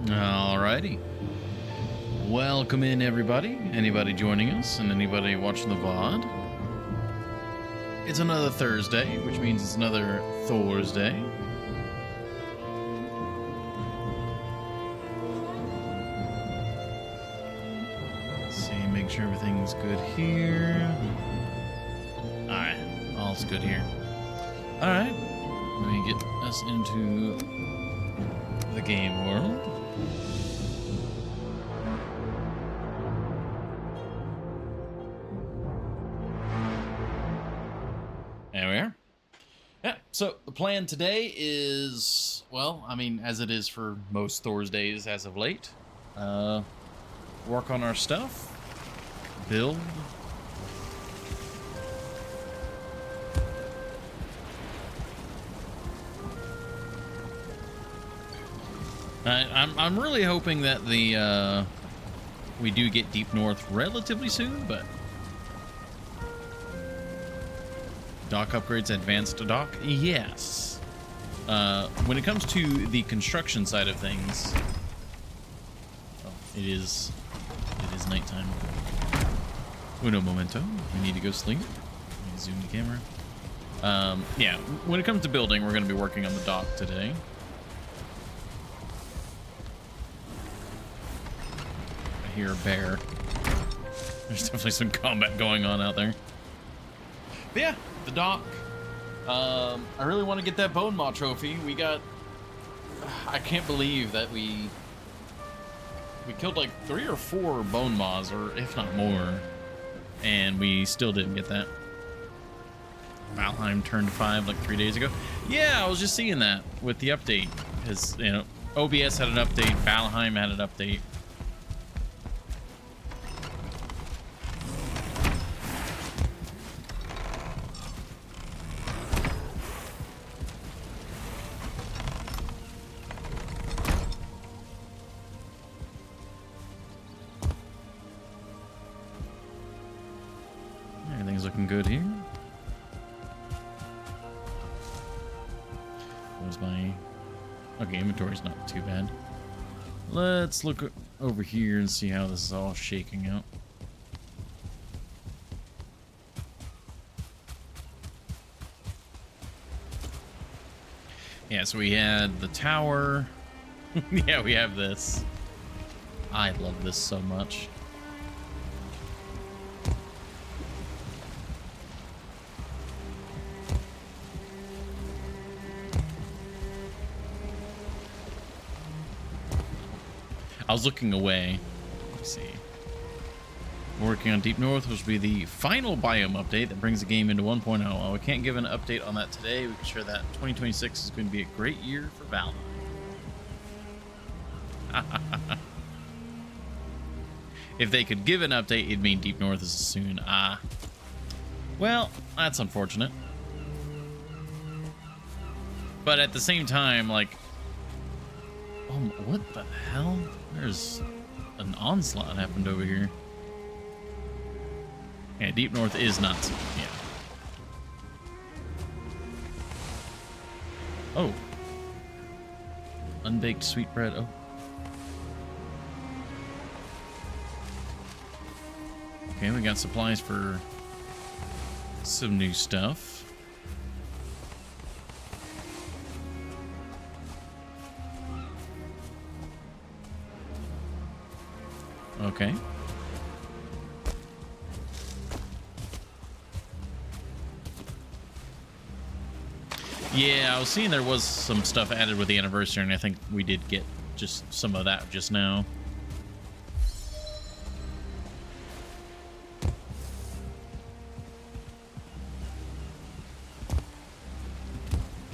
Alrighty. Welcome in, everybody. Anybody joining us and anybody watching the VOD. It's another Thursday, which means it's another Thor's Day. Let's see, make sure everything's good here. Alright, all's good here. Alright, let me get us into the game world. There we are. Yeah, so the plan today is, well, I mean, as it is for most Thor's days as of late, work on our stuff, build. I'm really hoping that the we do get Deep North relatively soon, but dock upgrades, advanced dock, yes. When it comes to the construction side of things, oh, it is nighttime. Uno momento. We need to go sleep. Let me zoom the camera. Yeah, when it comes to building, we're going to be working on the dock today. I hear a bear. There's definitely some combat going on out there. But yeah, the dock. I really want to get that bone maw trophy. We got... I can't believe that we killed like 3 or 4 bone maws, or if not more, and we still didn't get that. Valheim turned 5 like 3 days ago. Yeah, I was just seeing that with the update. Because, you know, OBS had an update, Valheim had an update. Everything's looking good here. Where's my... Okay, inventory's not too bad. Let's look over here and see how this is all shaking out. Yeah, so we had the tower. Yeah, we have this. I love this so much. I was looking away. Let's see. We're working on Deep North, which will be the final biome update that brings the game into 1.0. While we can't give an update on that today, we can share that 2026 is going to be a great year for Valheim. If they could give an update, it'd mean Deep North is soon. Well, that's unfortunate. But at the same time, like... Oh, what the hell? There's an onslaught happened over here. Yeah, Deep North is not... Yeah. Oh. Unbaked sweetbread. Oh. Okay, we got supplies for some new stuff. Okay. Yeah, I was seeing there was some stuff added with the anniversary, and I think we did get just some of that just now.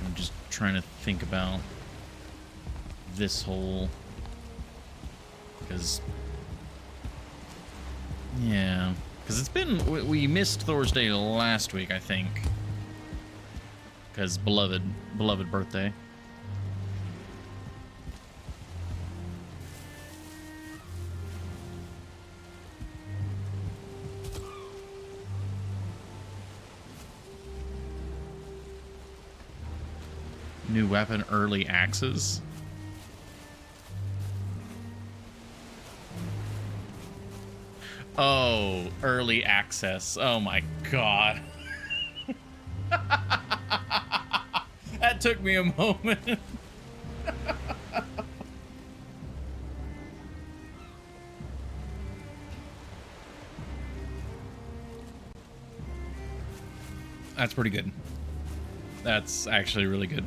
I'm just trying to think about this whole... Because... Yeah, because it's been... We missed Thor's Day last week, I think. Because beloved birthday. New weapon, early axes. Oh, early access. Oh my god. That took me a moment. That's pretty good. That's actually really good.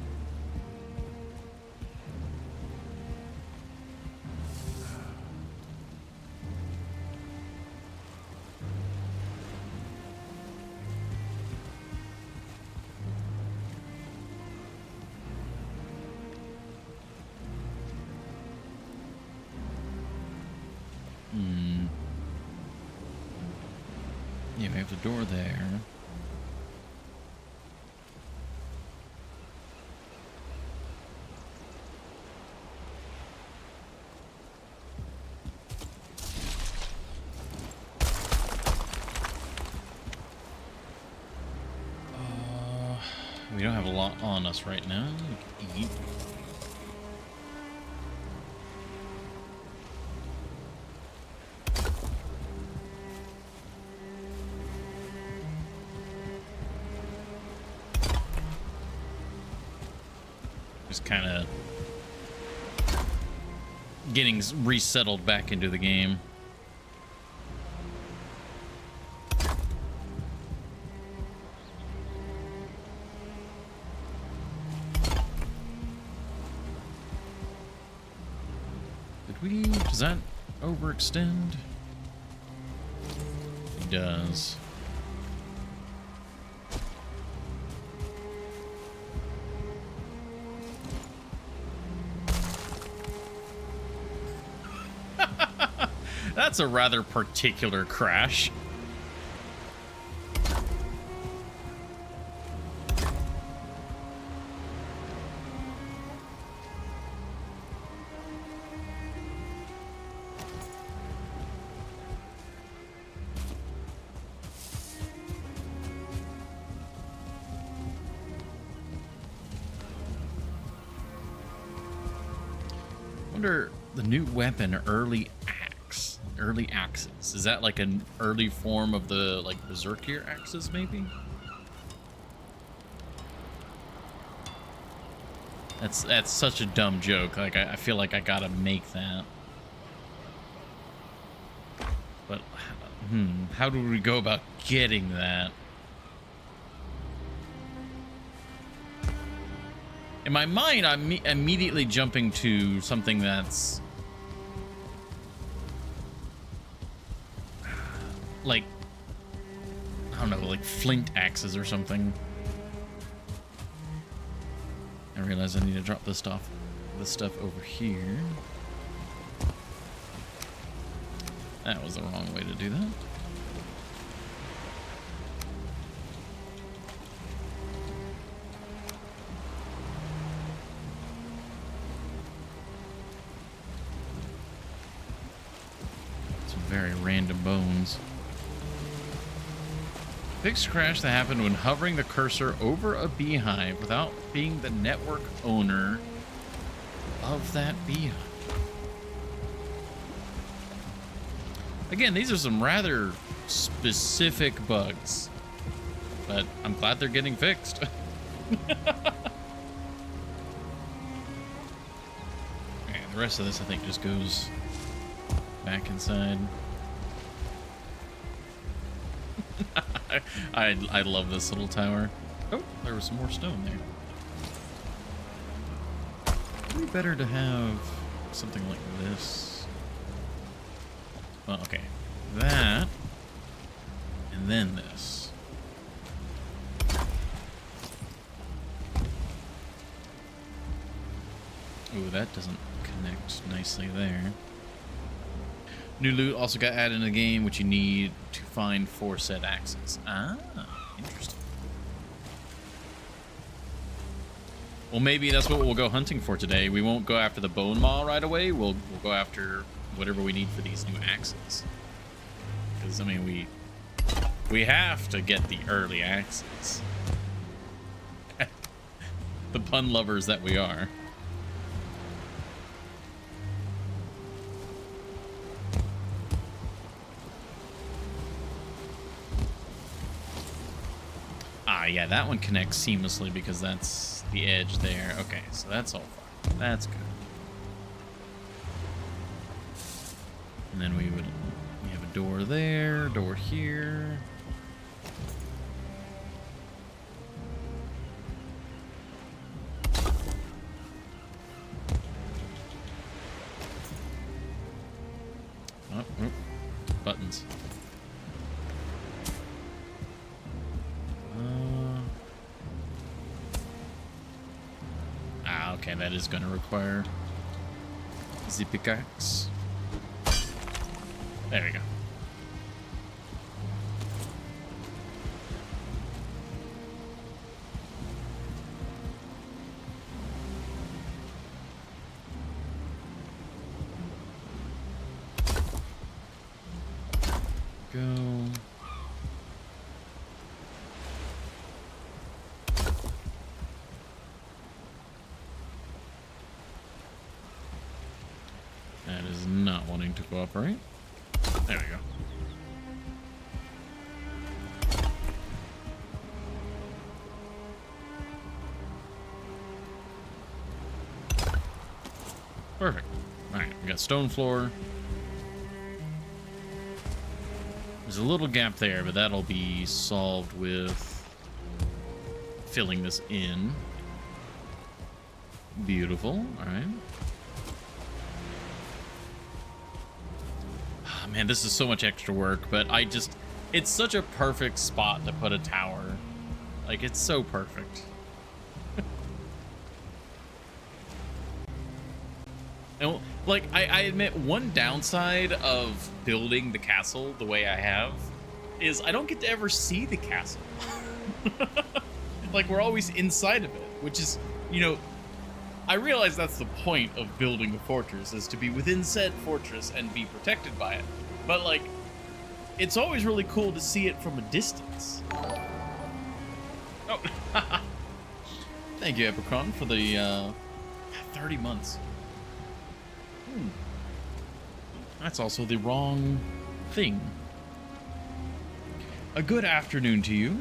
Yeah, we have the door there. We don't have a lot on us right now. We can eat. Just kind of getting resettled back into the game. Does that overextend? It does. That's a rather particular crash. Wonder the new weapon, early axes. Is that like an early form of the like berserker axes maybe? That's such a dumb joke. Like I feel like I gotta make that. But how do we go about getting that? In my mind, I'm immediately jumping to something that's like, I don't know, like flint axes or something. I realize I need to drop this stuff over here. That was the wrong way to do that. Very random bones. Fixed crash that happened when hovering the cursor over a beehive without being the network owner of that beehive. Again, these are some rather specific bugs, but I'm glad they're getting fixed. Okay, the rest of this I think just goes back inside. I love this little tower. Oh, there was some more stone there. Maybe better to have something like this. Well, okay. That. And then this. Ooh, that doesn't connect nicely there. New loot also got added in the game, which you need to find for said axes. Ah, interesting. Well, maybe that's what we'll go hunting for today. We won't go after the bone maw right away. We'll go after whatever we need for these new axes. Because, I mean, we have to get the early axes. The pun lovers that we are. Yeah, that one connects seamlessly because that's the edge there. Okay, so that's all fine. That's good. And then we have a door there, door here. Oh, buttons. Okay, that is going to require the pickaxe. There we go. Go. That is not wanting to cooperate. There we go. Perfect. Alright, we got stone floor. There's a little gap there, but that'll be solved with filling this in. Beautiful. Alright. Oh, man, this is so much extra work, but it's such a perfect spot to put a tower. Like, it's so perfect. And, like, I admit one downside of building the castle the way I have is I don't get to ever see the castle. Like, we're always inside of it, which is, you know, I realize that's the point of building a fortress, is to be within said fortress and be protected by it. But, like, it's always really cool to see it from a distance. Oh, thank you, Epicron, for the 30 months. That's also the wrong thing. A good afternoon to you.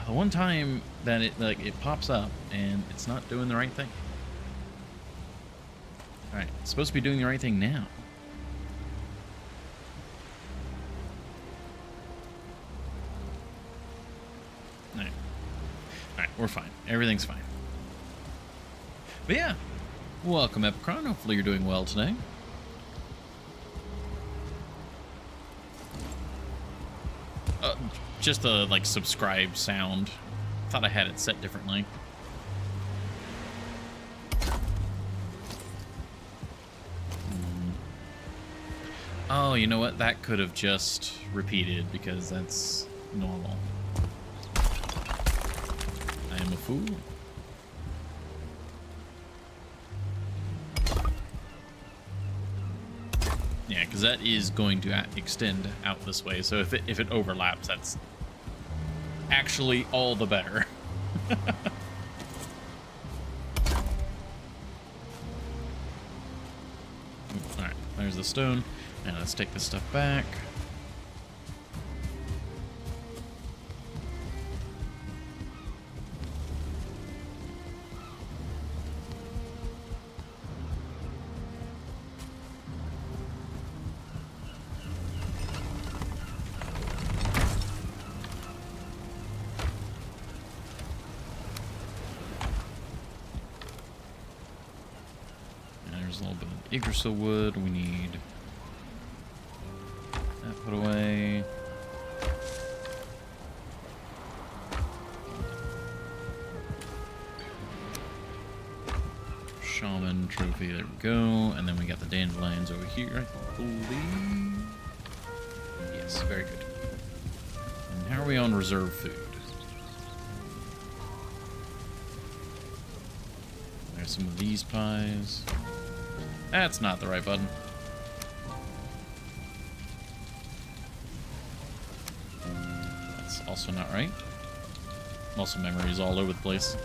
The one time that it pops up and it's not doing the right thing. All right, it's supposed to be doing the right thing now. Alright, we're fine. Everything's fine. But yeah, welcome, Epicron. Hopefully you're doing well today. Just the, like, subscribe sound. Thought I had it set differently. Oh, you know what? That could have just repeated because that's normal. I am a fool. Yeah, because that is going to extend out this way. So if it overlaps, that's actually all the better. All right, there's the stone. Now let's take this stuff back. There's a little bit of Yggdrasil wood. We need that put away. Shaman trophy. There we go. And then we got the dandelions over here, I believe. Yes, very good. And how are we on reserve food? There's some of these pies. That's not the right button. That's also not right. Muscle memory is all over the place.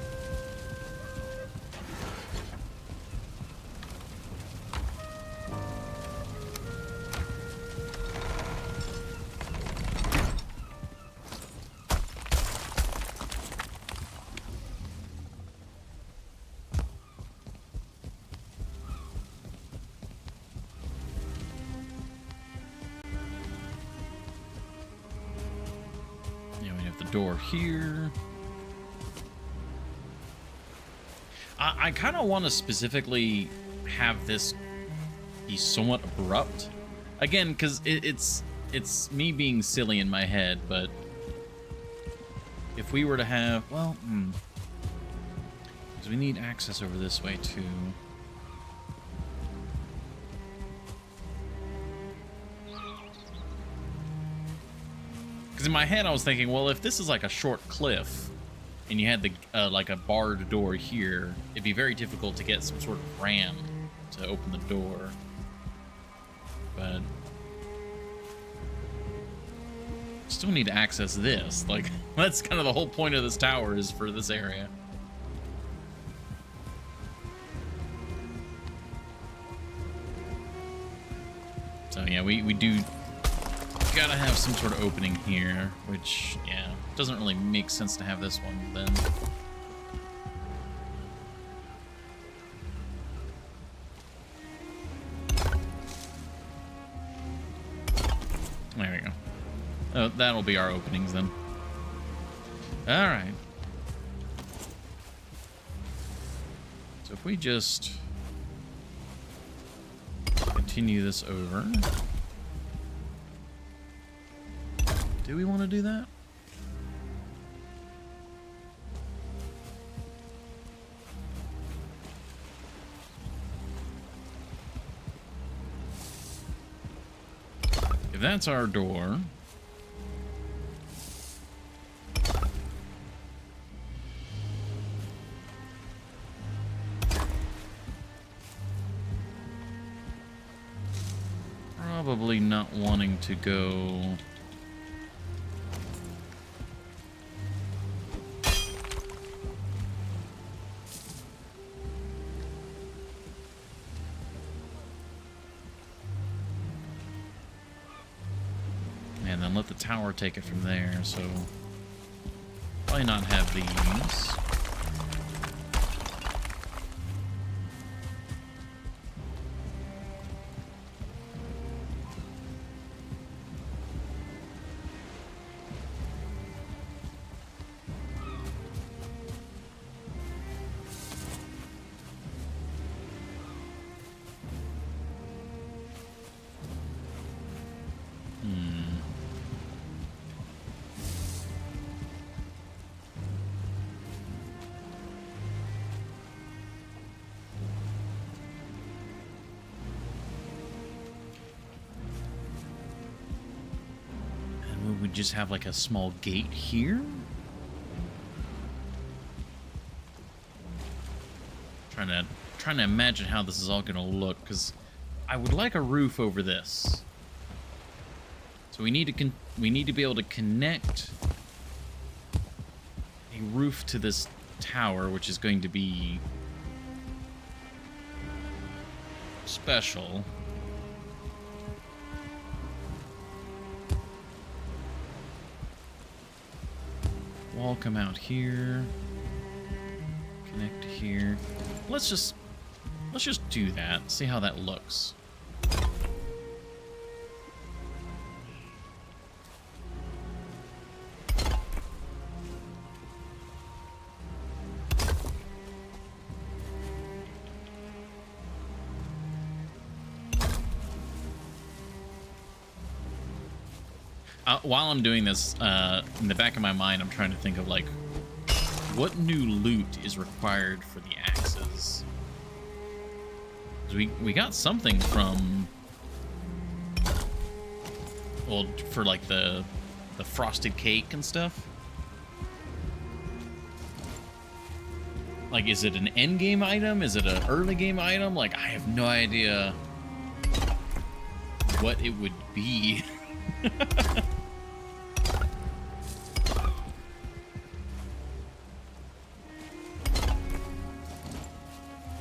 the door here. I kind of want to specifically have this be somewhat abrupt. Again, because it's me being silly in my head, but if we were to have, well, because we need access over this way too. Because in my head I was thinking, well, if this is like a short cliff and you had the like a barred door here, it'd be very difficult to get some sort of ram to open the door. But still need to access this. Like, that's kind of the whole point of this tower, is for this area. So yeah, we do gotta have some sort of opening here, which, yeah, doesn't really make sense to have this one then. There we go. Oh, that'll be our openings then. All right. So if we just continue this over. Do we want to do that? If that's our door, probably not wanting to go and then let the tower take it from there, so probably not have these. We just have like a small gate here. Trying to imagine how this is all gonna look, because I would like a roof over this. So we need to be able to connect a roof to this tower, which is going to be special. Wall come out here, connect here. Let's just do that. See how that looks. While I'm doing this, in the back of my mind, I'm trying to think of, like, what new loot is required for the axes. 'Cause we got something from, well, for like the frosted cake and stuff. Like, is it an end game item? Is it an early game item? Like, I have no idea what it would be.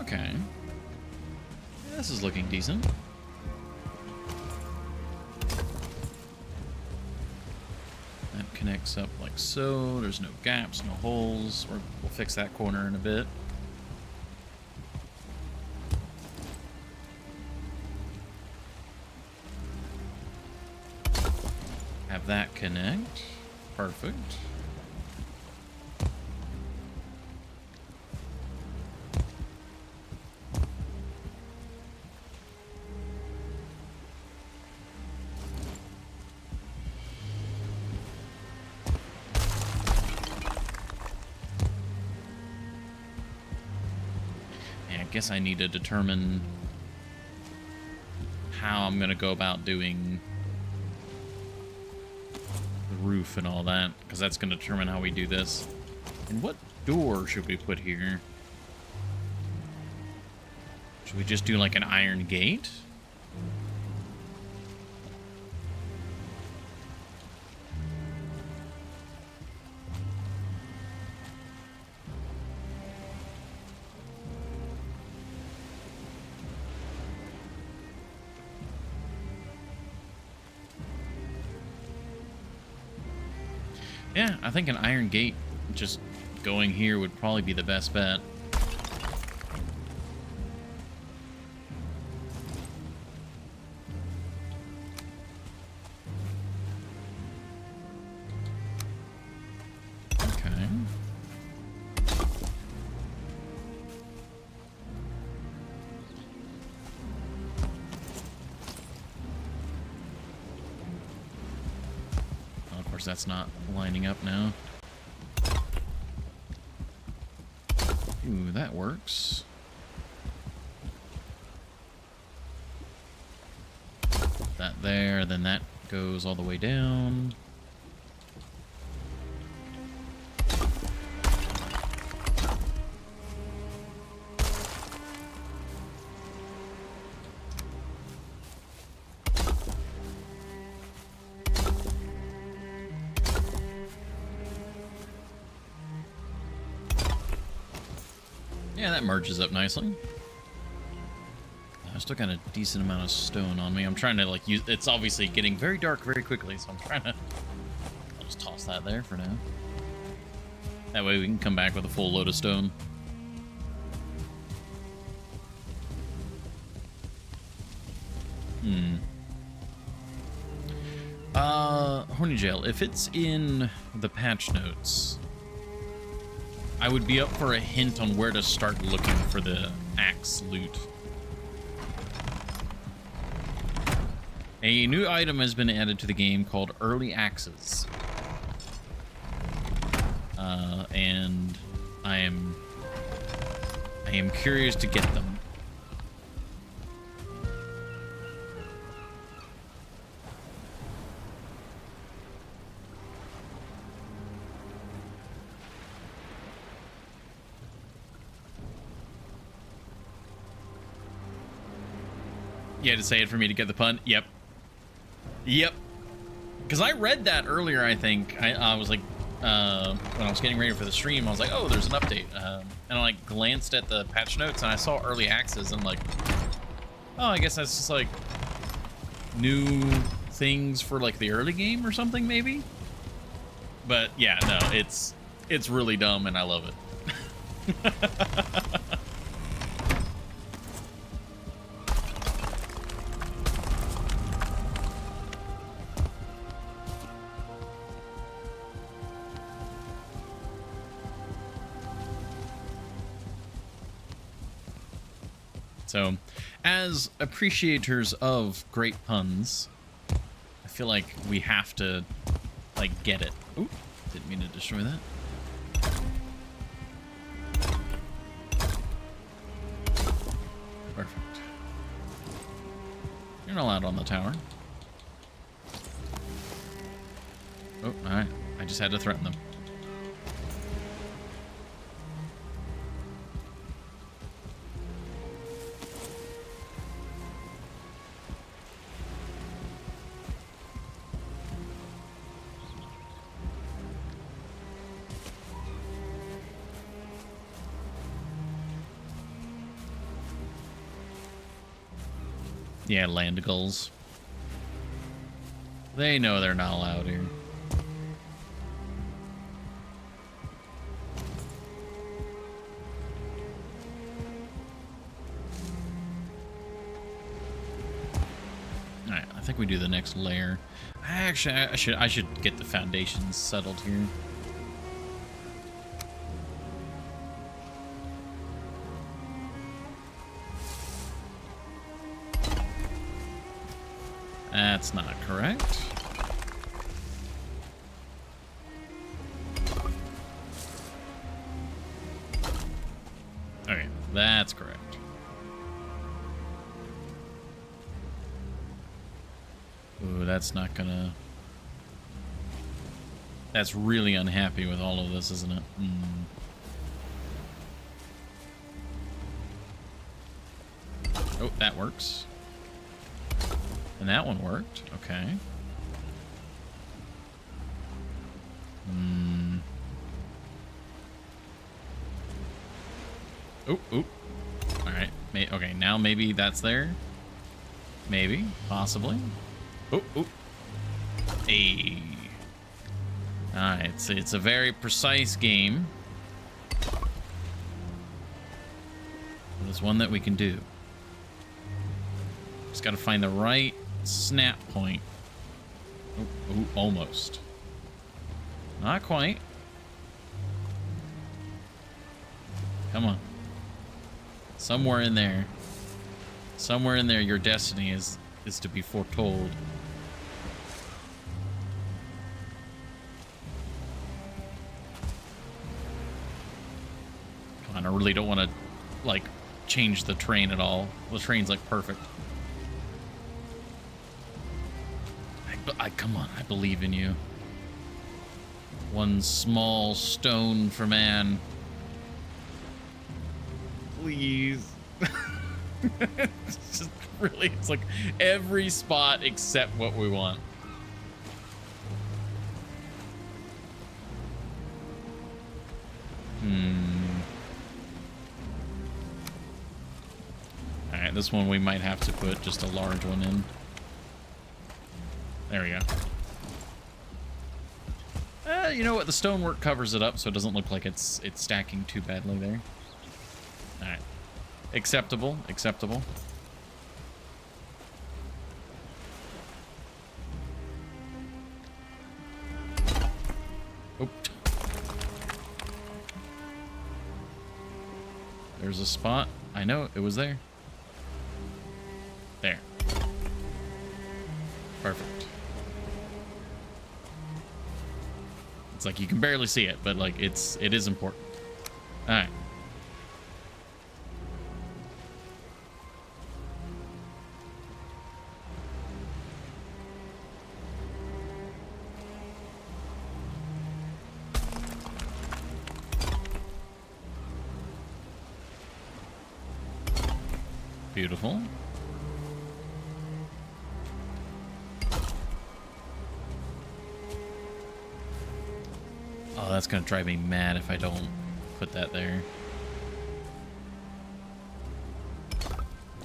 Okay. Yeah, this is looking decent. That connects up like so. There's no gaps, no holes. We'll fix that corner in a bit. Have that connect. Perfect. Yeah, I guess I need to determine how I'm gonna go about doing the roof and all that, because that's gonna determine how we do this. And what door should we put here? Should we just do like an iron gate? Yeah, I think an iron gate just going here would probably be the best bet. Okay. Well, of course, that's not lining up now. Ooh, that works. That there, then that goes all the way down. Yeah, that merges up nicely. I still got a decent amount of stone on me. I'm trying to like use. It's obviously getting very dark very quickly, so I'm trying to. I'll just toss that there for now. That way we can come back with a full load of stone. Horny Jail. If it's in the patch notes, I would be up for a hint on where to start looking for the axe loot. A new item has been added to the game called Early Axes. And I am curious to get them. You had to say it for me to get the pun? Yep. Yep. Because I read that earlier, I think. I was like, when I was getting ready for the stream, I was like, oh, there's an update. And I like glanced at the patch notes and I saw early access and like, oh, I guess that's just like new things for like the early game or something maybe. But yeah, no, it's really dumb and I love it. So, as appreciators of great puns, I feel like we have to, like, get it. Ooh, didn't mean to destroy that. Perfect. You're not allowed on the tower. Oh, alright. I just had to threaten them. Yeah, landigulls. They know they're not allowed here. Alright, I think we do the next layer. Actually, I should get the foundations settled here. That's not correct. Okay, that's correct. Ooh, that's not gonna... That's really unhappy with all of this, isn't it? Oh, that works. And that one worked. Okay. Oop, oop. Alright. Okay, now maybe that's there. Maybe. Possibly. Oop, oop. Hey. Alright, it's a very precise game. There's one that we can do. Just gotta find the right snap point. Ooh, almost. Not quite. Come on. Somewhere in there. Somewhere in there, your destiny is to be foretold. Come on, I really don't want to, like, change the train at all. The train's, like, perfect. Come on, I believe in you. One small stone for man. Please. It's just really, it's like every spot except what we want. Alright, this one we might have to put just a large one in. There we go. You know what? The stonework covers it up, so it doesn't look like it's stacking too badly there. All right, acceptable, acceptable. Oop. There's a spot. I know it was there. There. Perfect. It's like you can barely see it, but like it is important. All right. Beautiful. Oh, that's gonna drive me mad if I don't put that there.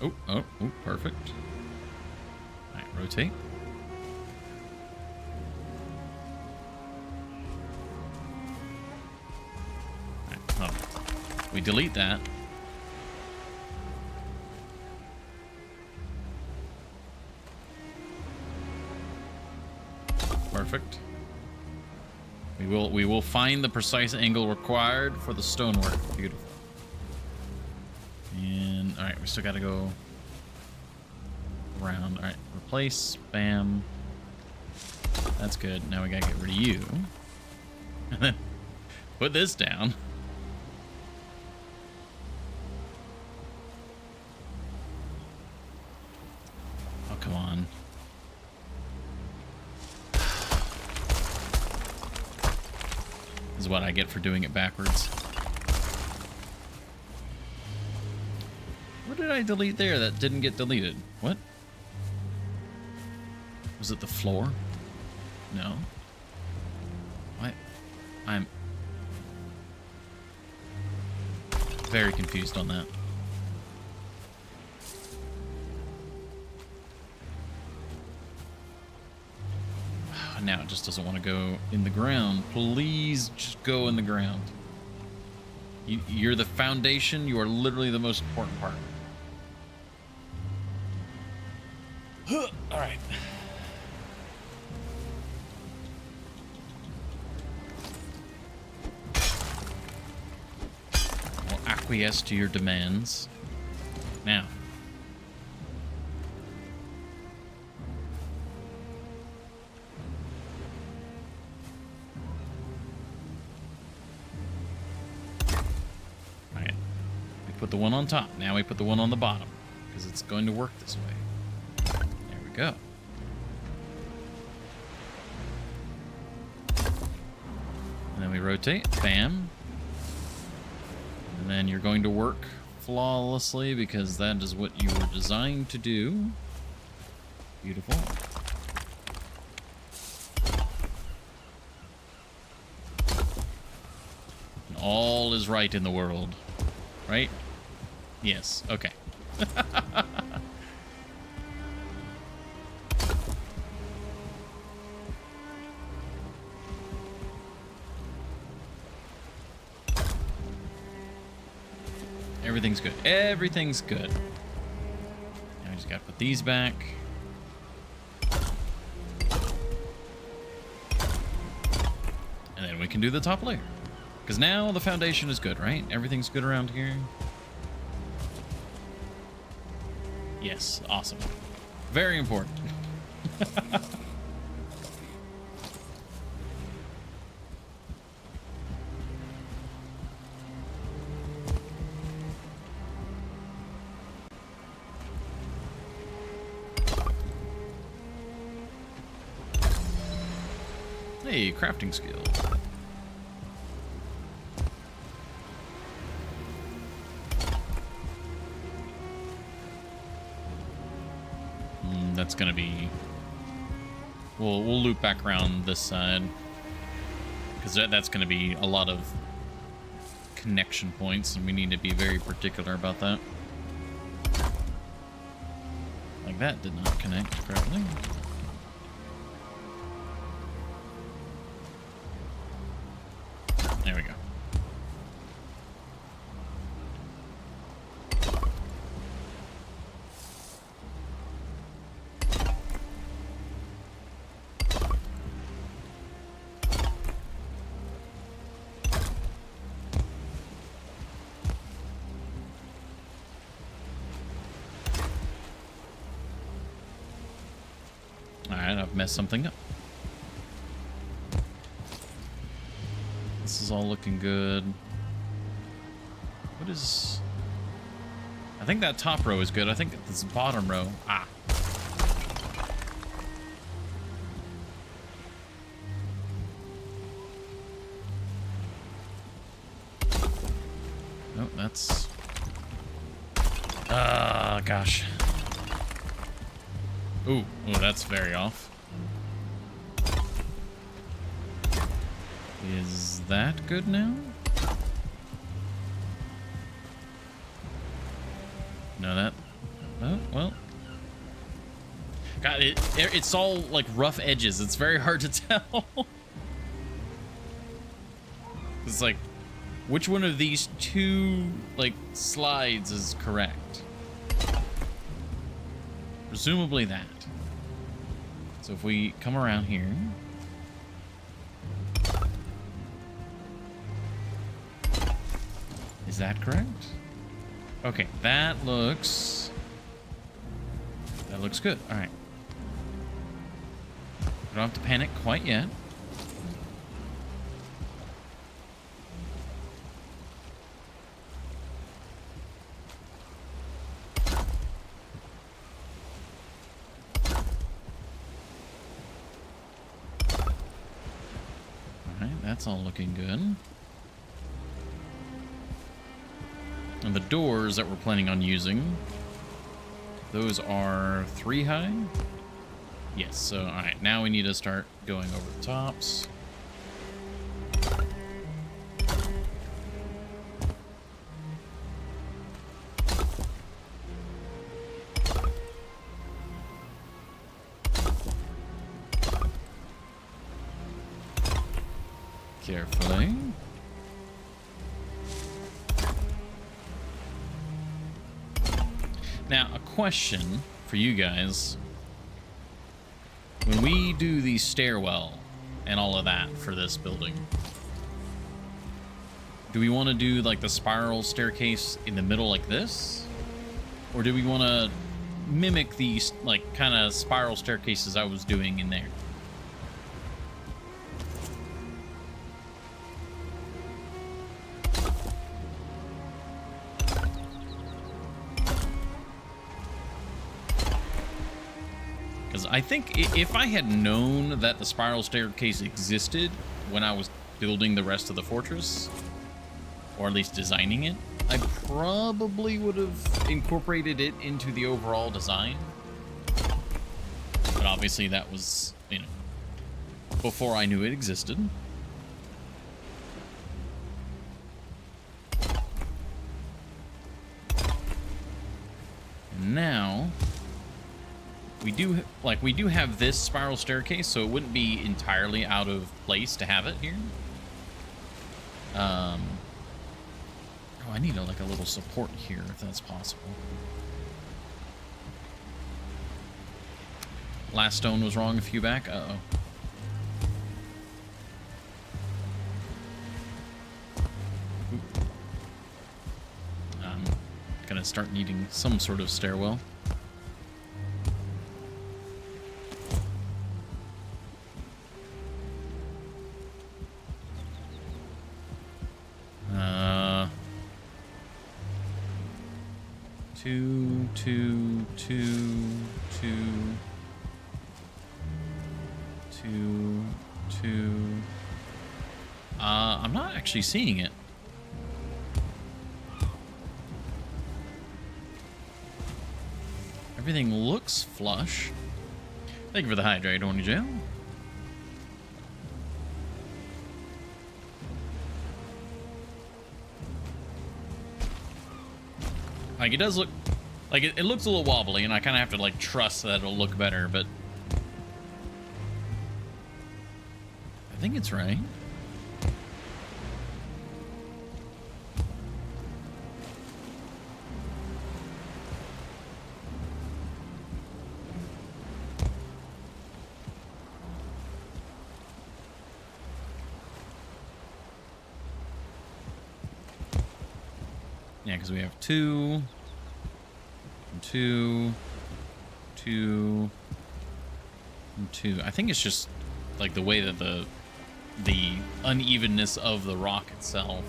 Oh, perfect. All right, rotate. All right, oh, we delete that. Perfect. We will find the precise angle required for the stonework. Beautiful. And all right, we still got to go around. All right, replace. Bam. That's good. Now we gotta get rid of you. And then put this down. Oh, come on. Is what I get for doing it backwards. What did I delete there that didn't get deleted? What? Was it the floor? No. What? I'm very confused on that. Now it just doesn't want to go in the ground. Please just go in the ground. You're the foundation. You are literally the most important part. All right. acquiesce to your demands. Now. Alright. We put the one on top. Now we put the one on the bottom. Because it's going to work this way. There we go. And then we rotate. Bam. And then you're going to work flawlessly because that is what you were designed to do. Beautiful. And all is right in the world. Right? Yes. Okay. Everything's good. Everything's good. Now I just gotta put these back. And then we can do the top layer. Because now the foundation is good, right? Everything's good around here. Yes, awesome. Very important. Hey, crafting skill. That's gonna be... We'll loop back around this side. Because that's gonna be a lot of connection points, and we need to be very particular about that. Like that did not connect correctly. There we go. Alright, I've messed something up. This is all looking good. What is... I think that top row is good. I think this bottom row... Ah. Oh, that's... Ah, gosh. Ooh, that's very off. Is that good now? No, that... Oh, well. God, it's all, like, rough edges. It's very hard to tell. It's like, which one of these two, like, slides is correct? Presumably that. So if we come around here... Is that correct? Okay, that looks good. All right. We don't have to panic quite yet. All right, that's all looking good. And the doors that we're planning on using, those are 3 high? Yes, so alright, now we need to start going over the tops. Carefully. Now, a question for you guys. When we do the stairwell and all of that for this building, Do we want to do like the spiral staircase in the middle like this? Or do we want to mimic these like kind of spiral staircases I was doing in there? Because I think if I had known that the spiral staircase existed when I was building the rest of the fortress, or at least designing it, I probably would have incorporated it into the overall design. But obviously that was, you know, before I knew it existed. And now we do have this spiral staircase, so it wouldn't be entirely out of place to have it here. Oh, I need like a little support here if that's possible. Last stone was wrong a few back. Uh-oh. I'm gonna start needing some sort of stairwell. Two. I'm not actually seeing it. Everything looks flush. Thank you for the hydrate, Horny Jail. Like, it does look like it looks a little wobbly, and I kind of have to like trust that it'll look better, but I think it's right. Yeah, because we have two, and two, two, and two. I think it's just like the way that the unevenness of the rock itself.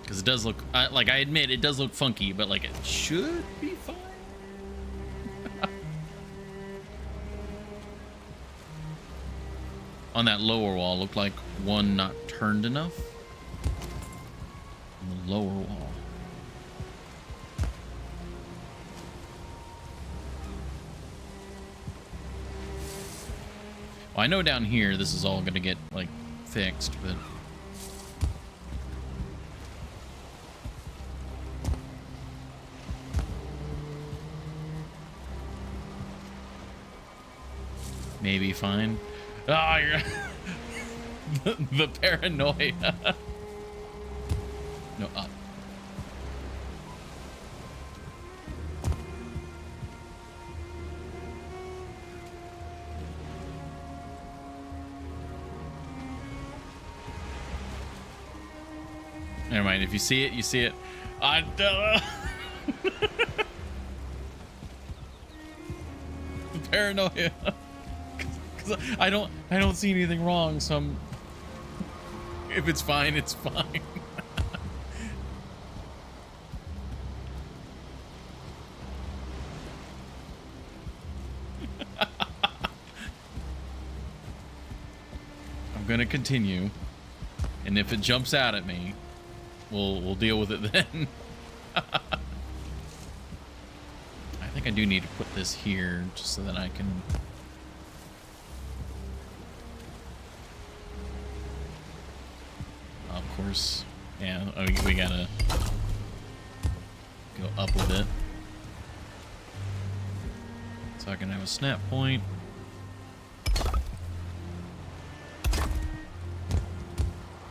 Because it does look, like I admit, it does look funky, but like it should be fine. On that lower wall, looked like one not turned enough. On the lower wall. Well, I know down here this is all gonna get like fixed, but maybe fine. Ah, you're the paranoia. No, up. Never mind. If you see it, you see it. I don't. The paranoia. Cause I don't see anything wrong. So I'm, if it's fine, it's fine. I'm gonna continue, and if it jumps out at me, we'll deal with it then. I think I do need to put this here just so that I can. Of course, yeah. We gotta go up a bit so I can have a snap point.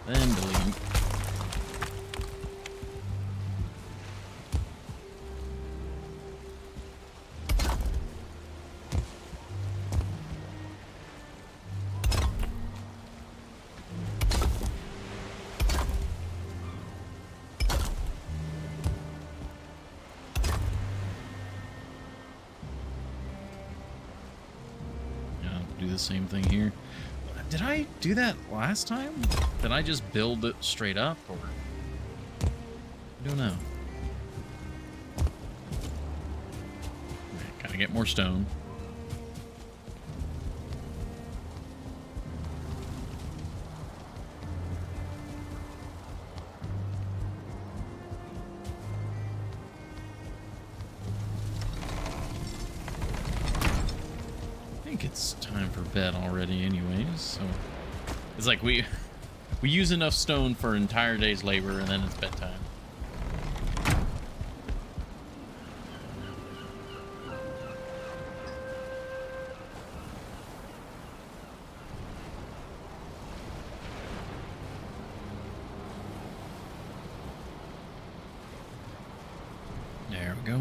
Then delete. same thing here. Did I do that last time? Did I just build it straight up, or I don't know. Gotta get more stone. It's time for bed already anyways, so it's like we use enough stone for an entire day's labor and then it's bedtime. There we go.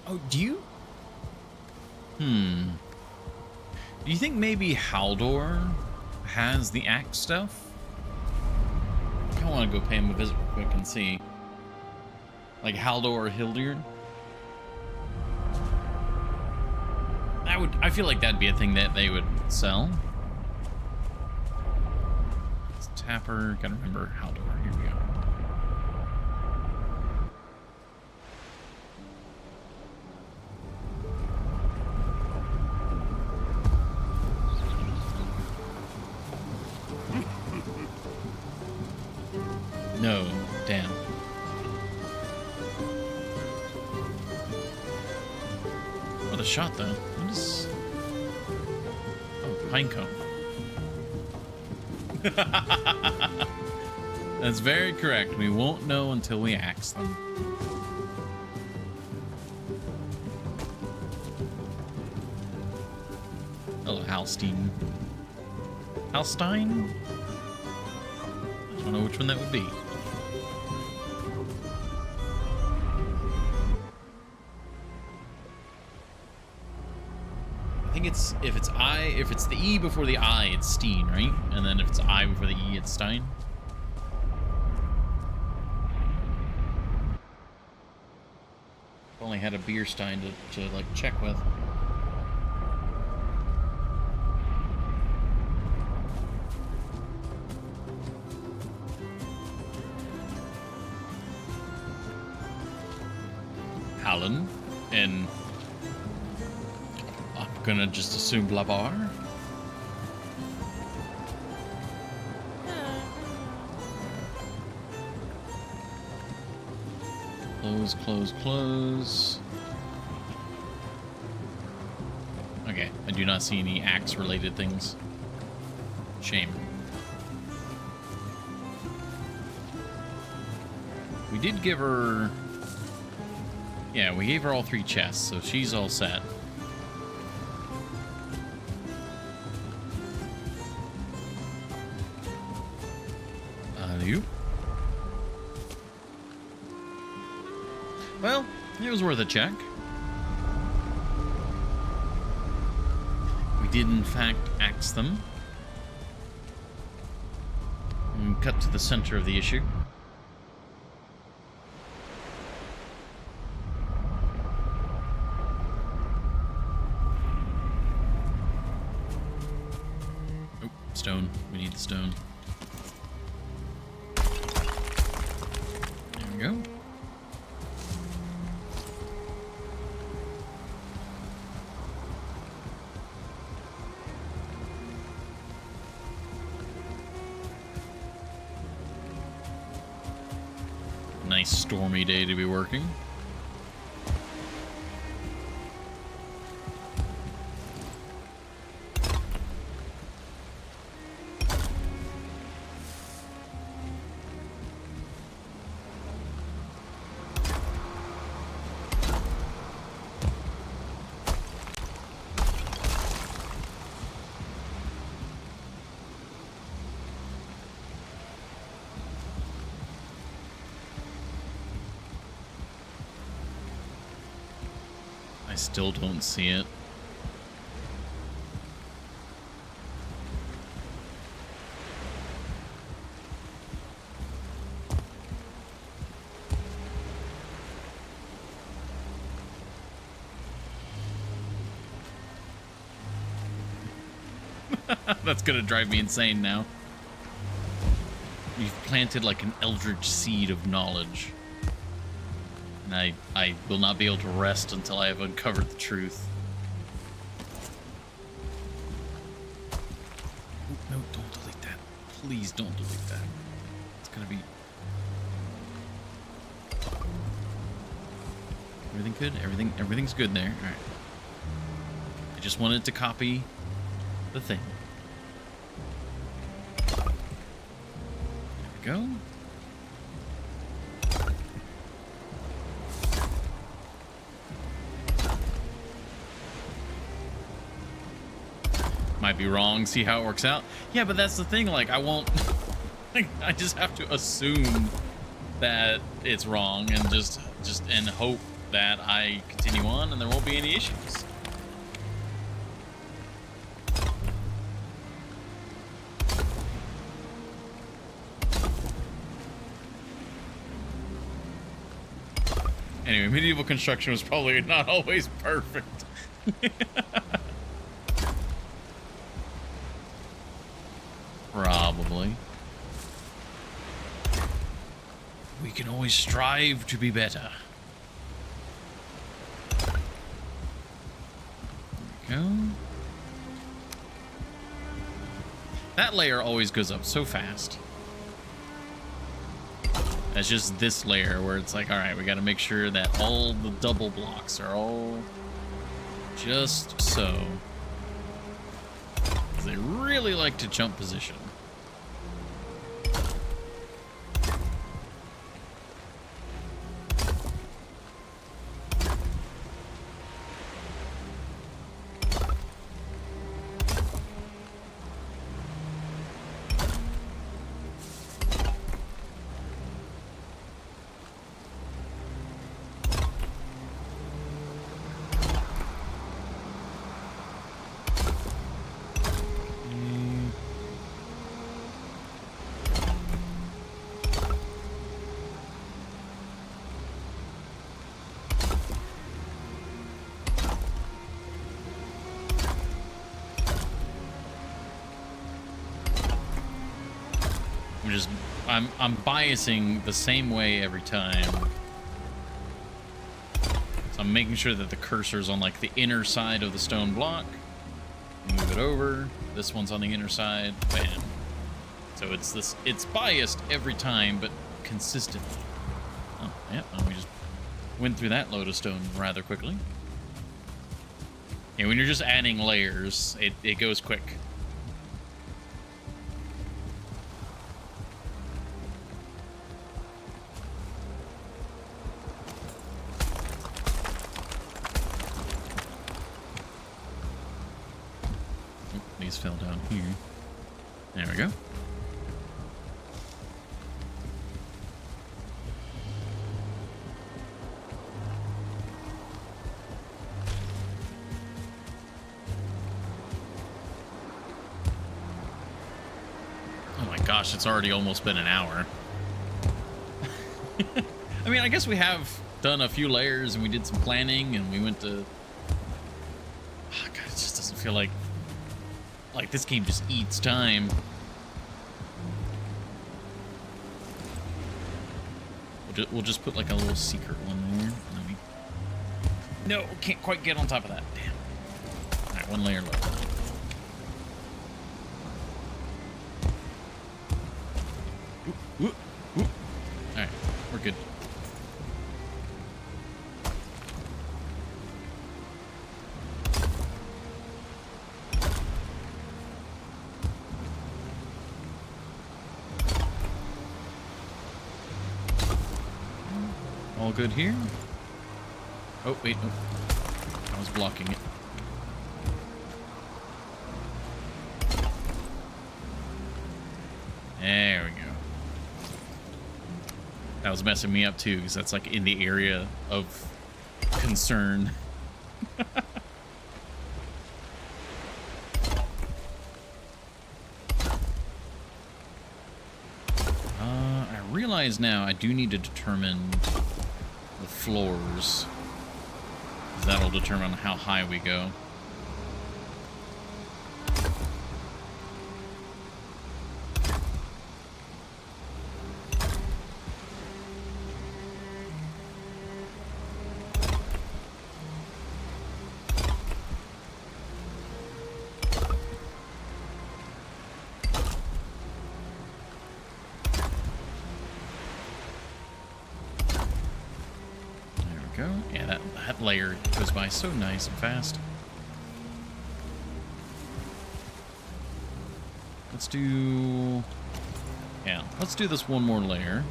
Oh, do you think maybe Haldor has the axe stuff? I want to go pay him a visit real quick and see. Like Haldor or Hildyard? I feel like that'd be a thing that they would sell. It's Tapper, gotta remember Haldor. Here we go. No, damn. What a shot, though. What is... Oh, pinecone. That's very correct. We won't know until we axe them. Hello, Halstein. Halstein? I don't know which one that would be. I think it's if it's the E before the I, it's Steen, right? And then if it's I before the E, it's Stein. Only had a beer stein to like check with. Hallen and I'm gonna just assume Blavar. Close, close, close. Okay, I do not see any axe-related things. Shame. We did give her... Yeah, we gave her all 3 chests, so she's all set. You? Well, it was worth a check. We did, in fact, axe them. And cut to the center of the issue. Oh, stone. We need the stone. There we go. Nice stormy day to be working. still don't see it. That's gonna drive me insane now. You've planted like an eldritch seed of knowledge. And I will not be able to rest until I have uncovered the truth. Oh, no, don't delete that. Please don't delete that. It's gonna be... Everything good? Everything's good there. All right. I just wanted to copy the thing. There we go. Might be wrong. See how it works out. Yeah, but that's the thing. Like, I won't. I just have to assume that it's wrong and just and hope that I continue on and there won't be any issues. Anyway, medieval construction was probably not always perfect. Probably. We can always strive to be better. There we go. That layer always goes up so fast. That's just this layer where it's like, all right, we got to make sure that all the double blocks are all just so. Because they really like to jump position. I'm biasing the same way every time. So I'm making sure that the cursor's on like the inner side of the stone block. Move it over. This one's on the inner side. Bam. So it's biased every time, but consistently. Oh, yeah, well, we just went through that load of stone rather quickly. Yeah, when you're just adding layers, it goes quick. Fell down here. There we go. Oh my gosh, it's already almost been an hour. I mean, I guess we have done a few layers and we did some planning and we went to... Oh God, it just doesn't feel like this game just eats time. We'll just put like a little secret one there. No, can't quite get on top of that. Damn. All right, one layer left. Ooh, ooh, ooh. All right, we're good. All good here. Oh, wait, no. I was blocking it. There we go. That was messing me up too, because that's like in the area of concern. realize now I do need to determine the floors. That'll determine how high we go. Yeah, that layer goes by so nice and fast. Let's do this one more layer.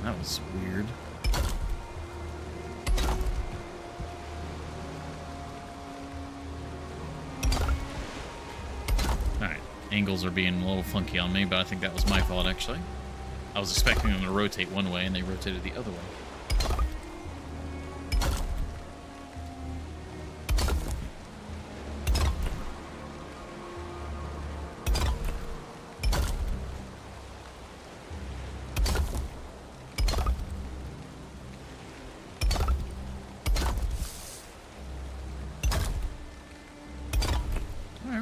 That was weird. Angles are being a little funky on me, but I think that was my fault, actually. I was expecting them to rotate one way, and they rotated the other way.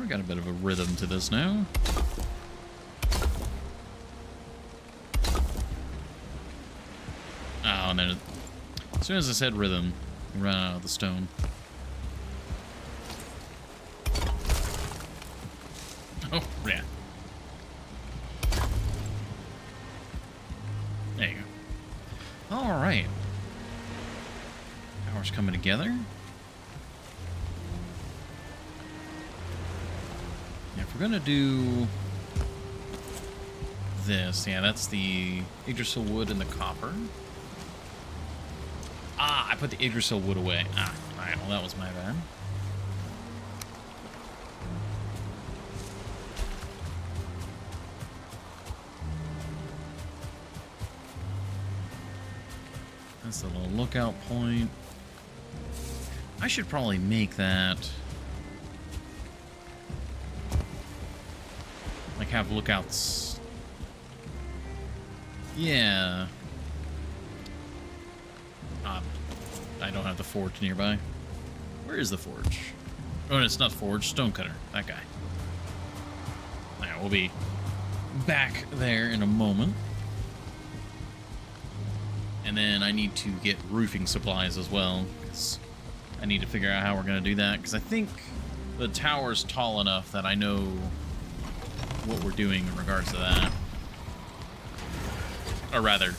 We got a bit of a rhythm to this now. Oh, and then as soon as I said rhythm, we ran out of the stone. Oh, yeah. There you go. All right. Power's coming together. We're gonna do this. Yeah, that's the Yggdrasil wood and the copper. Ah, I put the Yggdrasil wood away. Ah, alright, well that was my bad. That's the little lookout point. I should probably make that... like have lookouts. Yeah. I don't have the forge nearby. Where is the forge? Oh, it's not forge. Stonecutter. That guy. Alright, we'll be back there in a moment. And then I need to get roofing supplies as well, because I need to figure out how we're going to do that, because I think the tower's tall enough that I know what we're doing in regards to that. Or rather,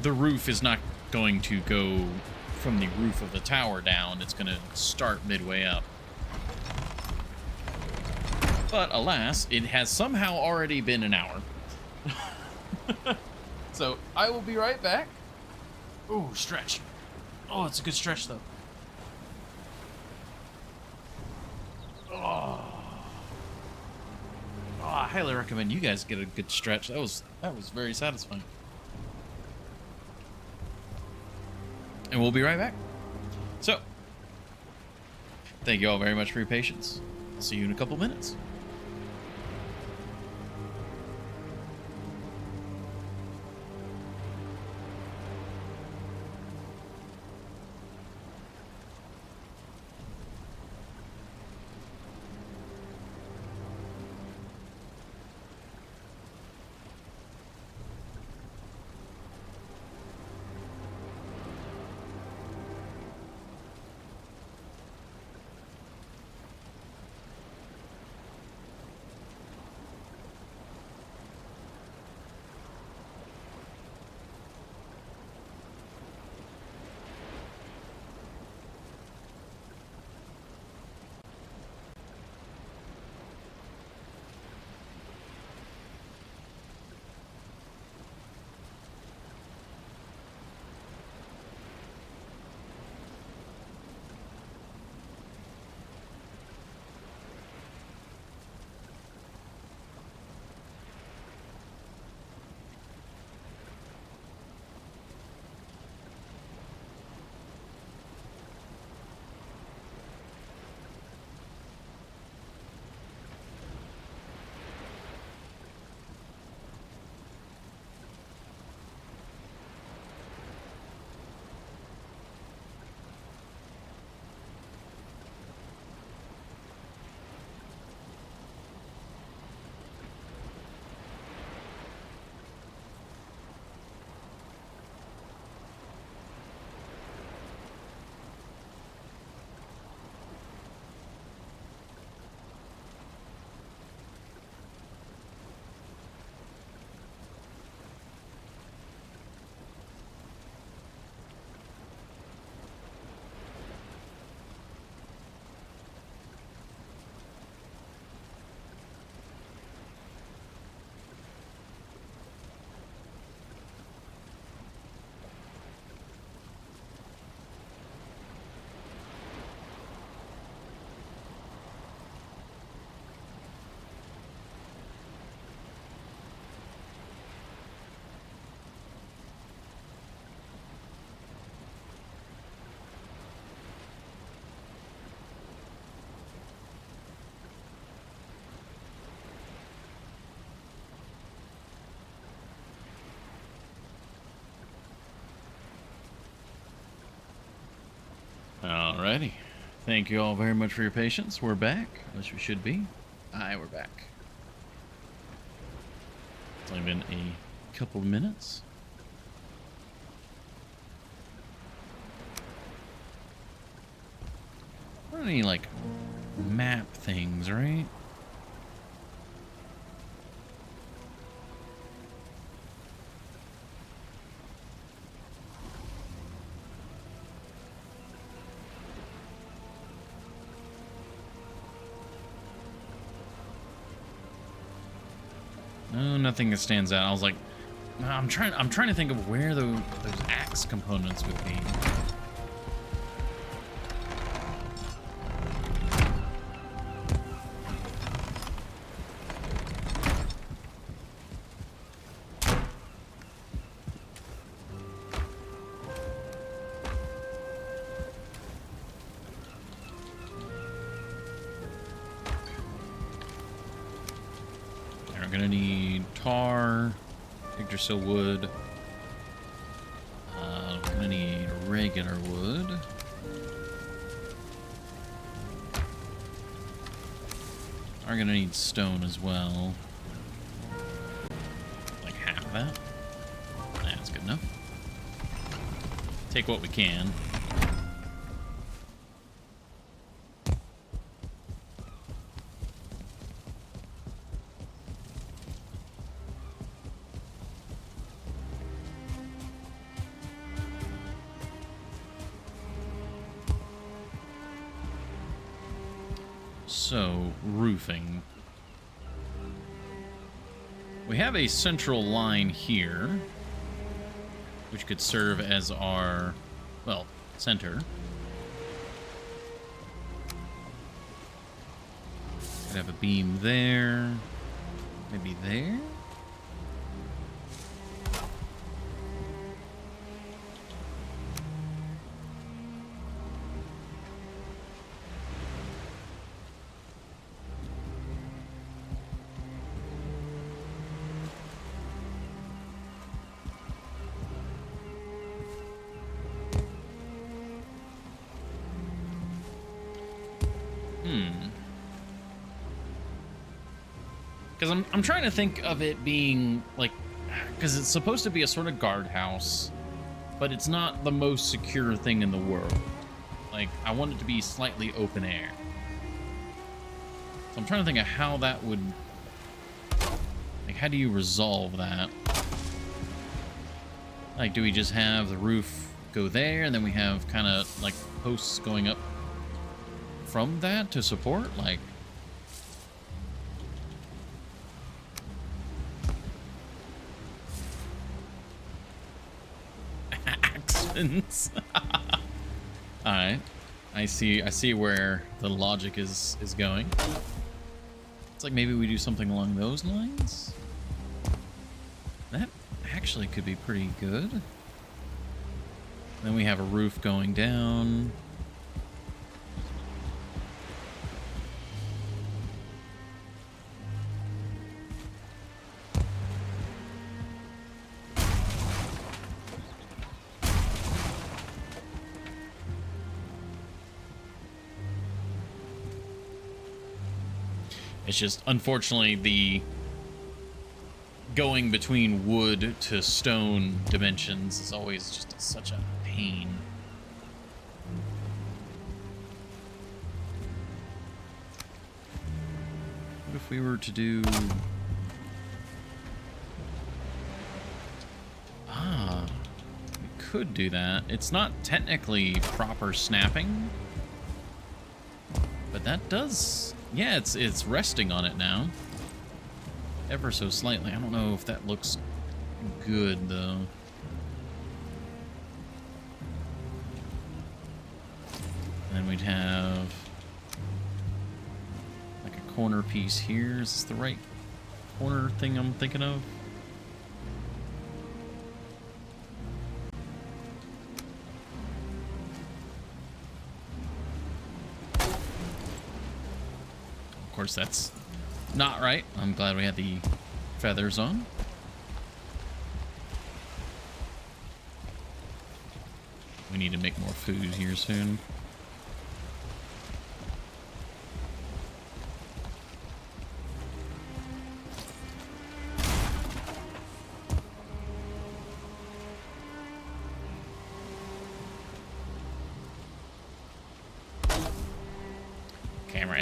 the roof is not going to go from the roof of the tower down. It's going to start midway up. But alas, it has somehow already been an hour. So I will be right back. Ooh, stretch. Oh, it's a good stretch though. Oh. I highly recommend you guys get a good stretch. That was very satisfying. And we'll be right back. So, thank you all very much for your patience. I'll see you in a couple minutes. Alrighty. Thank you all very much for your patience. We're back. At least we should be. Aye, we're back. It's only been a couple minutes. What are any, like, map things, right? No, nothing that stands out. I was like, I'm trying to think of where those axe components would be. We're gonna need tar, Yggdrasil wood. We're gonna need regular wood. We're gonna need stone as well. Like half of that. That's good enough. Take what we can. So, roofing. We have a central line here, which could serve as our, well, center. Could have a beam there, maybe there. Because I'm trying to think of it being like, because it's supposed to be a sort of guardhouse, but it's not the most secure thing in the world. Like, I want it to be slightly open air. So I'm trying to think of how that would, like, how do you resolve that? Like, do we just have the roof go there, and then we have kind of like posts going up from that to support? Like, Alright. I see where the logic is going. It's like maybe we do something along those lines. That actually could be pretty good. Then we have a roof going down. It's just, unfortunately, the going between wood to stone dimensions is always just such a pain. What if we were to do... we could do that. It's not technically proper snapping, but that does... Yeah, it's resting on it now. Ever so slightly. I don't know if that looks good, though. And then we'd have like a corner piece here. Is this the right corner thing I'm thinking of? Of course, that's not right. I'm glad we had the feathers on. We need to make more food here soon.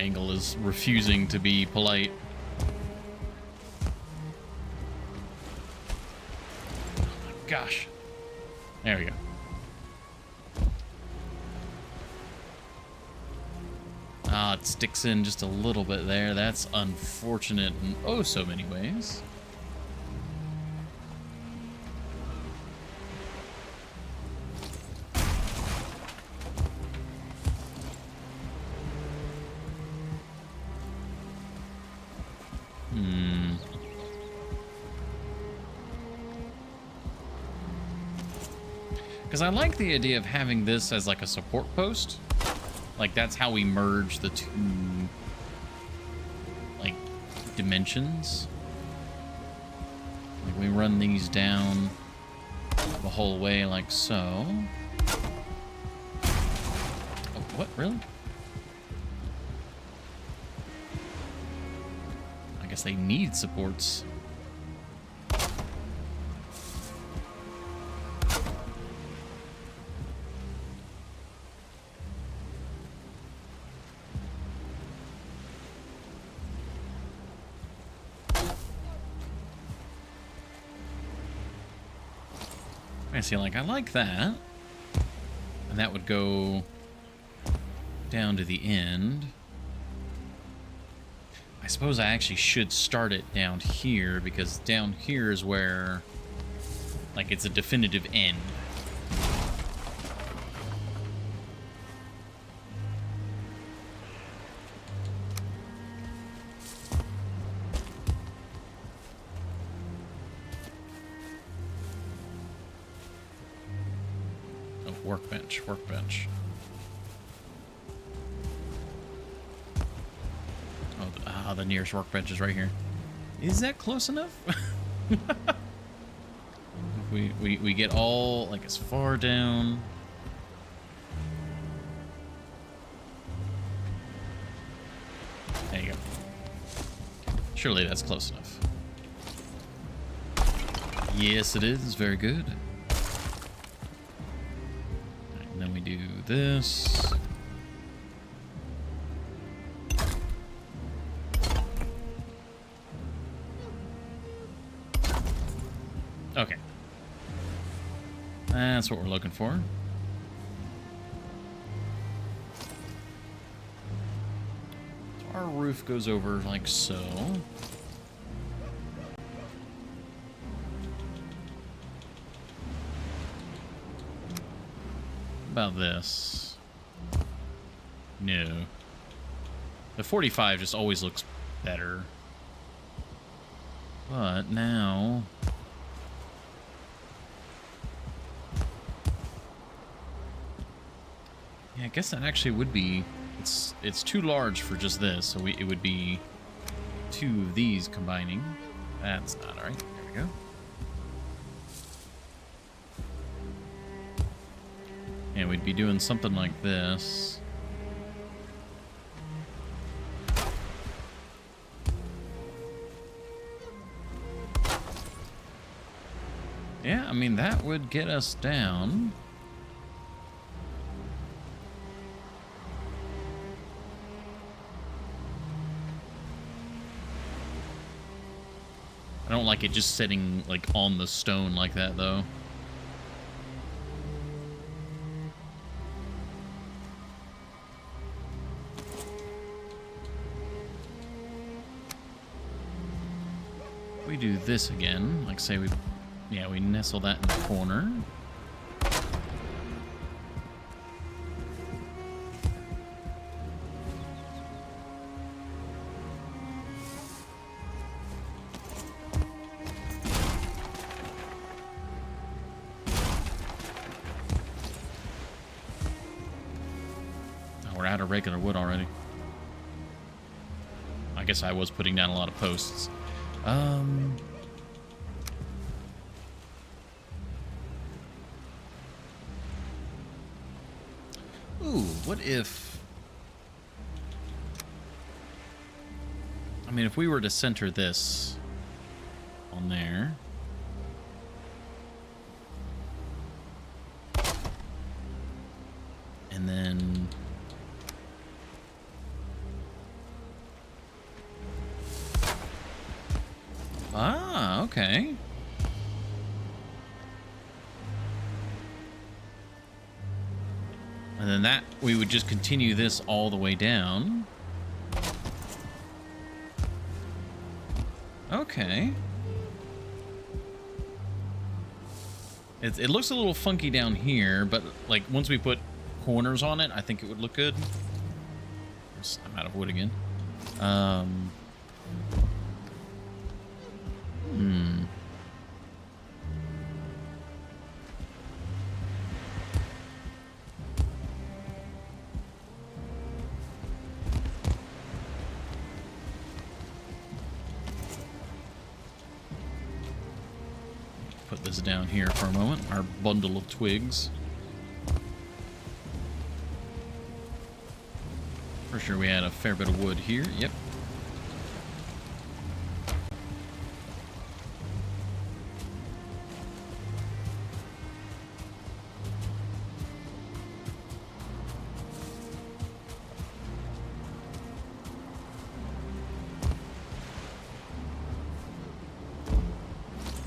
angle is refusing to be polite. Oh my gosh. There we go. Ah, it sticks in just a little bit there. That's unfortunate in oh so many ways. Because I like the idea of having this as like a support post. Like that's how we merge the two like dimensions. Like we run these down the whole way like so. Oh, what, really? I guess they need supports. I see, like, I like that. And that would go down to the end. I suppose I actually should start it down here, because down here is where, like, it's a definitive end. Workbench, workbench. Oh, the nearest workbench is right here. Is that close enough? we get all like as far down. There you go. Surely that's close enough. Yes, it is. Very good. Then we do this. Okay. That's what we're looking for. So our roof goes over like so. About this? No. The 45 just always looks better. But now... yeah, I guess that actually would be... It's too large for just this, so it would be two of these combining. That's not alright. There we go. And we'd be doing something like this. Yeah, I mean, that would get us down. I don't like it just sitting, like, on the stone like that, though. We do this again, like say we nestle that in the corner. Oh, we're out of regular wood already. I guess I was putting down a lot of posts. Ooh, what if... I mean, if we were to center this on there... and then... Ah, okay. And then that, we would just continue this all the way down. Okay. It looks a little funky down here, but like once we put corners on it, I think it would look good. I'm out of wood again. Put this down here for a moment, our bundle of twigs. For sure we had a fair bit of wood here, yep.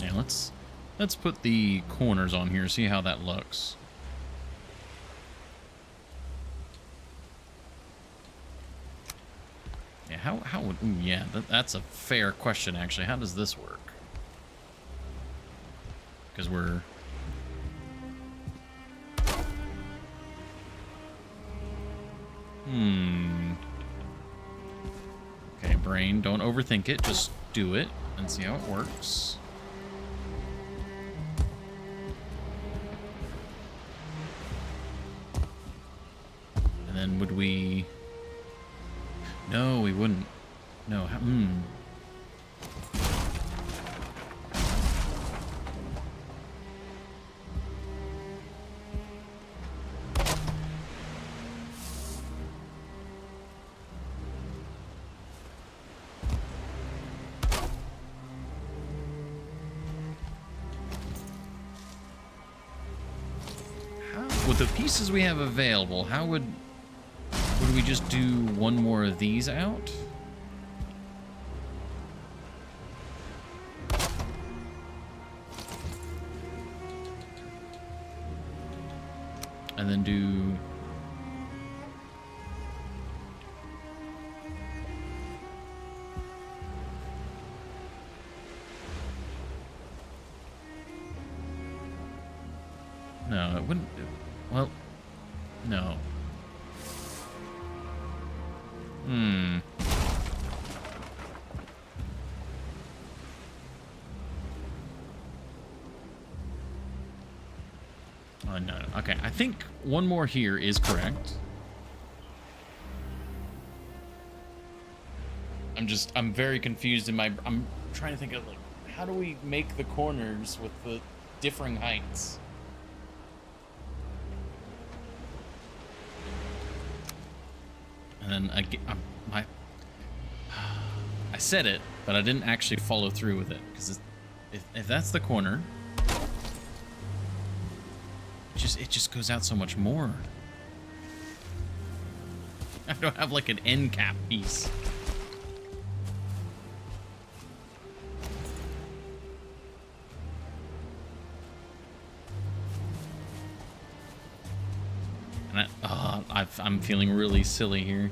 Yeah, let's put the corners on here, see how that looks. Yeah, how would... Ooh, yeah, that's a fair question, actually. How does this work? Because we're... Okay, brain, don't overthink it. Just do it and see how it works. And then would we... No, we wouldn't. No, with the pieces we have available, how would we just do one more of these out? And then do... No, it wouldn't... Well, no. Oh, no. Okay, I think one more here is correct. I'm very confused in I'm trying to think of, like, how do we make the corners with the differing heights? And then I said it, but I didn't actually follow through with it, because if that's the corner, it just goes out so much more. I don't have like an end cap piece. And I'm feeling really silly here.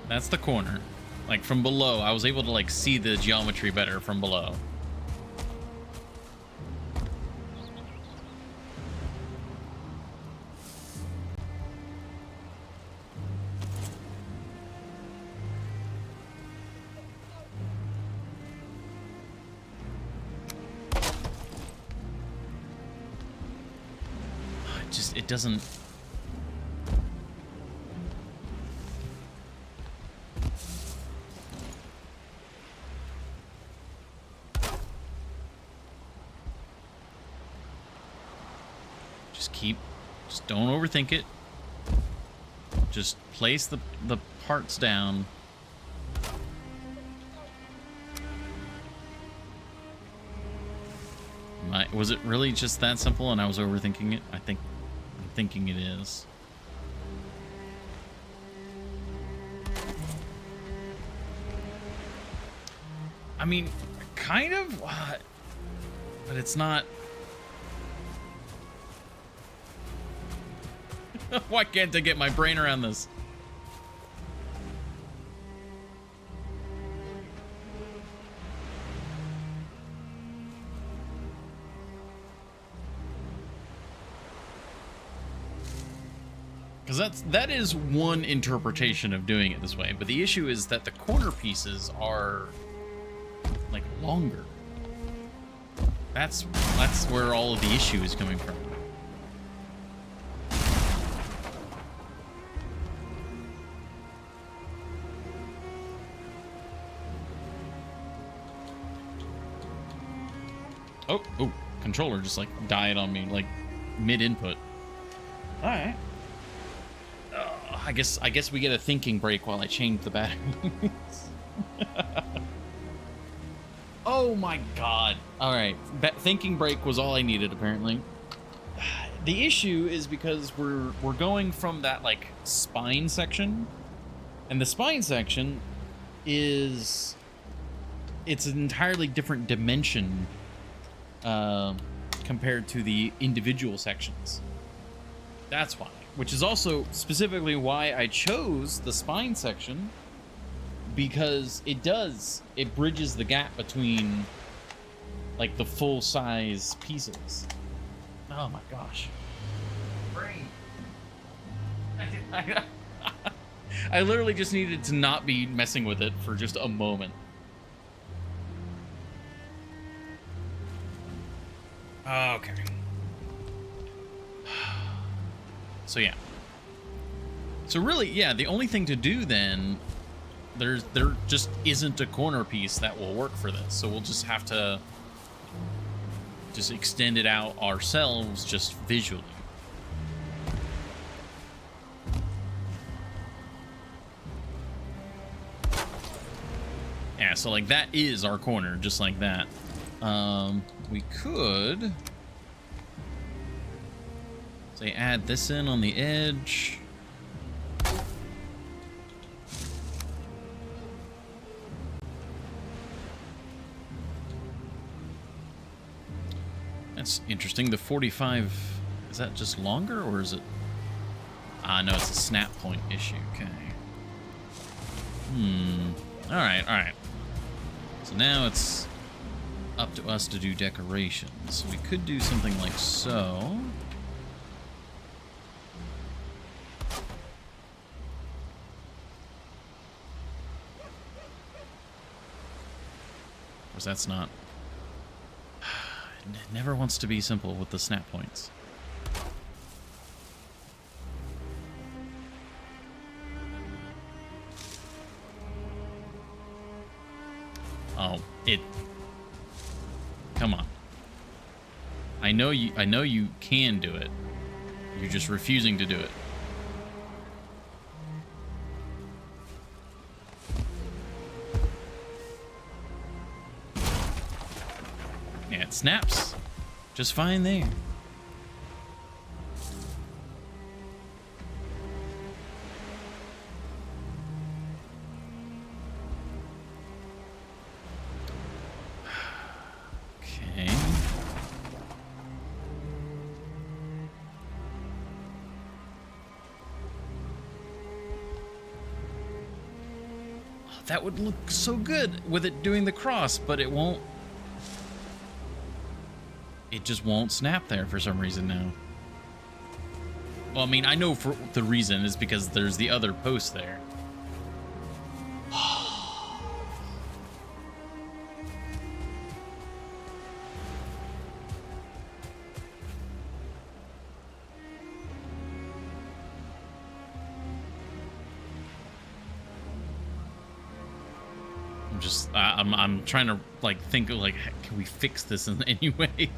That's the corner. Like from below, I was able to like see the geometry better from below. It doesn't... Just don't overthink it. Just place the parts down. Was it really just that simple and I was overthinking it? I'm thinking it is. I mean, kind of, but it's not. Why can't I get my brain around this? Because that is one interpretation of doing it this way, but the issue is that the corner pieces are like longer. That's where all of the issue is coming from. Oh, controller just like died on me like mid input. All right. I guess we get a thinking break while I change the batteries. Oh my god. All right, thinking break was all I needed apparently. The issue is because we're going from that like spine section, and the spine section is it's an entirely different dimension compared to the individual sections. That's why. Which is also specifically why I chose the spine section, because it bridges the gap between like the full size pieces. Oh my gosh. Brain. I literally just needed to not be messing with it for just a moment. Okay. So yeah. So really, yeah, the only thing to do then, there just isn't a corner piece that will work for this. So we'll just have to just extend it out ourselves just visually. Yeah, so like that is our corner, just like that. We could say add this in on the edge. That's interesting. The 45, is that just longer or is it? No, it's a snap point issue. Okay. All right. So now it's up to us to do decorations. We could do something like so. Of course, that's not. It never wants to be simple with the snap points. Oh, come on. I know you can do it. You're just refusing to do it. Yeah, it snaps just fine there. Okay. Oh, that would look so good with it doing the cross, but it won't. It just won't snap there for some reason now. Well, I mean, I know for the reason is because there's the other post there. I'm trying to like think of like, can we fix this in any way?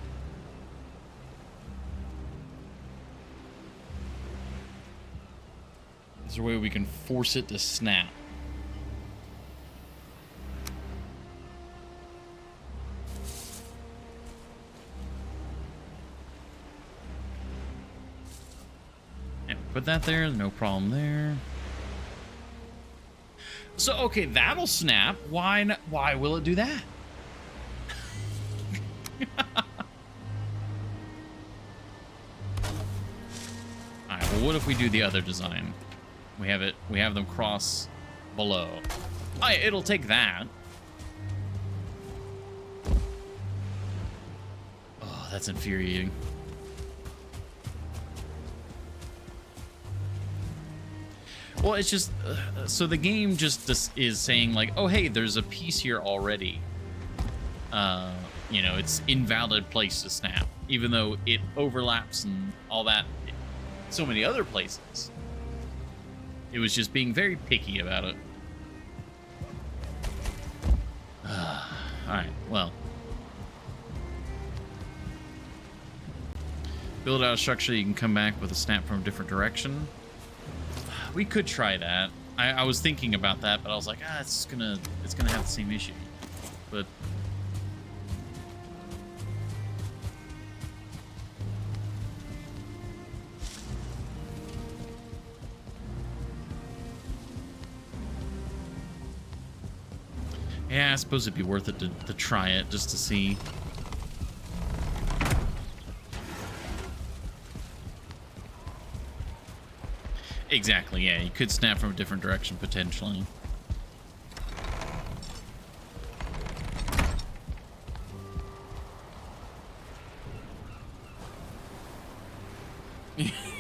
Is there a way we can force it to snap? put that there. No problem there. So, okay, that'll snap. Why not? Why will it do that? All right, well, what if we do the other design? We have them cross below. Oh, yeah, it'll take that. Oh, that's infuriating. Well, it's just so the game just is saying like, oh hey, there's a piece here already. You know, it's invalid place to snap, even though it overlaps and all that so many other places. It was just being very picky about it. All right, well. Build out a structure you can come back with a snap from a different direction. We could try that. I was thinking about that, but I was like, it's gonna have the same issue. But yeah, I suppose it'd be worth it to try it just to see. Exactly, yeah. You could snap from a different direction, potentially.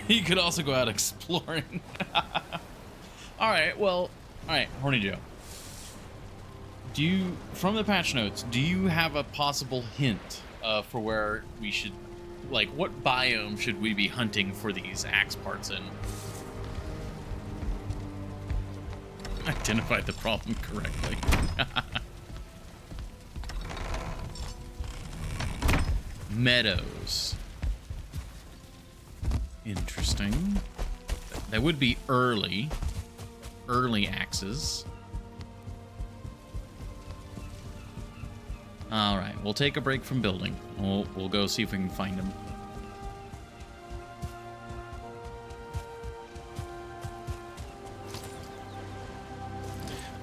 You could also go out exploring. Alright, well... Alright, Horny Joe. Do you... From the patch notes, do you have a possible hint for where we should... Like, what biome should we be hunting for these axe parts in? Identified the problem correctly. Meadows. Interesting. That would be early axes. All right, we'll take a break from building. We'll go see if we can find them.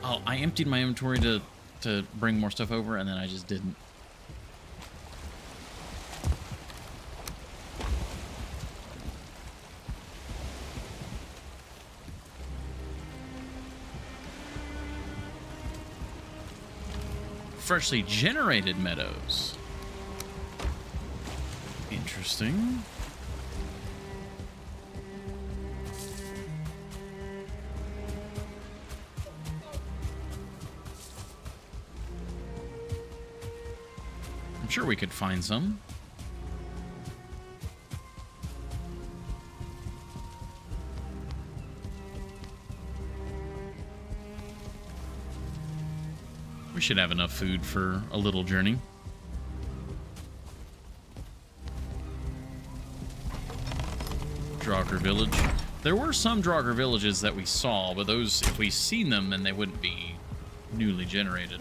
Oh, I emptied my inventory to bring more stuff over, and then I just didn't. Freshly generated meadows. Interesting. I'm sure we could find some. We should have enough food for a little journey. Draugr Village. There were some Draugr villages that we saw, but those, if we seen them, then they wouldn't be newly generated.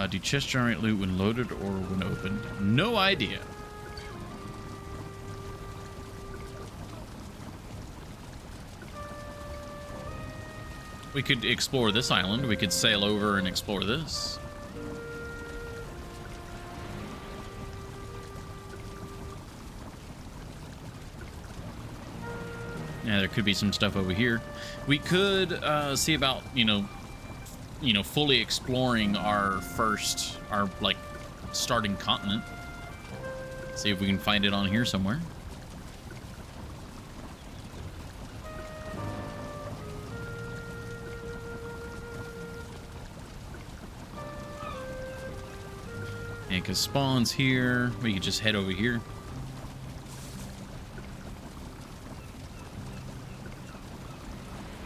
Do chests generate loot when loaded or when opened? No idea. We could explore this island. We could sail over and explore this. Yeah, there could be some stuff over here. We could see about, you know, fully exploring our like starting continent. See if we can find it on here somewhere. Yeah, because spawn's here. We could just head over here.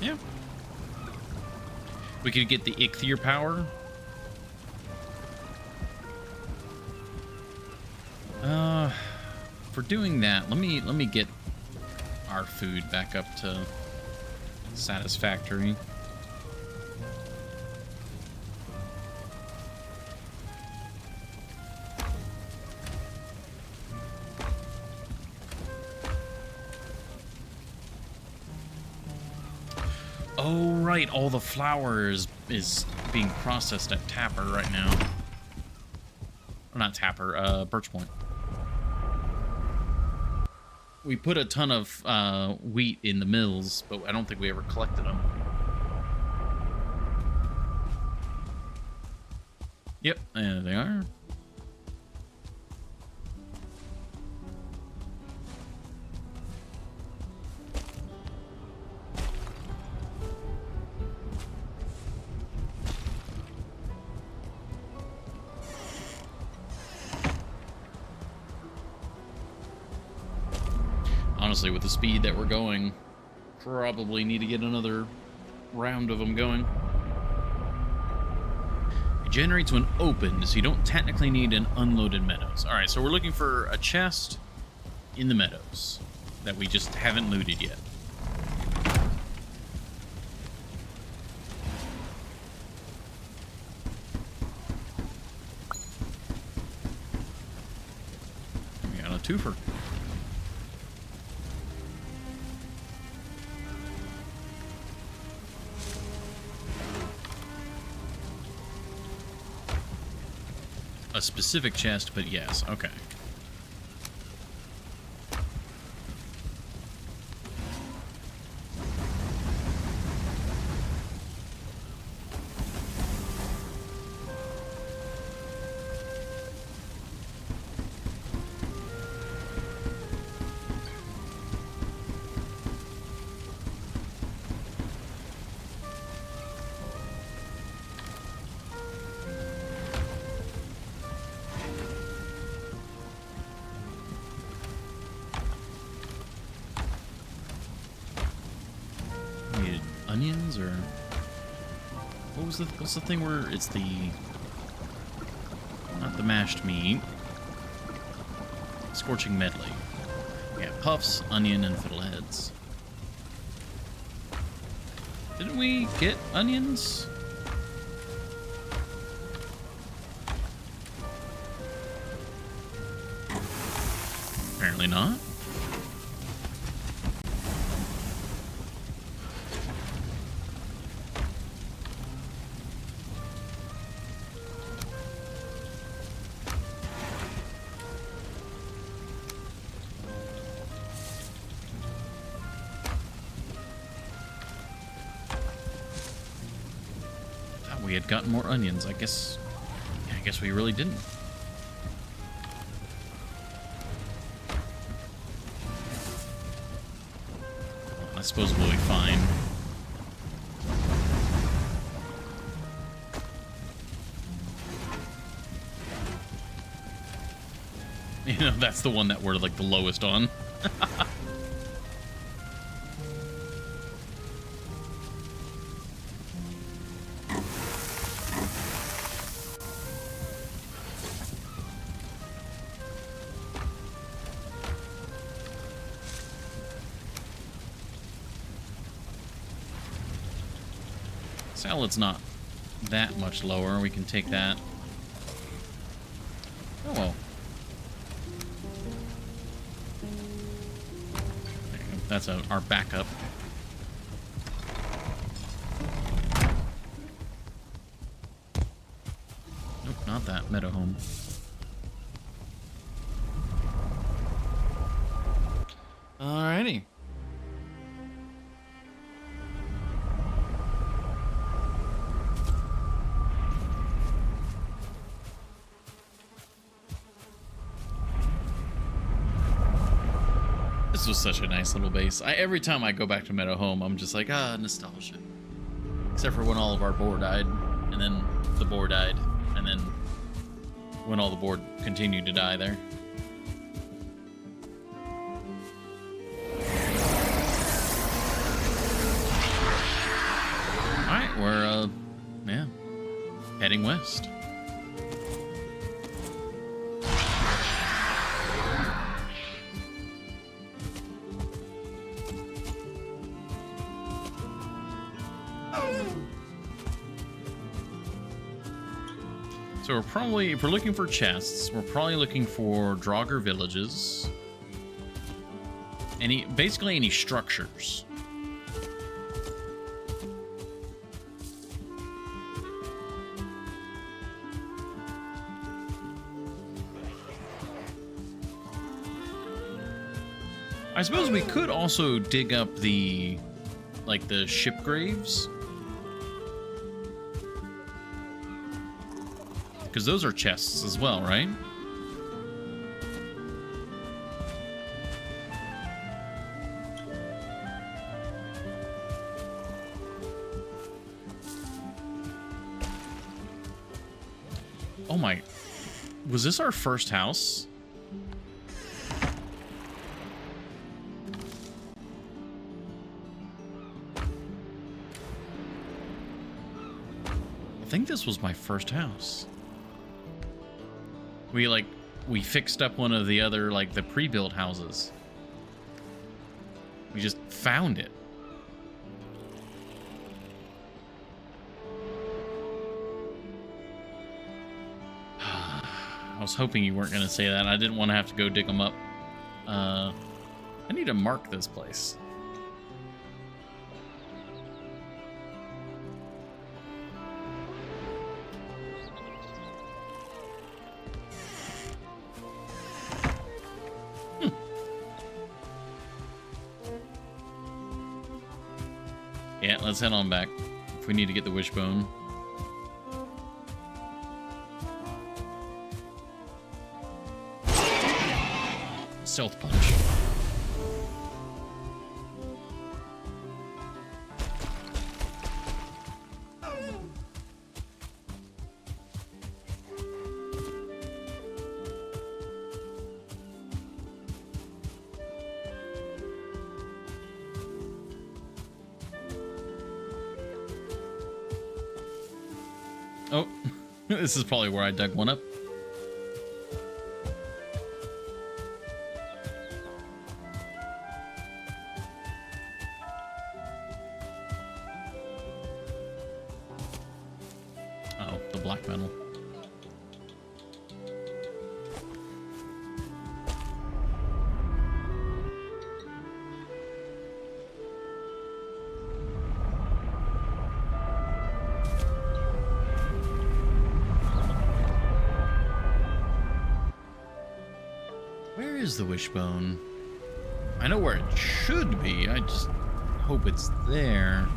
Yeah. We could get the Ichthyer power. For doing that, let me get our food back up to satisfactory. Oh, right. All the flour is being processed at Tapper right now. Or not Tapper, Birch Point. We put a ton of wheat in the mills, but I don't think we ever collected them. Yep, there they are. Honestly, with the speed that we're going, probably need to get another round of them going. It generates when opened, so you don't technically need an unloaded meadows. All right, so we're looking for a chest in the meadows that we just haven't looted yet. We got a twofer. A specific chest, but yes, okay. Onions, or what's the thing where it's the, not the mashed meat, scorching medley. Yeah, puffs, onion, and fiddleheads. Didn't we get onions? Apparently not. We had gotten more onions. I guess we really didn't. Well, I suppose we'll be fine. You know, that's the one that we're like the lowest on. Salad's not that much lower. We can take that. Oh well. There you go. That's our backup. Nope, not that. Meadow home. Alrighty. This was such a nice little base. Every time I go back to Meadow Home, I'm just like, nostalgia. Except for when all of our boar died, and then the boar died, and then when all the boar continued to die there. Alright, we're, heading west. So we're probably, if we're looking for chests, we're probably looking for Draugr villages. Basically any structures. I suppose we could also dig up the, like, the ship graves. Because those are chests as well, right? Oh my... Was this our first house? I think this was my first house. We fixed up one of the other, like, the pre-built houses. We just found it. I was hoping you weren't going to say that. I didn't want to have to go dig them up. I need to mark this place. Yeah, let's head on back if we need to get the wishbone. Stealth punch. Oh, this is probably where I dug one up. Oh, the black metal. Where is the wishbone? I know where it should be. I just hope it's there.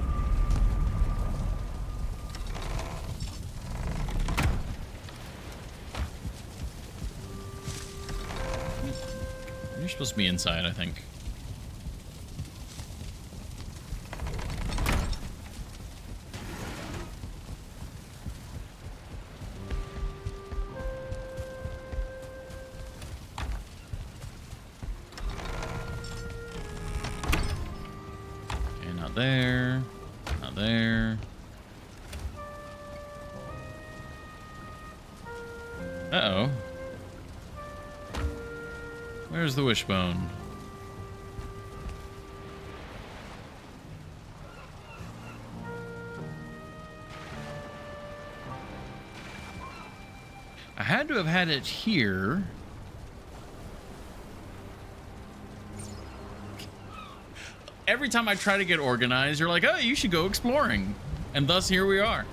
You're supposed to be inside, I think. There, not there. Uh-oh. Where's the wishbone? I had to have had it here. Every time I try to get organized, you're like, oh, you should go exploring. And thus, here we are.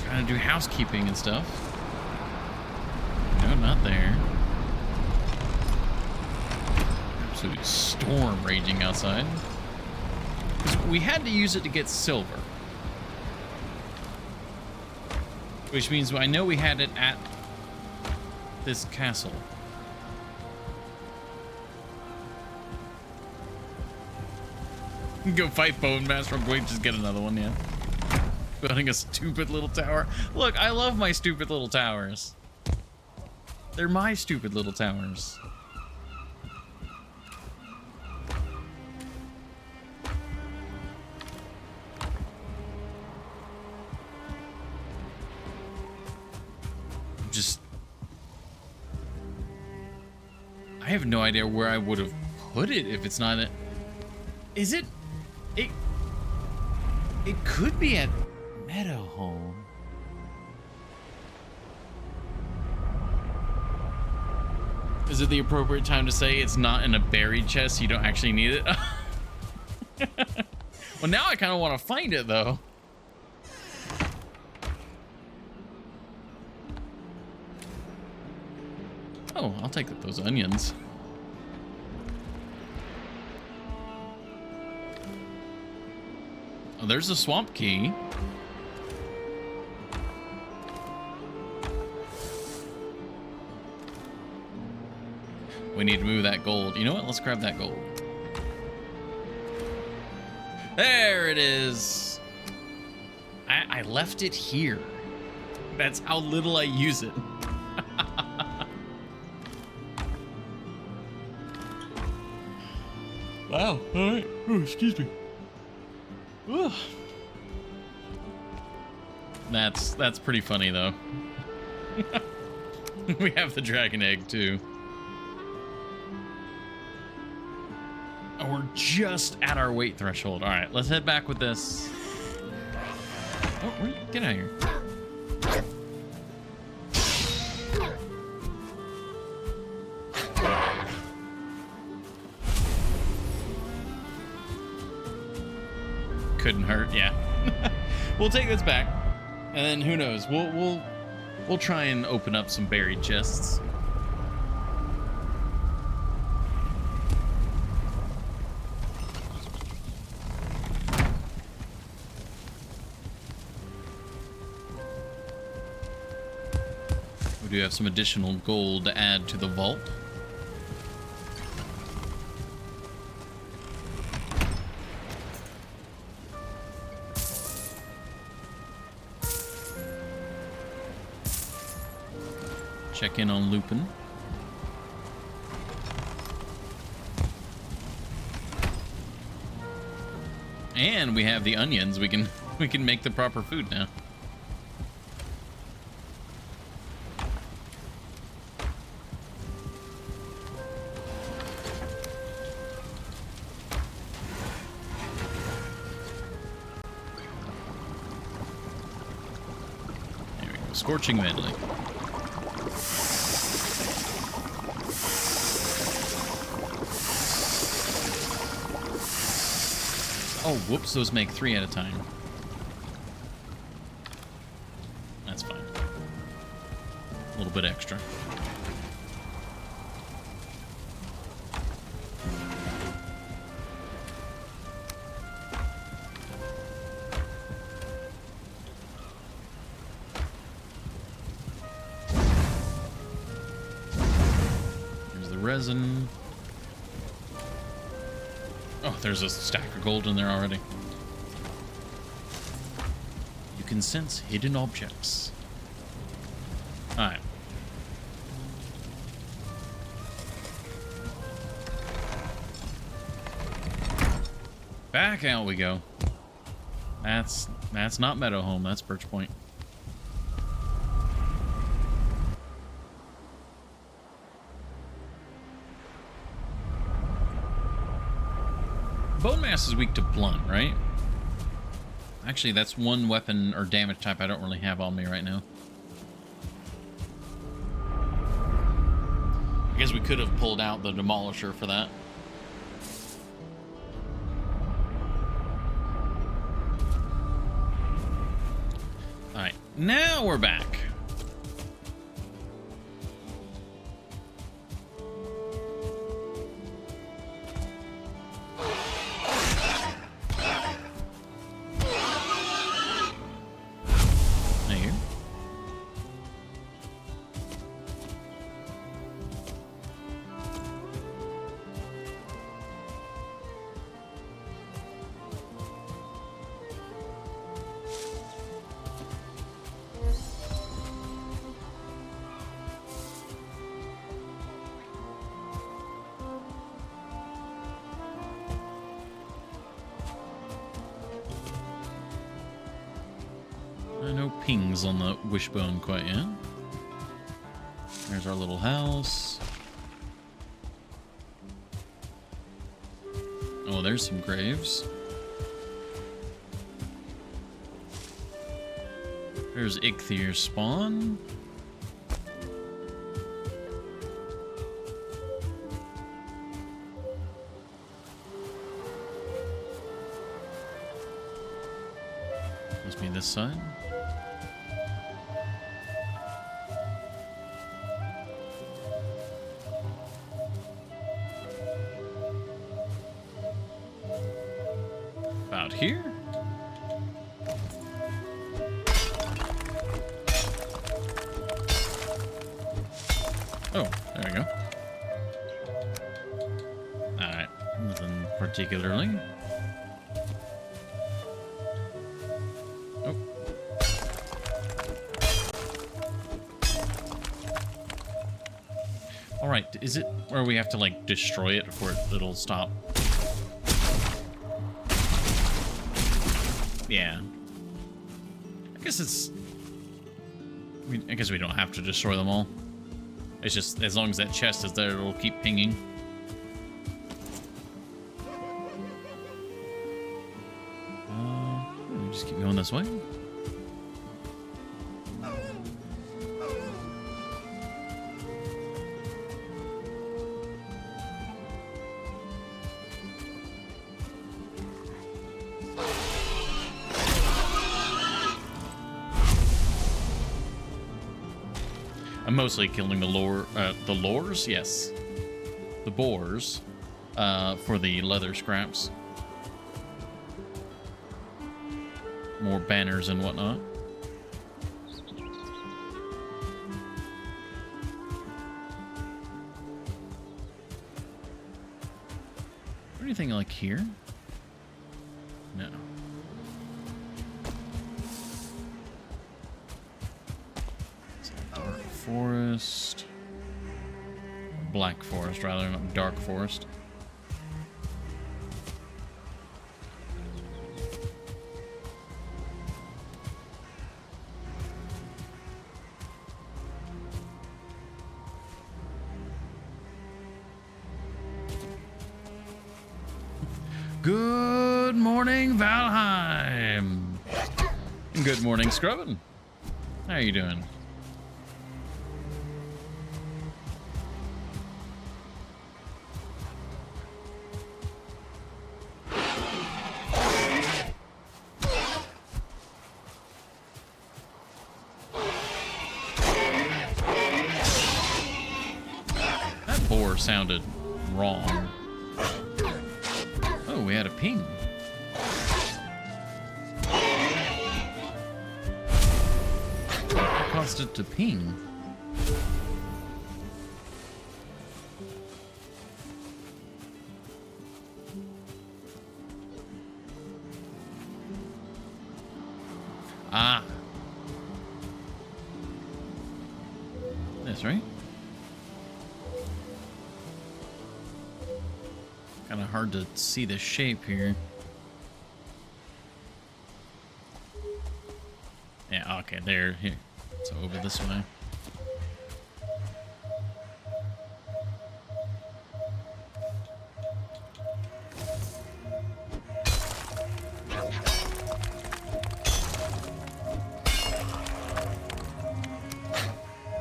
Trying to do housekeeping and stuff. No, not there. Absolute storm raging outside. 'Cause we had to use it to get silver. Which means I know we had it at this castle. Go fight Bone Master real quick, just get another one, yeah. Building a stupid little tower. Look, I love my stupid little towers. They're my stupid little towers. I have no idea where I would have put it if it's not it. Is it? It could be at Meadowhome. Is it the appropriate time to say it's not in a buried chest? You don't actually need it? Well, now I kind of want to find it, though. Oh, I'll take those onions. Oh, there's a swamp key. We need to move that gold. You know what? Let's grab that gold. There it is. I left it here. That's how little I use it. Wow. All right. Oh, excuse me. Ooh. That's pretty funny though. We have the dragon egg too. Oh, we're just at our weight threshold. All right, let's head back with this. Oh, get out of here. Couldn't hurt, yeah. We'll take this back, and then who knows? We'll try and open up some buried chests. We do have some additional gold to add to the vault. Check in on Lupin. And we have the onions. We can make the proper food now. There we go. Scorching medley. Oh, whoops, those make 3 at a time. That's fine. A little bit extra. Here's the resin. Oh, there's a stack of gold in there already. You can sense hidden objects. Alright. Back out we go. That's not Meadowhome, that's Birch Point. Bone Mass is weak to blunt, right? Actually, that's one weapon or damage type I don't really have on me right now. I guess we could have pulled out the Demolisher for that. Alright, now we're back. No pings on the wishbone quite yet. There's our little house. Oh, there's some graves. There's Ichthyr's spawn. Must be this side. Oh, there we go. Alright, nothing particularly. Oh. Alright, is it where we have to, like, destroy it before it'll stop? Yeah. I guess it's... I guess we don't have to destroy them all. It's just, as long as that chest is there, it'll keep pinging. Just keep going this way. I'm mostly killing the lures, yes. The boars, for the leather scraps. More banners and whatnot. Anything like here? No. Dark forest. Black forest, rather, not dark forest. Good morning, Valheim. Good morning, Scrubbin. How are you doing? That boar sounded wrong. Oh, we had a ping. What caused it to ping? Ah. That's right. Kind of hard to see the shape here. Yeah, okay, there, here. So over this way.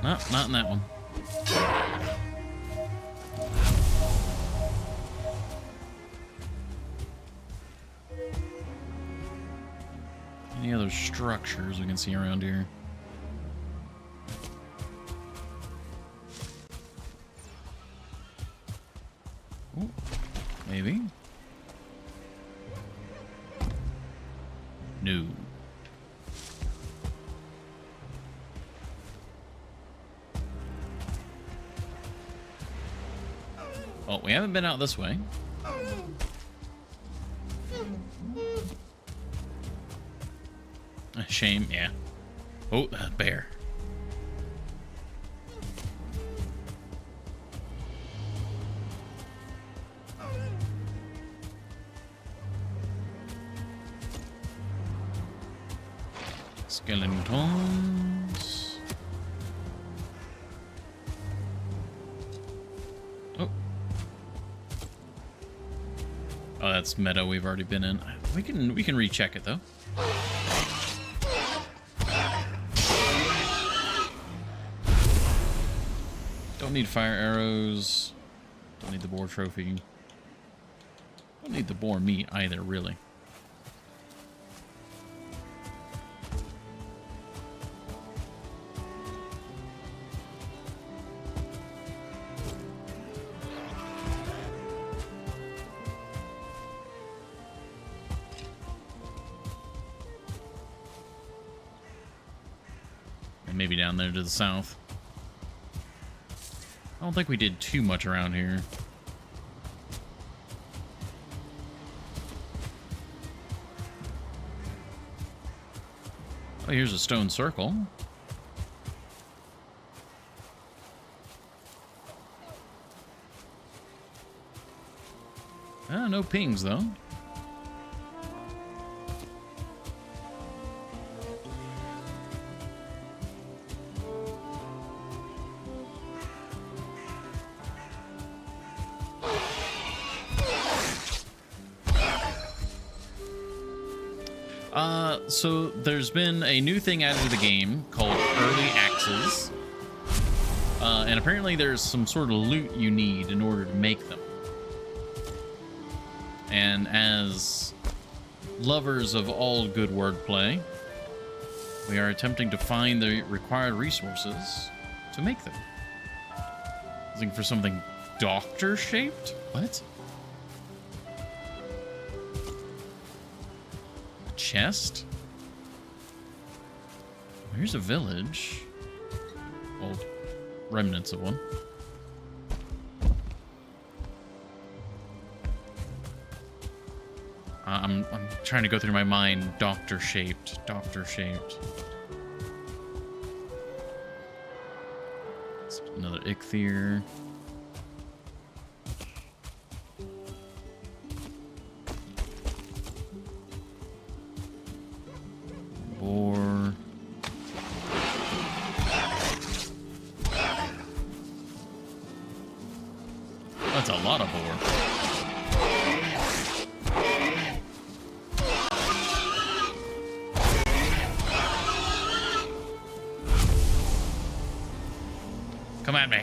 No, not in that one. Any other structures we can see around here? Ooh, maybe. No. Oh, we haven't been out this way. A shame, yeah. Oh, bear. Skeletons. Oh. Oh, that's meadow we've already been in. We can recheck it though. Don't need fire arrows. Don't need the boar trophy. Don't need the boar meat either, really. And maybe down there to the south. I don't think we did too much around here. Oh, here's a stone circle. Ah, no pings, though. So there's been a new thing added to the game called early axes. And apparently there's some sort of loot you need in order to make them. And as lovers of all good wordplay, we are attempting to find the required resources to make them. Looking for something doctor-shaped? What? A chest? Here's a village. Old remnants of one. I'm trying to go through my mind. Doctor-shaped. Doctor-shaped. Another ichthyer. Boar. That's a lot of boar. Come at me.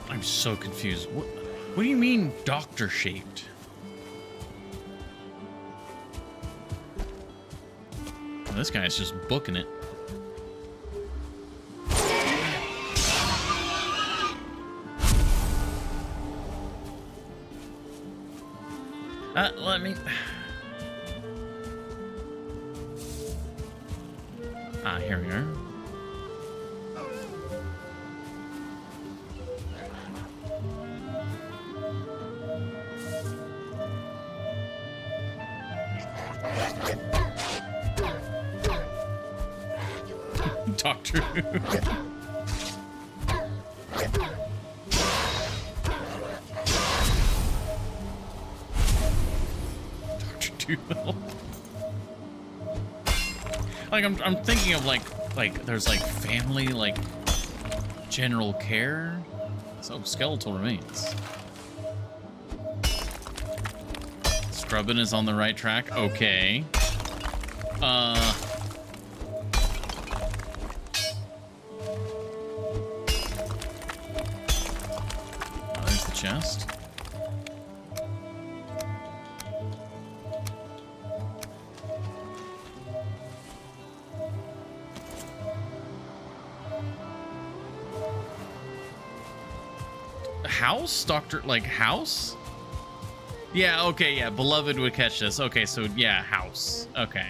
I'm so confused. What do you mean doctor-shaped? Well, this guy's just booking it. Let me... Ah, here we are. Doctor Who. Like I'm thinking of like there's like family, like general care. So skeletal remains. Scrubbin is on the right track. Okay. Oh, there's the chest. House? Doctor, like house? Yeah, okay, yeah, beloved would catch this. Okay, so yeah, house. Okay.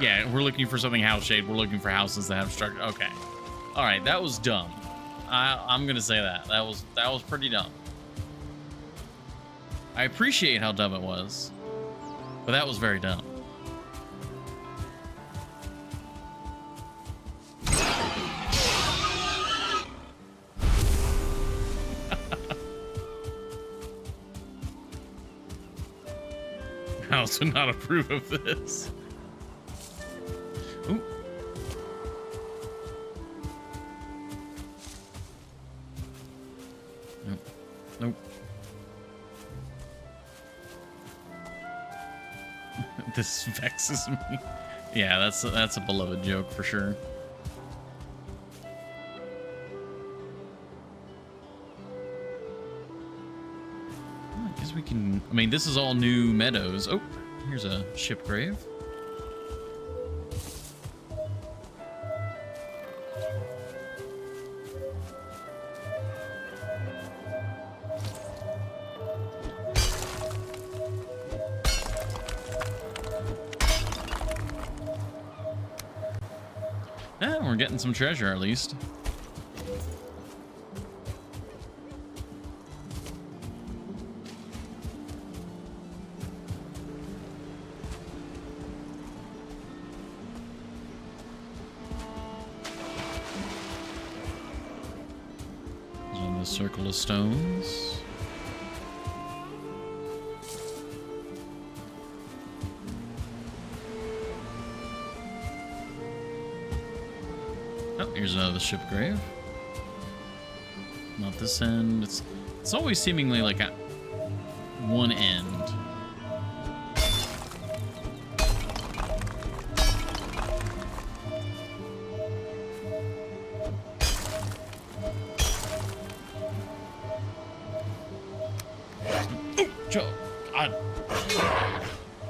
Yeah, we're looking for something house-shaped. We're looking for houses that have structure. Okay. All right, that was dumb. I'm gonna say that. That was pretty dumb. I appreciate how dumb it was, but that was very dumb. House would not approve of this. Ooh. Nope. Nope. This vexes me. Yeah, that's a beloved joke for sure. I guess we can... I mean, this is all new meadows. Oh, here's a ship grave. We're getting some treasure at least. There's a circle of stones. Oh, here's another ship grave. Not this end. It's always seemingly like at one end.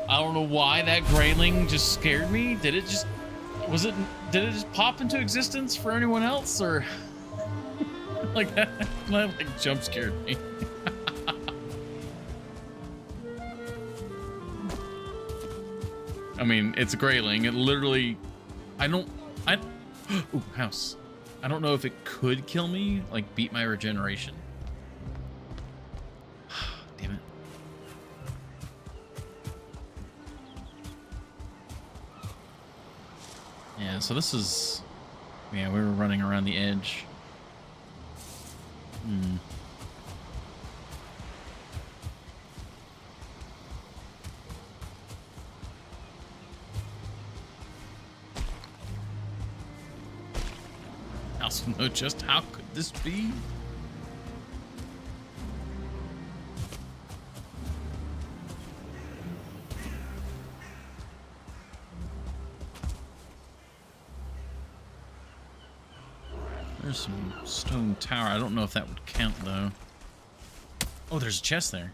I don't know why that grayling just scared me. Did it just pop into existence for anyone else, or like that like jump scared me? I mean, it's a grayling. It literally, ooh, house. I don't know if it could kill me, like beat my regeneration. Damn it. Yeah, so this is... Yeah, we were running around the edge. I also know just how could this be? There's some stone tower. I don't know if that would count, though. Oh, there's a chest there.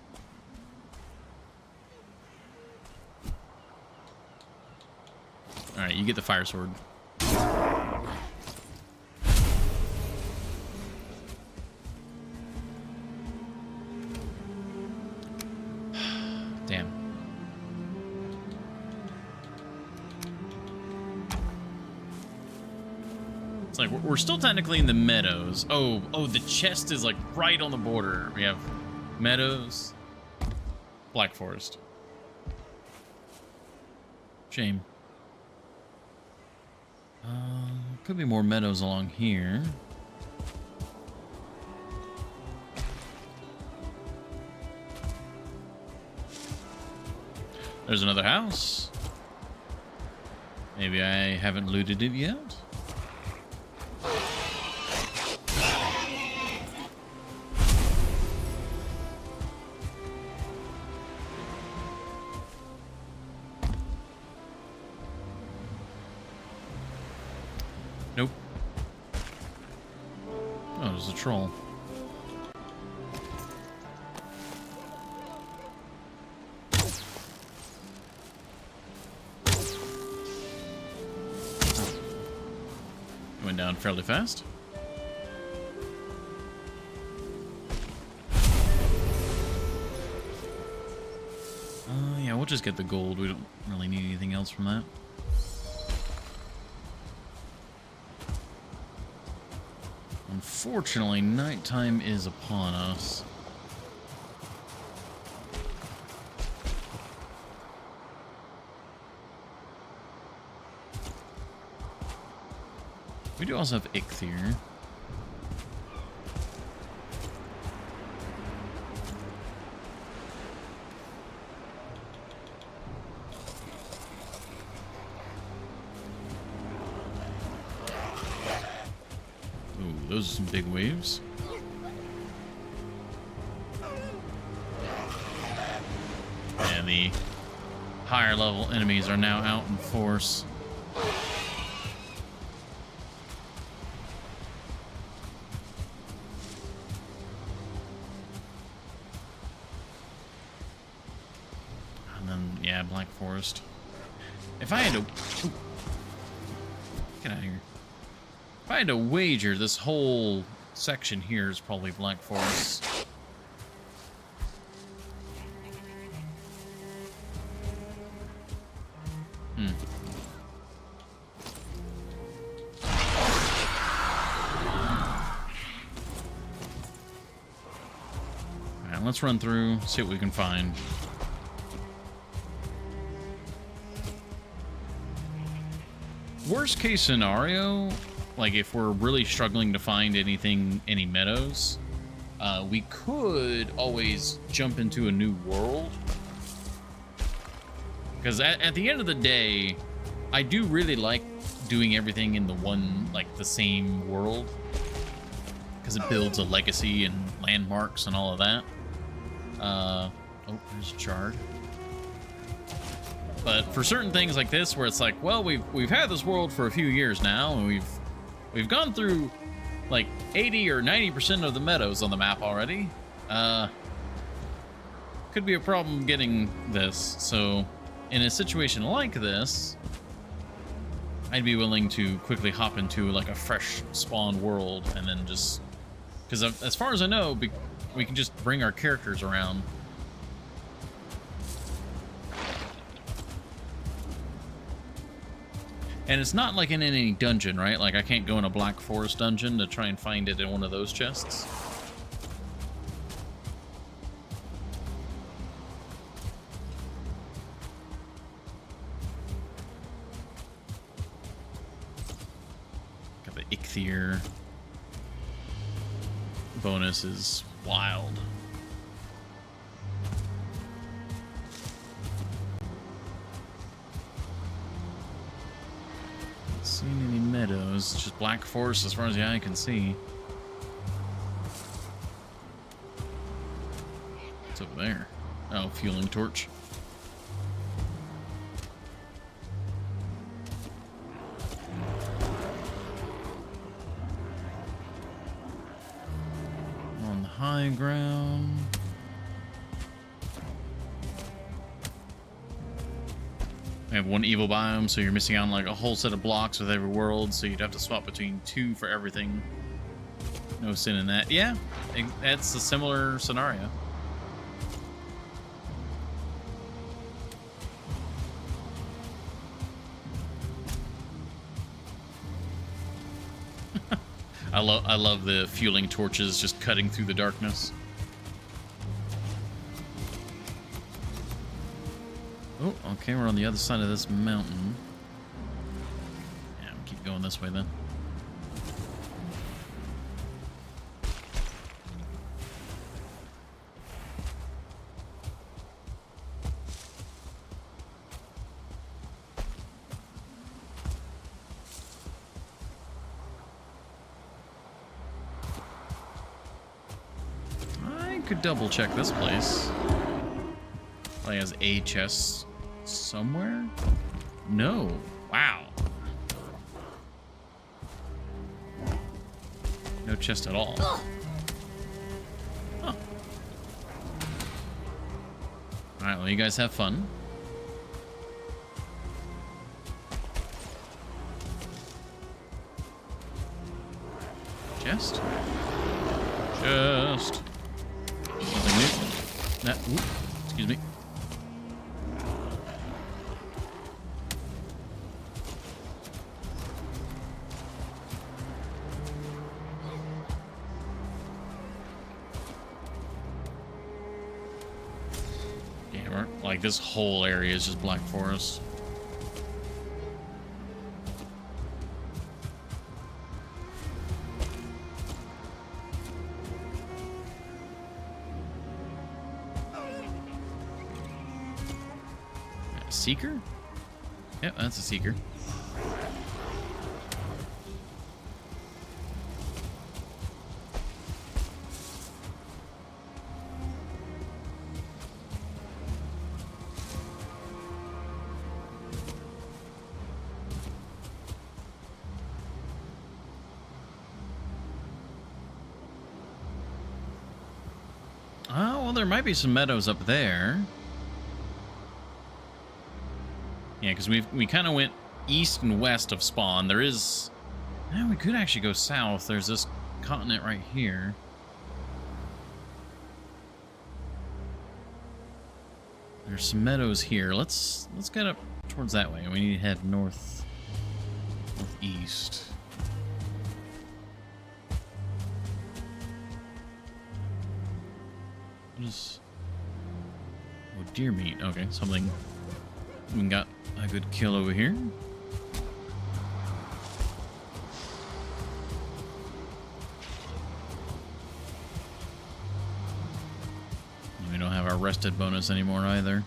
Alright, you get the fire sword. Damn. It's like we're still technically in the meadows. Oh, the chest is like right on the border. We have meadows, Black Forest. Shame. Could be more meadows along here. There's another house. Maybe I haven't looted it yet. Nope. Oh, there's a troll. Went down fairly fast. Yeah, we'll just get the gold. We don't really need anything else from that. Unfortunately, nighttime is upon us. We do also have Ichthyr. Ooh, those are some big waves. And the higher level enemies are now out in force. Yeah, Black Forest. If I had to... Ooh, get out of here. If I had to wager, this whole section here is probably Black Forest. let's run through, see what we can find. Worst case scenario, like if we're really struggling to find any meadows, we could always jump into a new world. Because at the end of the day, I do really like doing everything in the same world. Because it builds a legacy and landmarks and all of that. Oh, there's Chard. But for certain things like this, where it's like, well, we've had this world for a few years now, and we've gone through like 80 or 90% of the meadows on the map already. Could be a problem getting this. So, in a situation like this, I'd be willing to quickly hop into like a fresh spawn world, and then just because as far as I know, we can just bring our characters around. And it's not like in any dungeon, right? Like I can't go in a Black Forest dungeon to try and find it in one of those chests. Got the Ichthyr. Bonus is wild. Seen any meadows, just Black Forest as far as the eye can see. What's over there? Oh, fueling torch. On the high ground. We have one evil biome, so you're missing out on like a whole set of blocks with every world, so you'd have to swap between 2 for everything. No sin in that. Yeah, that's a similar scenario. I love the fueling torches just cutting through the darkness. Oh, okay, we're on the other side of this mountain. Yeah, we'll keep going this way then. I could double check this place. Probably has a chest somewhere? No. Wow. No chest at all. Huh. Alright, well, you guys have fun. Chest? Chest. Nothing new. Ooh, excuse me. Like this whole area is just Black Forest. A seeker? Yep, that's a seeker. Oh, well, there might be some meadows up there. Yeah, because we kind of went east and west of spawn. There is... we could actually go south. There's this continent right here. There's some meadows here. Let's get up towards that way. We need to head northeast. What is... Oh, deer meat. Okay, something... We got a good kill over here. We don't have our rested bonus anymore either.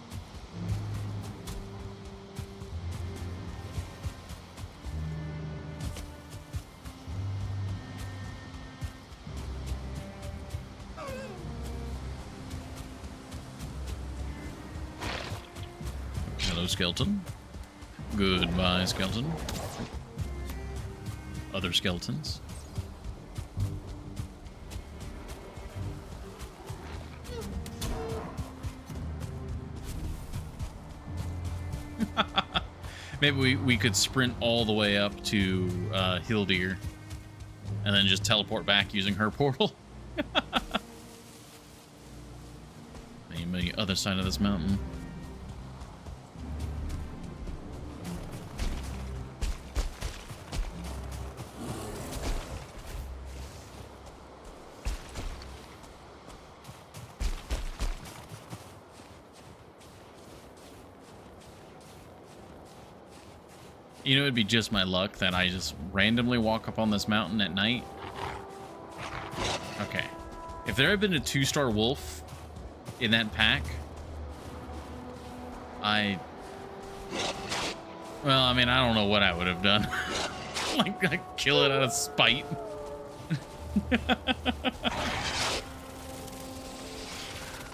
Hello, skeleton. Goodbye, skeleton. Other skeletons. Maybe we could sprint all the way up to Hildir and then just teleport back using her portal. Maybe the other side of this mountain. You know, it'd be just my luck that I just randomly walk up on this mountain at night. Okay. If there had been a 2-star wolf in that pack, well, I mean, I don't know what I would have done. like kill it out of spite.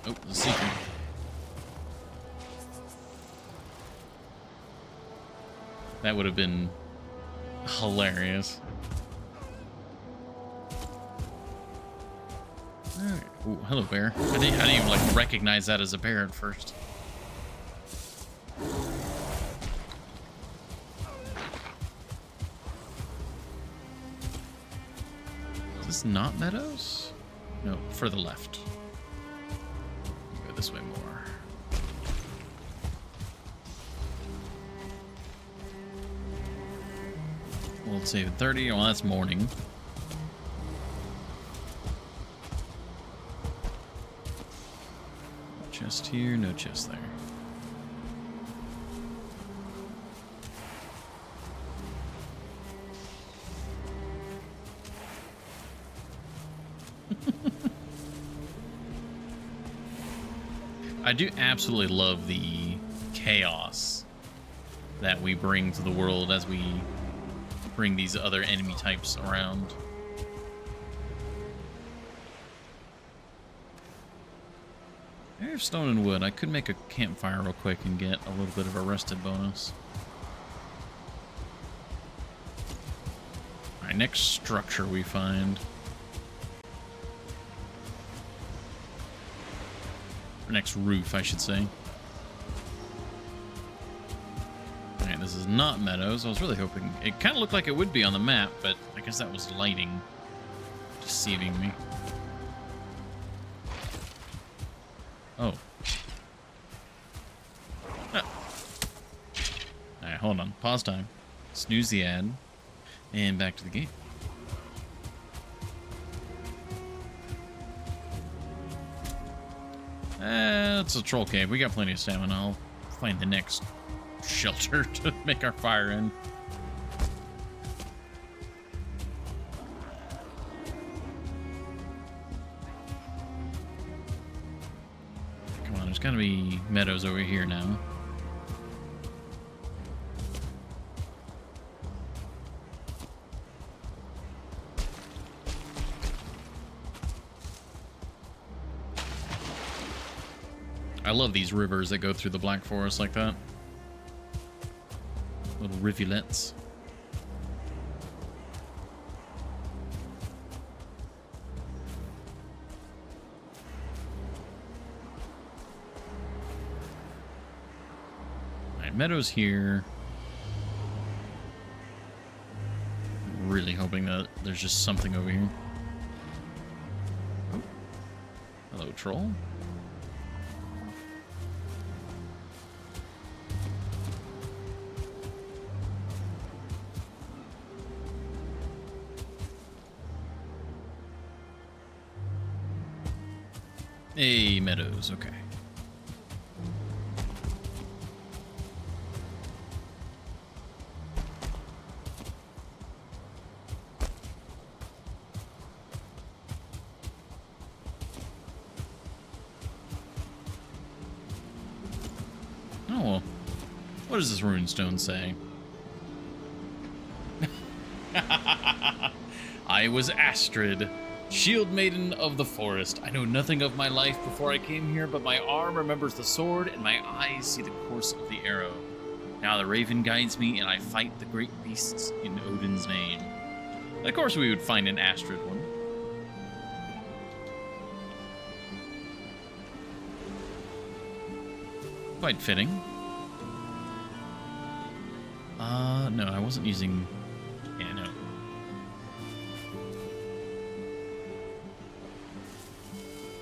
Oh, the secret. That would have been hilarious. Right. Ooh, hello, bear. I didn't even like recognize that as a bear at first. Is this not meadows? No, further left. Go this way more. We'll save 30. Well, that's morning. Chest here, no chest there. I do absolutely love the chaos that we bring to the world as we bring these other enemy types around. I have stone and wood. I could make a campfire real quick and get a little bit of a rested bonus. Alright, next structure we find. Or next roof, I should say. Alright, this is not meadows. I was really hoping... It kind of looked like it would be on the map, but I guess that was lighting deceiving me. Oh. Alright, hold on. Pause time. Snooze the ad. And back to the game. It's a troll cave. We got plenty of stamina. I'll find the next shelter to make our fire in. Come on, there's gotta be meadows over here now. I love these rivers that go through the Black Forest like that. Little rivulets. Alright, meadows here. Really hoping that there's just something over here. Oh. Hello, troll. Hey, Meadows, okay. Oh, well. What does this runestone say? I was Astrid, shield maiden of the forest. I know nothing of my life before I came here, but my arm remembers the sword and my eyes see the course of the arrow. Now the raven guides me and I fight the great beasts in Odin's name. Of course we would find an Astrid one. Quite fitting. No, I wasn't using... Yeah, no.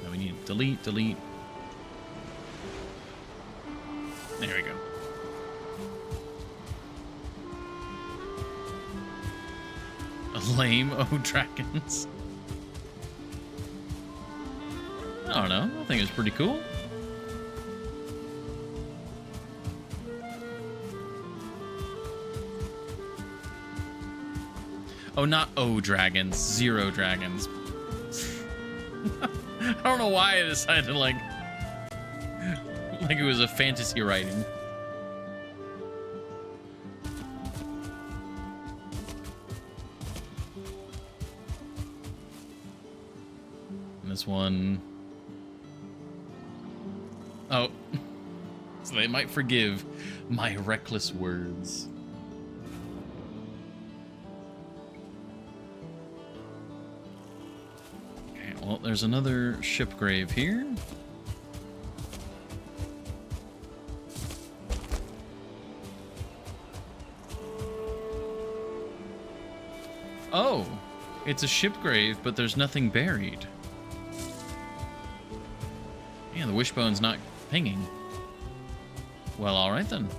No, we need delete, delete. There we go. A lame dragons. I don't know. I think it's pretty cool. Oh, not dragons. 0 dragons. I don't know why I decided to, like it was a fantasy writing. And this one... Oh. So they might forgive my reckless words. Well, there's another ship grave here. Oh, it's a ship grave, but there's nothing buried. Yeah, the wishbone's not pinging. Well, all right then.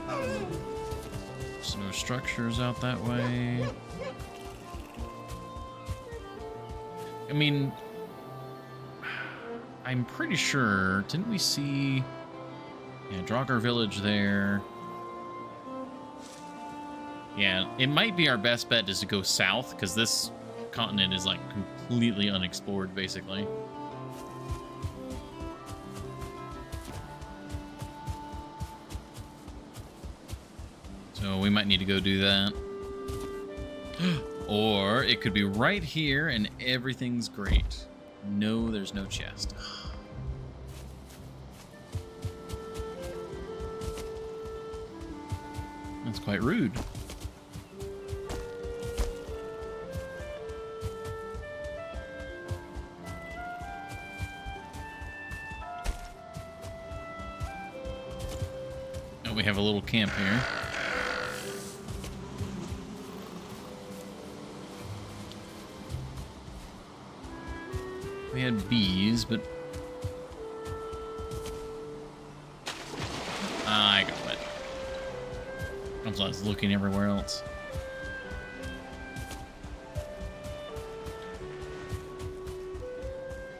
There's no structures out that way. I mean, I'm pretty sure, didn't we see, yeah, Draugr Village there? Yeah, it might be our best bet just to go south, because this continent is, like, completely unexplored, basically. So we might need to go do that. Or it could be right here and everything's great. No, there's no chest. That's quite rude. Oh, we have a little camp here. We had bees, but... I got wet. I was looking everywhere else.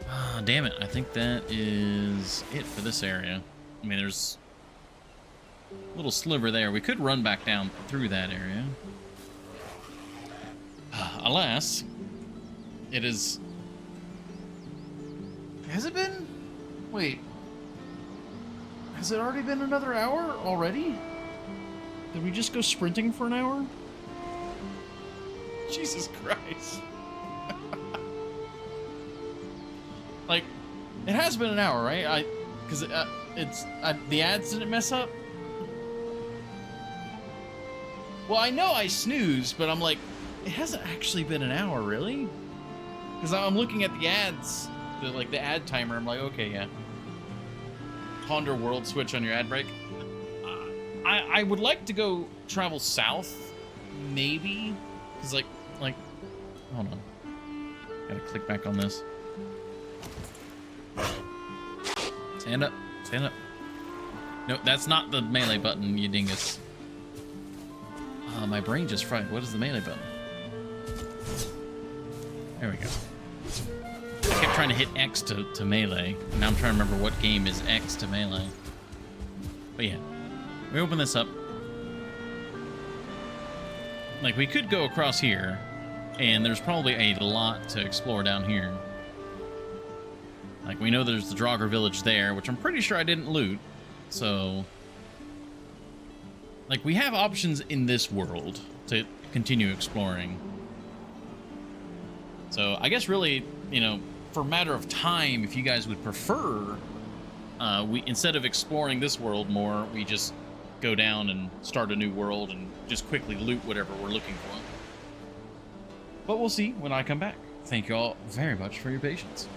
Ah, damn it. I think that is it for this area. I mean, there's a little sliver there. We could run back down through that area. Alas, it is... Has it been? Wait. Has it already been another hour already? Did we just go sprinting for an hour? Jesus Christ. Like, it has been an hour, right? Because the ads didn't mess up? Well, I know I snoozed, but I'm like, it hasn't actually been an hour, really? Because I'm looking at the ads. The ad timer, I'm like, okay, yeah. Ponder world switch on your ad break. I would like to go travel south, maybe, because like, hold on, gotta click back on this. Stand up, stand up. No, that's not the melee button, you dingus. My brain just fried. What is the melee button? There we go. kept trying to hit X to melee. Now I'm trying to remember what game is X to melee. But yeah, we open this up. Like, we could go across here, and there's probably a lot to explore down here. Like, we know there's the Draugr village there, which I'm pretty sure I didn't loot. So, like, we have options in this world to continue exploring. So, I guess really, you know, for a matter of time, if you guys would prefer, we instead of exploring this world more, we just go down and start a new world and just quickly loot whatever we're looking for. But we'll see when I come back. Thank you all very much for your patience.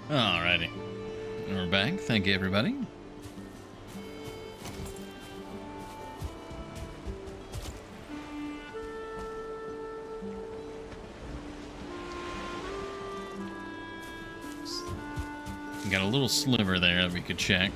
Alrighty. We're back. Thank you, everybody. We got a little sliver there that we could check.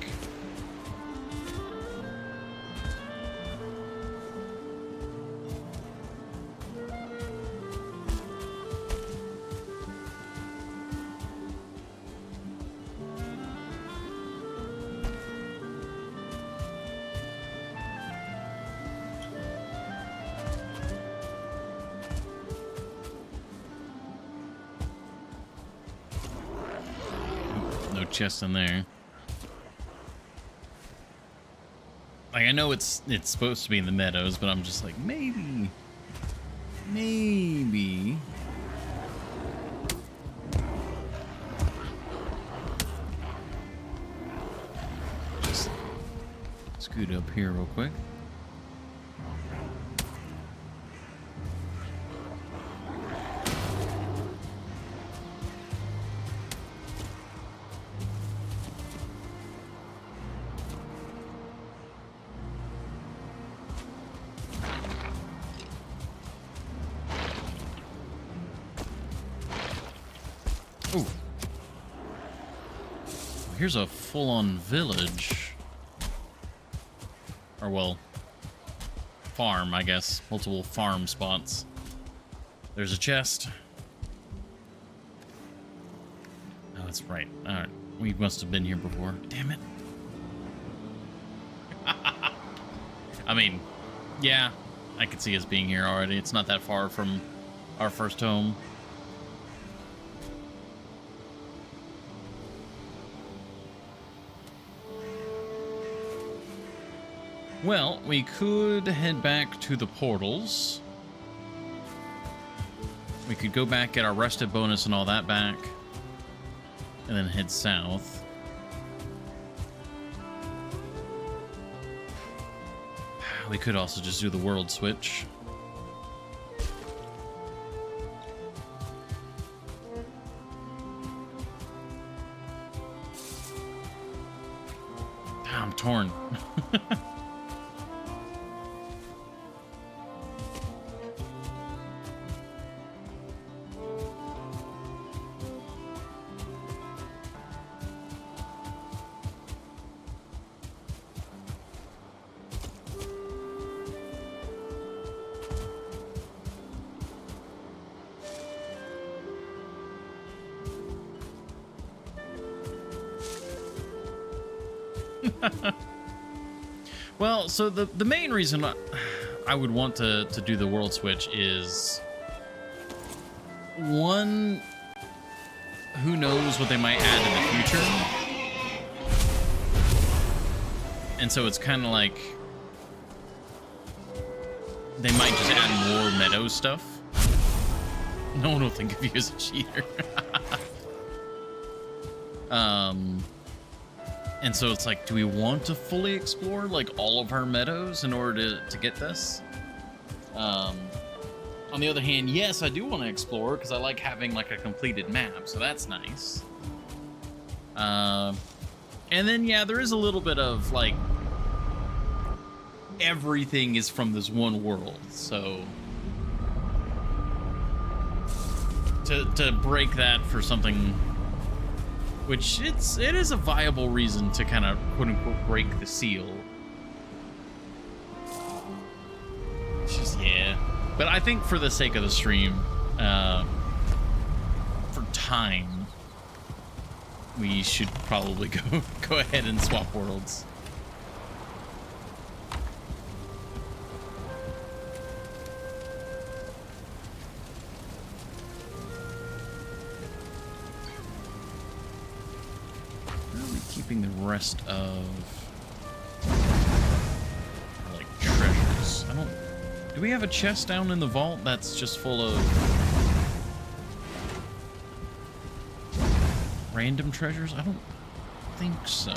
Chest in there. Like, I know it's supposed to be in the meadows, but I'm just like, maybe just scoot up here real quick. Ooh. Here's a full-on village. Or, well, farm, I guess. Multiple farm spots. There's a chest. Oh, that's right. All right. We must have been here before. Damn it. I mean, yeah, I could see us being here already. It's not that far from our first home. Well, we could head back to the portals. We could go back, get our rested bonus and all that back, and then head south. We could also just do the world switch. I'm torn. Well, so the main reason I would want to do the world switch is, one, who knows what they might add in the future. And so it's kind of like they might just add more meadow stuff. No one will think of you as a cheater. And so it's like, do we want to fully explore like all of our meadows in order to get this? On the other hand, yes, I do want to explore because I like having like a completed map, so that's nice. And then, yeah, there is a little bit of like everything is from this one world, so to break that for something, which it is a viable reason to kind of quote unquote break the seal. Just, yeah. But I think for the sake of the stream, for time, we should probably go ahead and swap worlds. Keeping the rest of like treasures. Do we have a chest down in the vault that's just full of random treasures? I don't think so.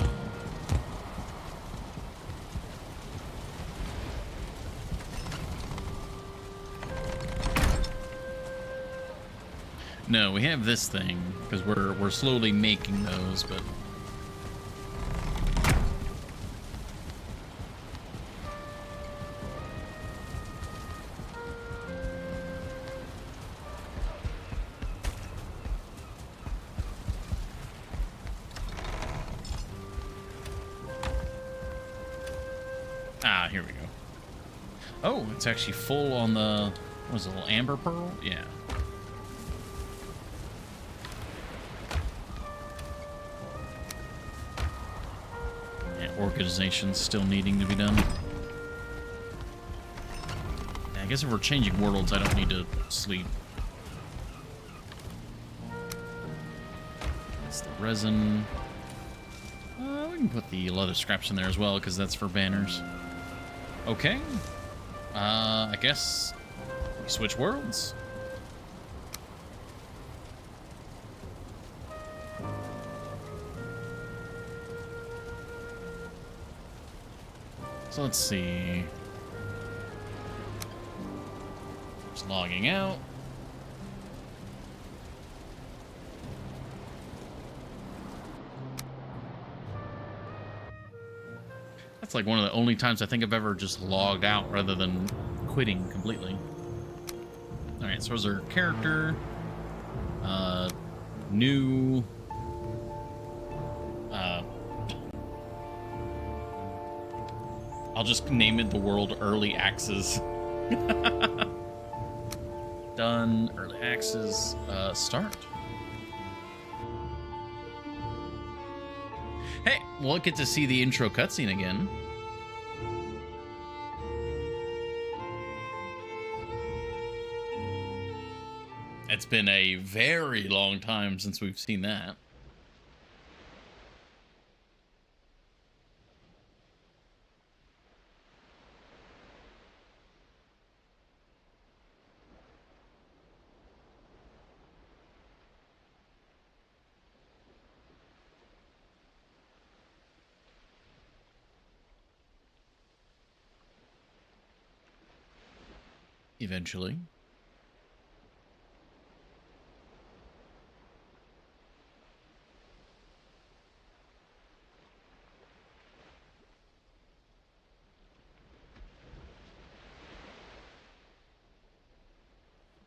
No, we have this thing because we're slowly making those, but here we go. Oh, it's actually full on the, what was it, a little amber pearl? Yeah. Yeah, organization's still needing to be done. Yeah, I guess if we're changing worlds, I don't need to sleep. That's the resin. We can put the leather scraps in there as well, because that's for banners. Okay. I guess we switch worlds. So let's see. Just logging out. That's like one of the only times I think I've ever just logged out rather than quitting completely. All right, so there's our character. New. I'll just name it the world Early Access. Done. Early Access. Start. we'll get to see the intro cutscene again. It's been a very long time since we've seen that. Eventually.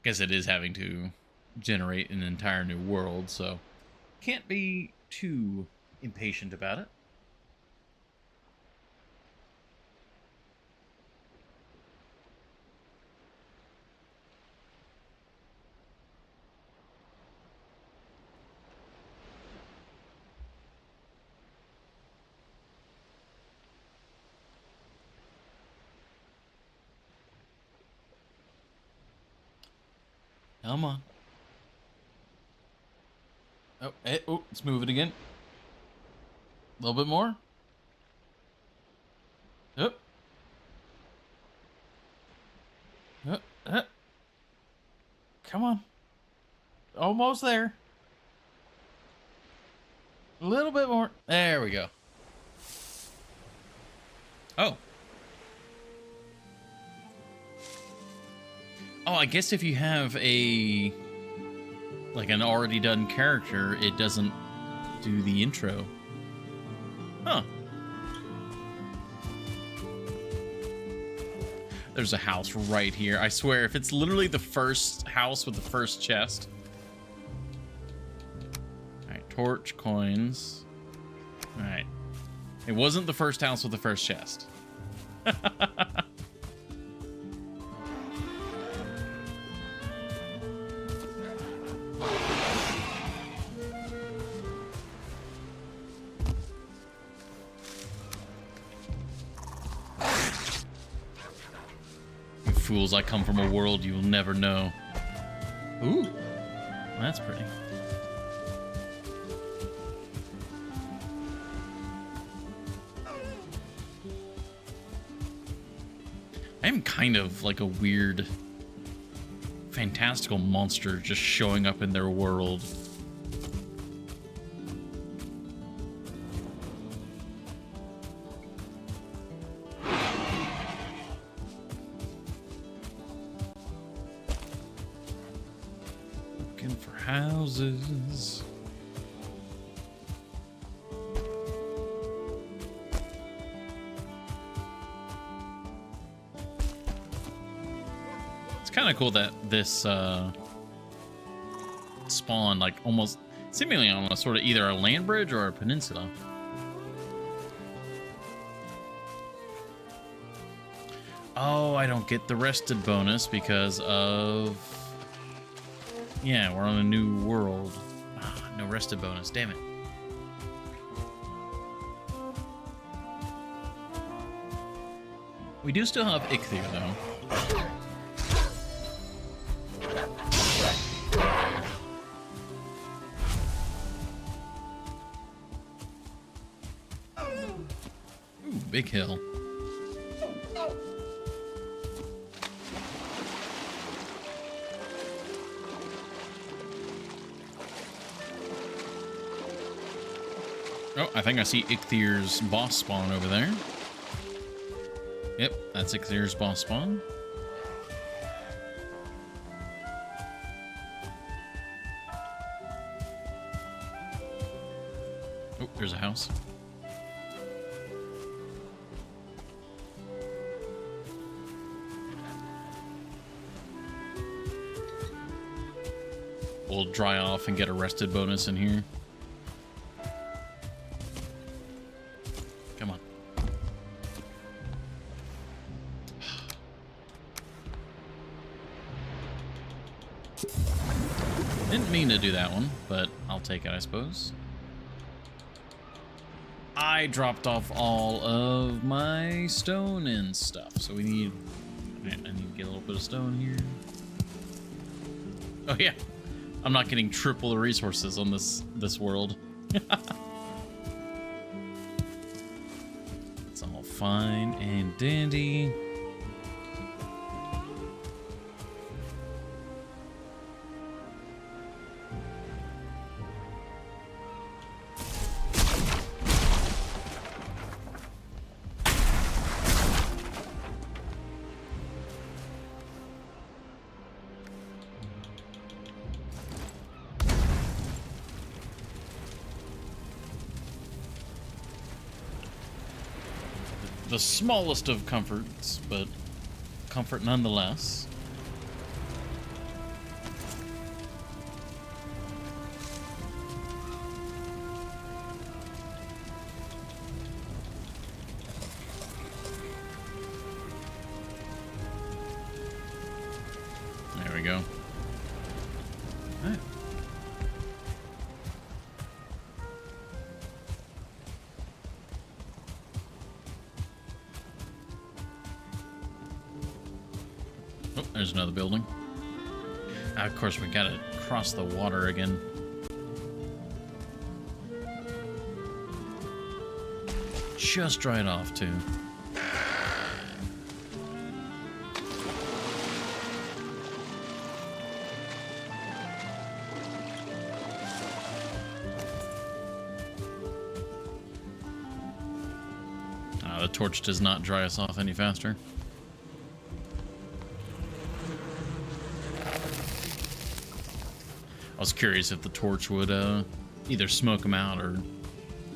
Guess it is having to generate an entire new world, so can't be too impatient about it. Come on. Oh, oh, let's move it again. A little bit more. Up. Come on. Almost there. A little bit more. There we go. Oh. Oh, I guess if you have a like an already done character, it doesn't do the intro. Huh. There's a house right here. I swear, if it's literally the first house with the first chest. Alright, torch, coins. Alright. It wasn't the first house with the first chest. Fools, I come from a world you'll never know. Ooh, that's pretty. I'm kind of like a weird, fantastical monster just showing up in their world. Houses. It's kind of cool that this spawn like almost seemingly on a sort of either a land bridge or a peninsula. Oh, I don't get the rested bonus because of... Yeah, we're on a new world. Ah, no rested bonus, damn it. We do still have Icthir, though. Ooh, big hill. Oh, I think I see Icthir's boss spawn over there. Yep, that's Icthir's boss spawn. Oh, there's a house. We'll dry off and get a rested bonus in here. Come on. Didn't mean to do that one, but I'll take it, I suppose. I dropped off all of my stone and stuff. So we need, I need to get a little bit of stone here. Oh yeah, I'm not getting triple the resources on this world. It's all fine and dandy. The smallest of comforts, but comfort nonetheless. There we go. All right. Oh, there's another building. Of course, we gotta cross the water again. Just dried off, too. The torch does not dry us off any faster. I was curious if the torch would either smoke them out or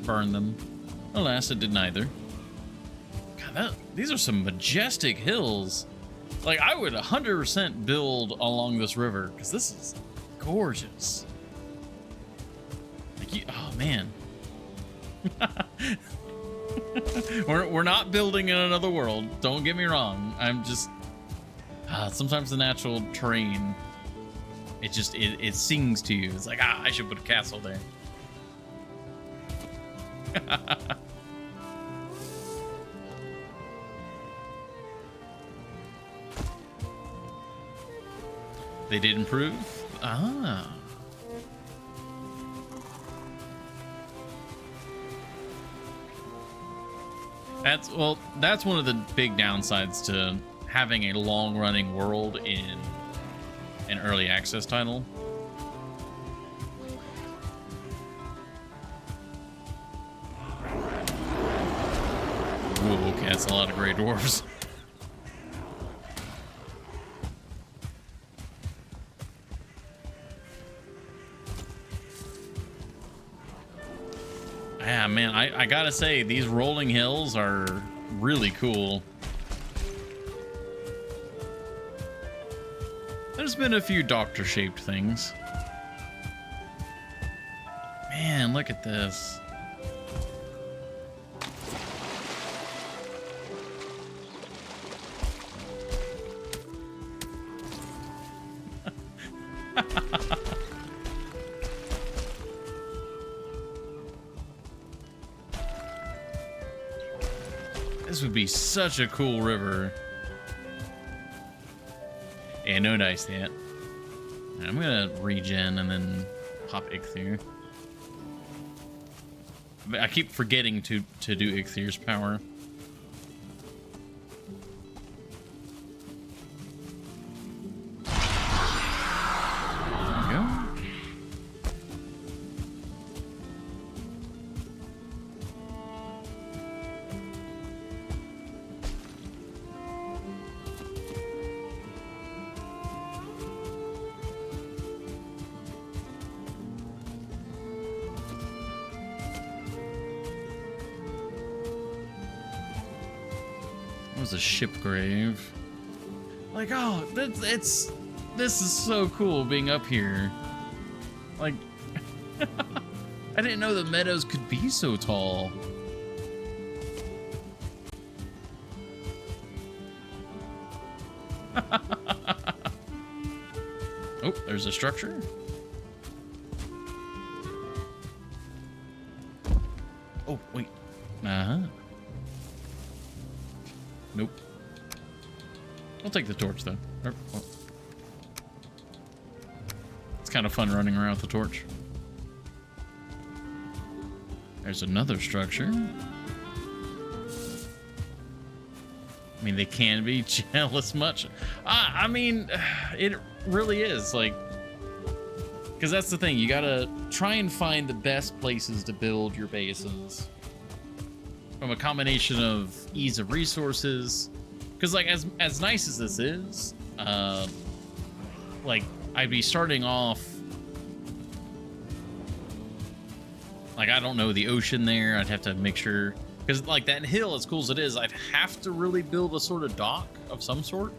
burn them. Alas, it did neither. God, these are some majestic hills. Like, I would 100% build along this river, because this is gorgeous. Like, oh, man. We're not building in another world. Don't get me wrong. I'm just... sometimes the natural terrain... It sings to you. It's like, I should put a castle there. They did improve? Ah. That's one of the big downsides to having a long-running world in an early access title. Ooh, okay, that's a lot of gray dwarves. Yeah, man, I gotta say, these rolling hills are really cool. There's been a few doctor-shaped things. Man, look at this. This would be such a cool river. Yeah, no dice yet. I'm gonna regen and then pop Ichthir. I keep forgetting to do Ichthir's power. There we go. Was a ship grave. Like, oh, this is so cool being up here. Like, I didn't know the meadows could be so tall. Oh, there's a structure. Oh, wait. We'll take the torch, though. It's kind of fun running around with the torch. There's another structure. I mean, they can be jealous much. I mean, it really is, like, because that's the thing. You gotta try and find the best places to build your bases from a combination of ease of resources. Because, like, as nice as this is, like, I'd be starting off, like, I don't know the ocean there. I'd have to make sure. Because, like, that hill, as cool as it is, I'd have to really build a sort of dock of some sort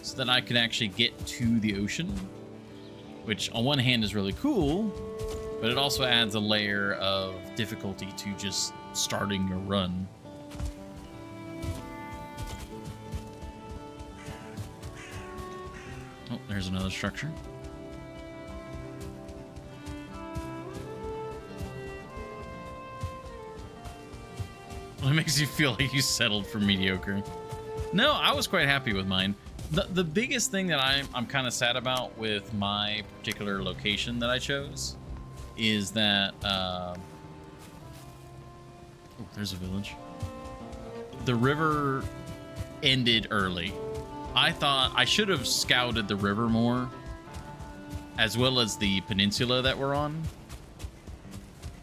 so that I could actually get to the ocean, which on one hand is really cool, but it also adds a layer of difficulty to just starting your run. Oh, there's another structure. It makes you feel like you settled for mediocre. No, I was quite happy with mine. The biggest thing that I'm kind of sad about with my particular location that I chose is that oh, there's a village. The river ended early. I thought I should have scouted the river more, as well as the peninsula that we're on.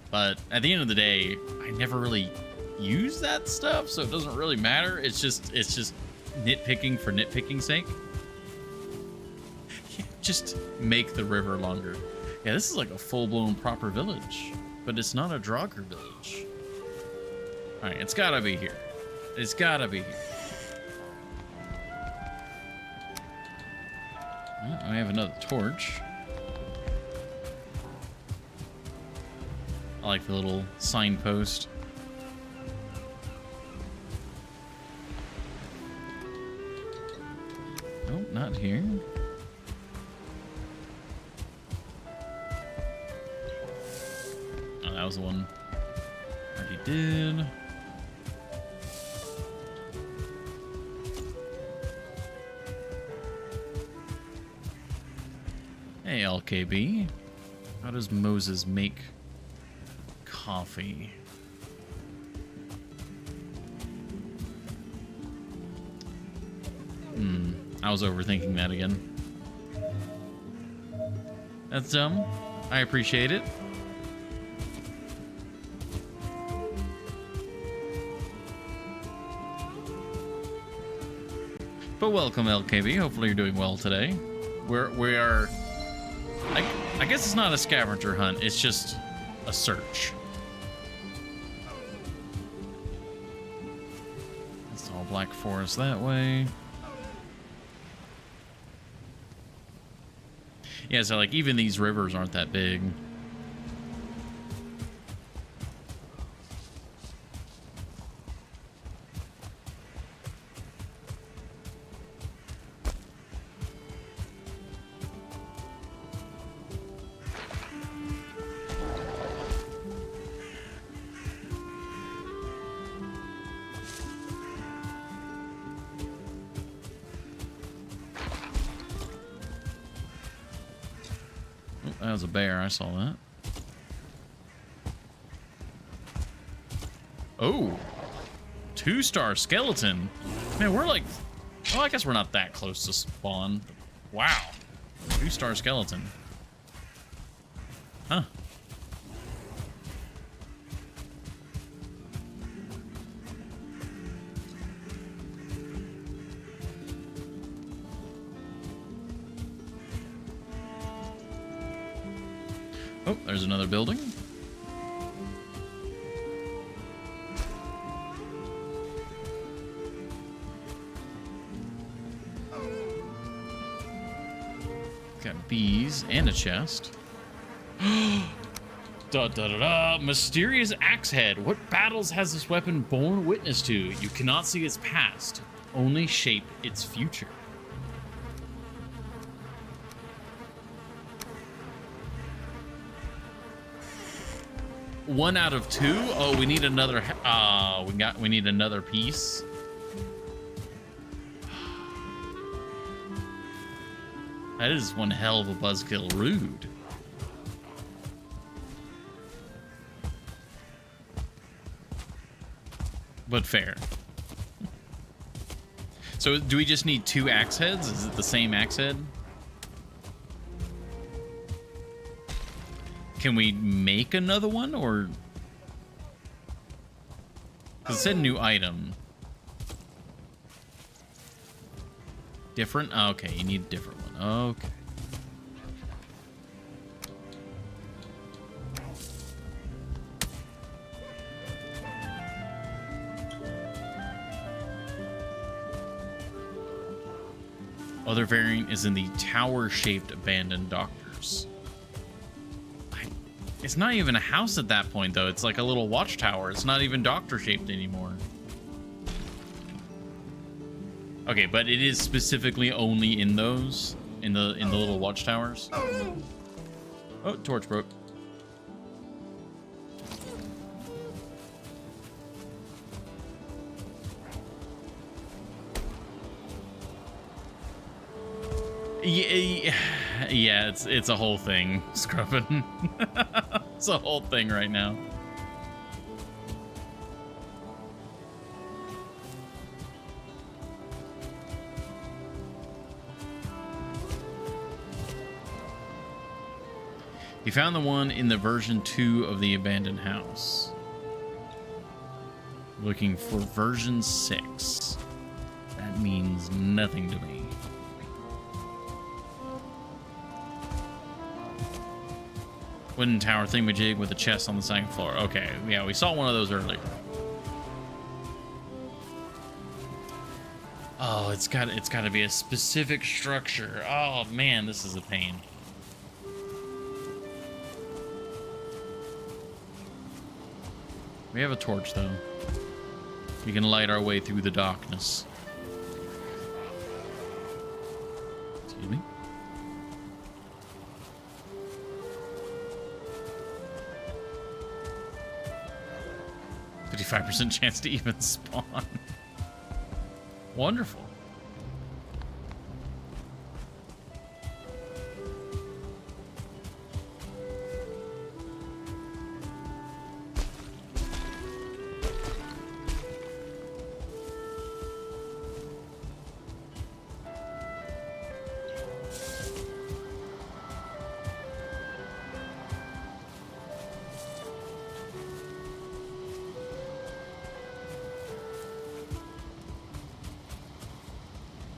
But at the end of the day, I never really use that stuff, so it doesn't really matter. It's just nitpicking for nitpicking's sake. Just make the river longer. Yeah, this is like a full-blown proper village, but it's not a Draugr village. All right, it's gotta be here. It's gotta be here. Oh, I have another torch. I like the little signpost. Nope, not here. Oh, that was the one I already did. Hey, LKB. How does Moses make coffee? I was overthinking that again. That's dumb. I appreciate it. But welcome, LKB. Hopefully you're doing well today. We are... I guess it's not a scavenger hunt. It's just a search. It's all Black Forest that way. Yeah, so like even these rivers aren't that big. That was a bear. I saw that. Oh, 2-star skeleton. Man, we're like, well, I guess we're not that close to spawn. Wow, 2-star skeleton. Huh. Oh, there's another building. Got bees and a chest. Da da da da! Mysterious axe head. What battles has this weapon borne witness to? You cannot see its past, only shape its future. One out of 2. Oh, we need another. We need another piece. That is one hell of a buzzkill. Rude. But fair. So do we just need 2 axe heads? Is it the same axe head? Can we make another one, or... Because it said new item. Different? Oh, okay, you need a different one. Okay. Other variant is in the tower-shaped abandoned doctors. It's not even a house at that point, though. It's like a little watchtower. It's not even doctor-shaped anymore. Okay, but it is specifically only in those, in the little watchtowers. Oh, torch broke. Yeah, it's a whole thing, scrubbing. It's a whole thing right now. You found the one in the version 2 of the abandoned house. Looking for version 6. That means nothing to me. Wooden tower thingamajig with a chest on the second floor. Okay, yeah, we saw one of those earlier. Oh, it's got to be a specific structure. Oh man, this is a pain. We have a torch though. We can light our way through the darkness. Excuse me. 55% chance to even spawn. Wonderful.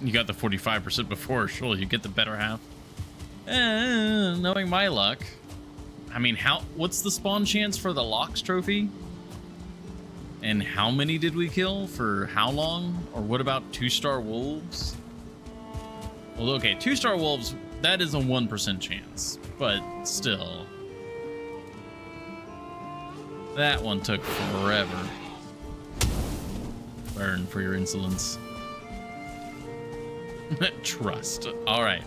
You got the 45% before, surely you get the better half. Knowing my luck. I mean, what's the spawn chance for the Locks trophy? And how many did we kill for how long? Or what about 2-star wolves? Well, okay, 2-star wolves, that is a 1% chance, but still. That one took forever. Burn for your insolence. Trust. All right.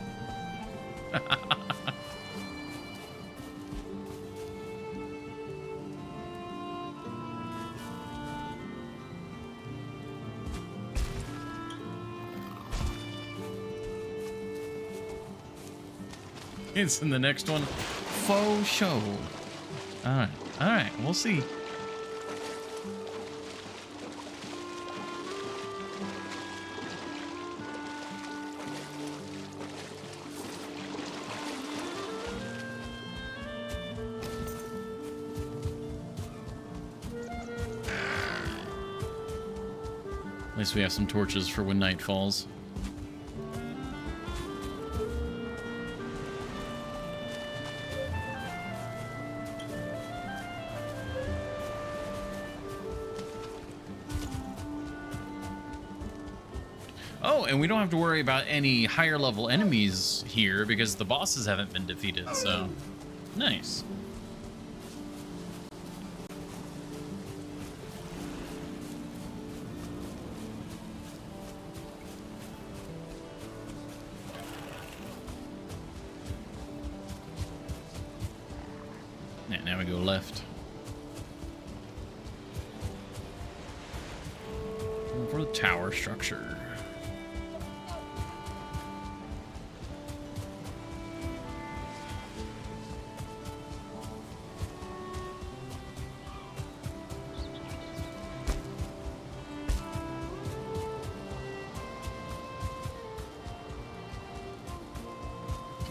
It's in the next one. Faux show. All right. All right. We'll see. At least we have some torches for when night falls. Oh, and we don't have to worry about any higher level enemies here because the bosses haven't been defeated, so nice. Yeah, now we go left. For the tower structure.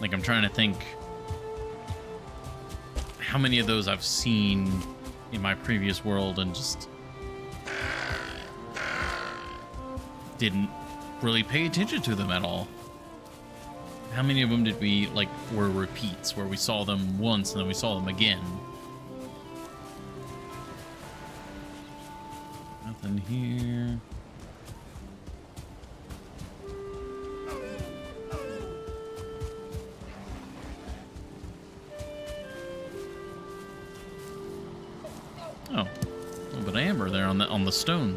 Like, I'm trying to think how many of those I've seen in my previous world and just didn't really pay attention to them at all. How many of them did we, like, were repeats, where we saw them once and then we saw them again? Nothing here. Oh, a little bit of amber there on the stone.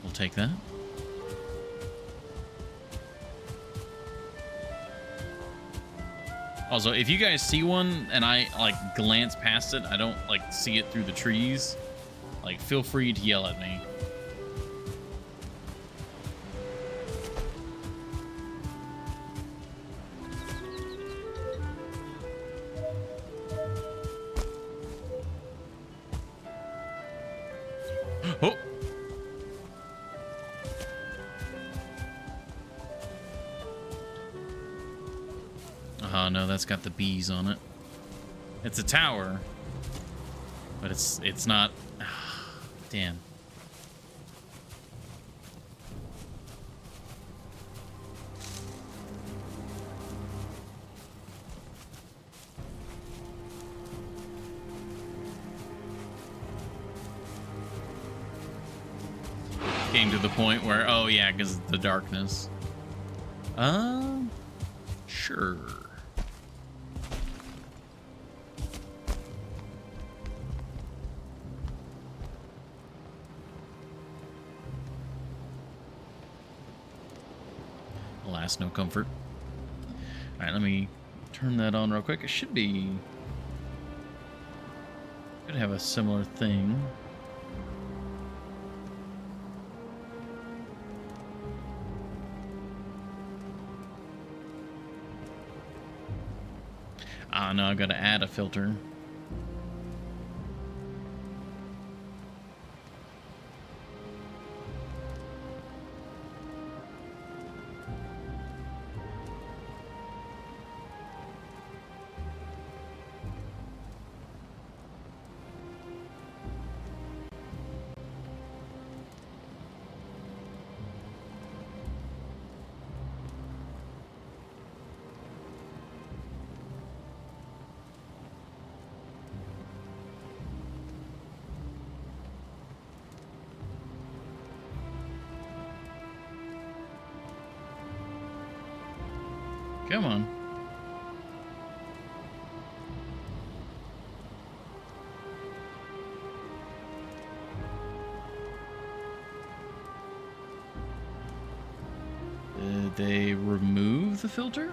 We'll take that. Also, if you guys see one and I like glance past it, I don't like see it through the trees, like feel free to yell at me. Oh. Oh no, that's got the bees on it. It's a tower, but it's not. Damn. Came to the point where, oh yeah, because of the darkness. Sure. Alas, no comfort. All right, let me turn that on real quick. It should have a similar thing. Ah, no, I've got to add a filter. Come on. Did they remove the filter?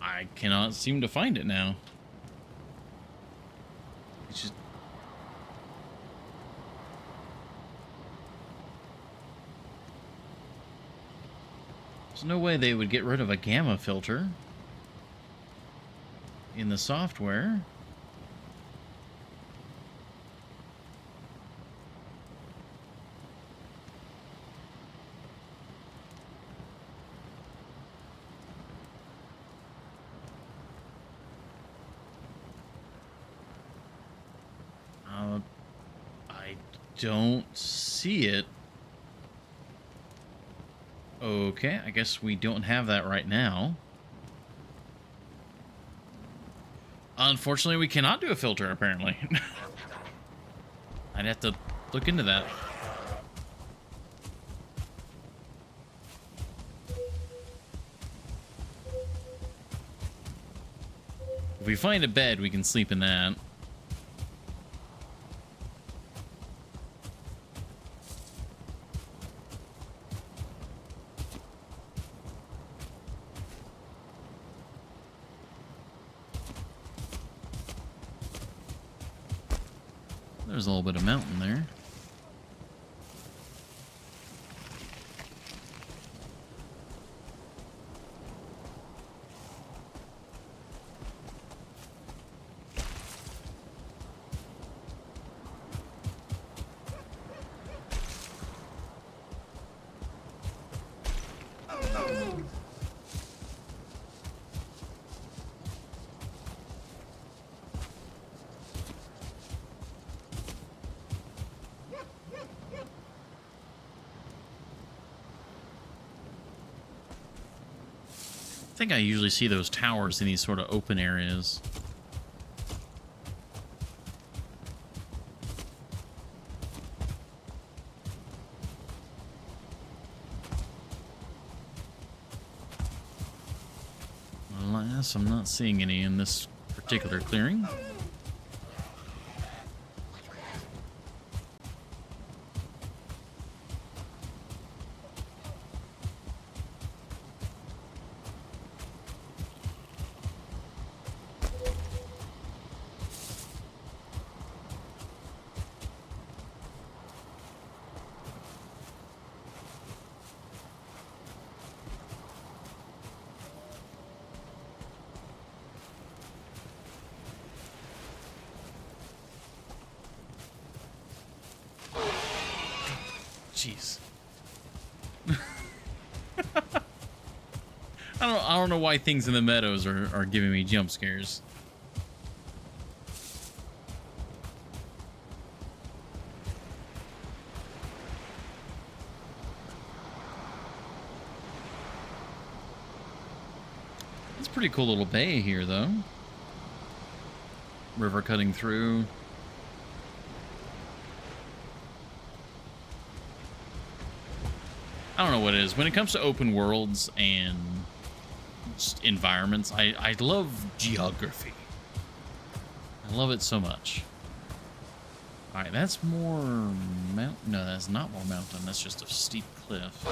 I cannot seem to find it now. It's just... There's no way they would get rid of a gamma filter in the software. I don't see it. Okay, I guess we don't have that right now. Unfortunately, we cannot do a filter, apparently. I'd have to look into that. If we find a bed, we can sleep in that. There's a little bit of mountain there. I think I usually see those towers in these sort of open areas. Alas, I'm not seeing any in this particular clearing. Jeez. I don't know why things in the meadows are giving me jump scares. It's a pretty cool little bay here, though. River cutting through. I don't know what it is. When it comes to open worlds and just environments, I love geography. I love it so much. Alright, that's more mountain. No, that's not more mountain. That's just a steep cliff.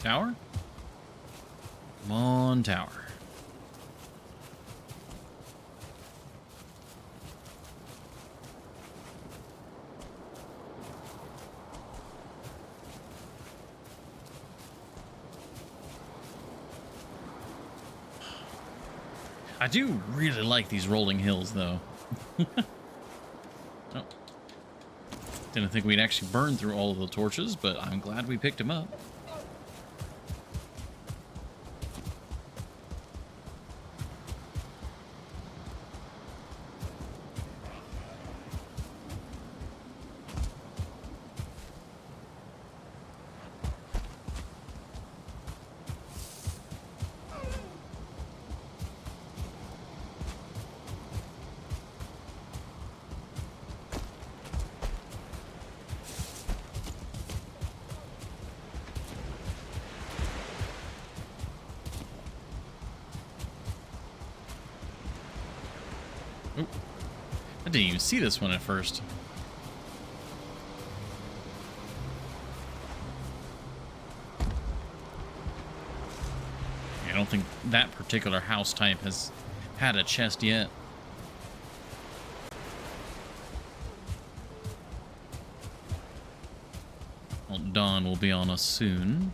Tower? Come on, tower. I do really like these rolling hills, though. Oh. Didn't think we'd actually burn through all of the torches, but I'm glad we picked them up. Oh, I didn't even see this one at first. I don't think that particular house type has had a chest yet. Well, dawn will be on us soon.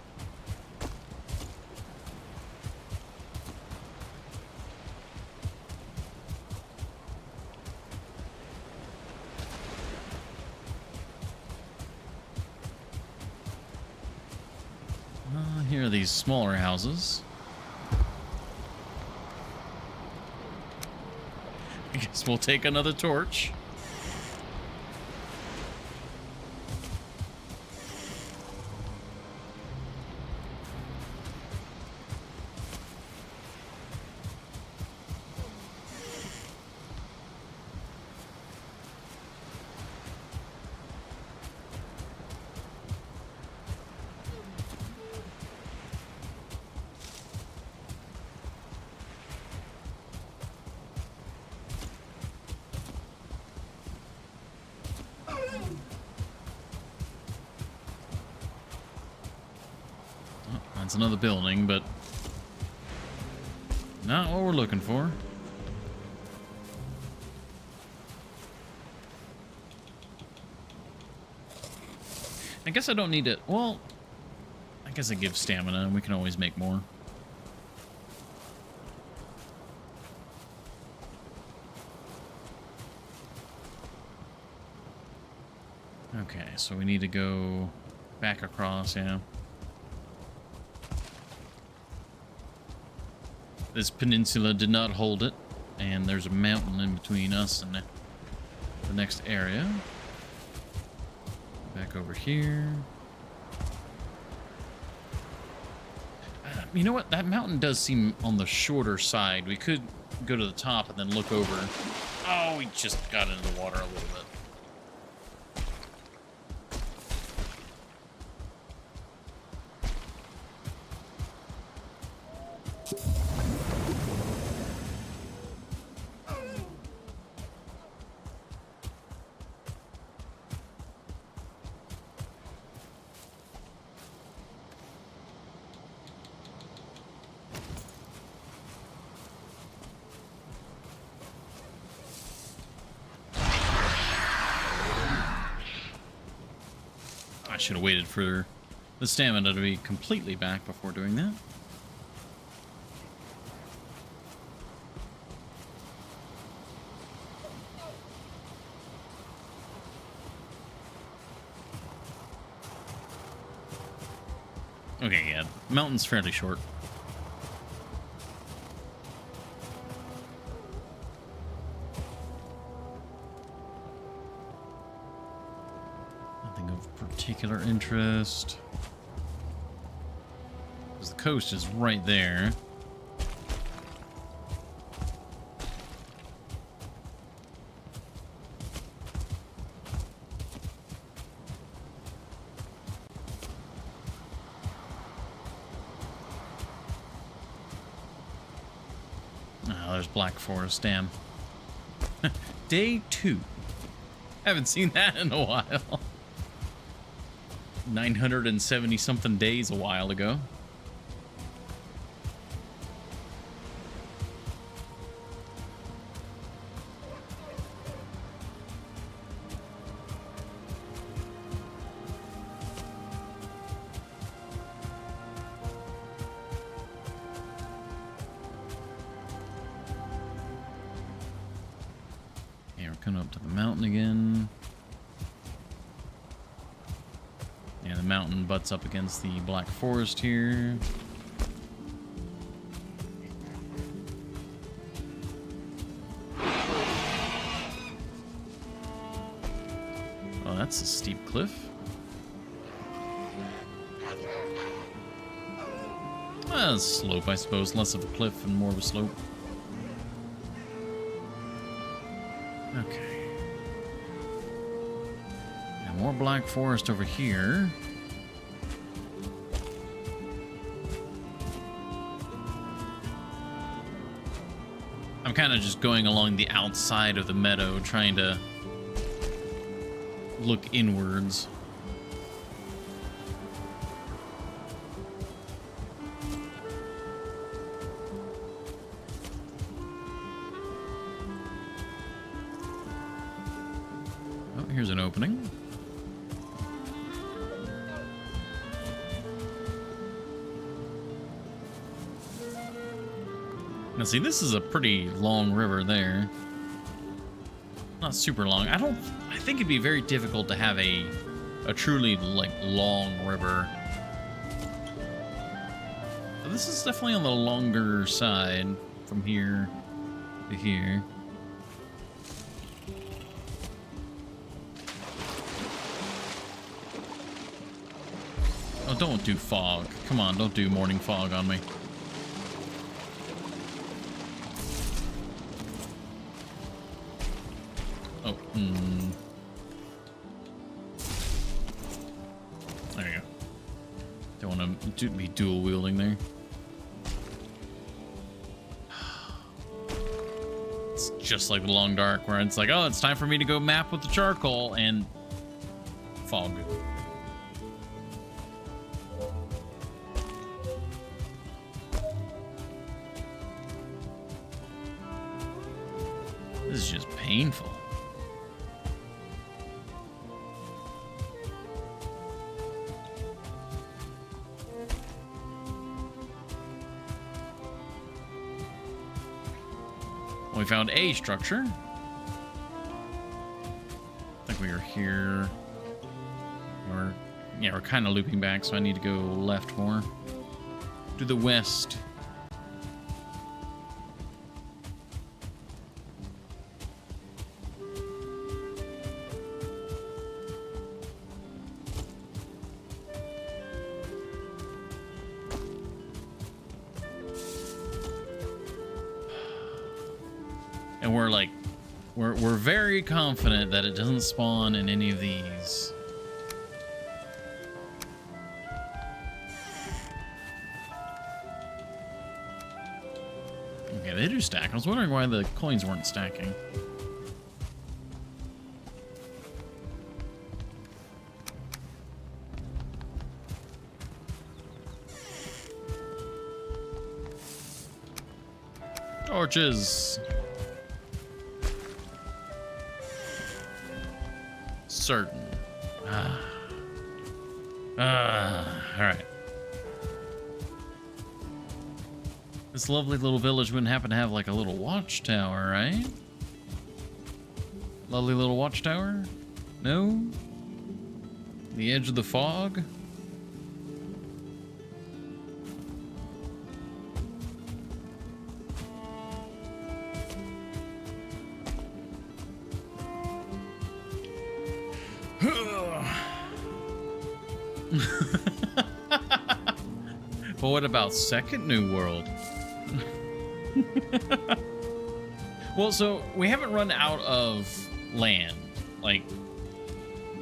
Here are these smaller houses. I guess we'll take another torch. That's another building, but not what we're looking for. I guess I don't need it. Well, I guess it gives stamina, and we can always make more. Okay, so we need to go back across, yeah. This peninsula did not hold it, and there's a mountain in between us and the next area. Back over here. You know what? That mountain does seem on the shorter side. We could go to the top and then look over. Oh, we just got into the water a little bit. I should have waited for the stamina to be completely back before doing that. Okay, yeah, mountain's fairly short. Nothing of particular interest. Because the coast is right there. Oh, there's Black Forest, damn. Day 2. Haven't seen that in a while. 970 something days a while ago. Okay, we're coming up to the mountain again. Yeah, the mountain butts up against the Black Forest here. Oh, that's a steep cliff. Well, it's a slope, I suppose. Less of a cliff and more of a slope. Okay. And more Black Forest over here. I'm kind of just going along the outside of the meadow, trying to look inwards. Oh, here's an opening. Now see, this is a pretty long river there. Not super long. I think it'd be very difficult to have a truly, like, long river. But this is definitely on the longer side from here to here. Oh, don't do fog. Come on, don't do morning fog on me. Oh, there you go. Don't want to be dual wielding there. It's just like the Long Dark, where it's like, oh, it's time for me to go map with the charcoal and fog. This is just painful. We found a structure. I think we are here. We're kind of looping back, so I need to go left more. To the west. And we're very confident that it doesn't spawn in any of these. Okay, they do stack. I was wondering why the coins weren't stacking. Torches. Certain. All right. This lovely little village wouldn't happen to have like a little watchtower, right? Lovely little watchtower? No? The edge of the fog? But what about Second New World? Well, so we haven't run out of land. Like,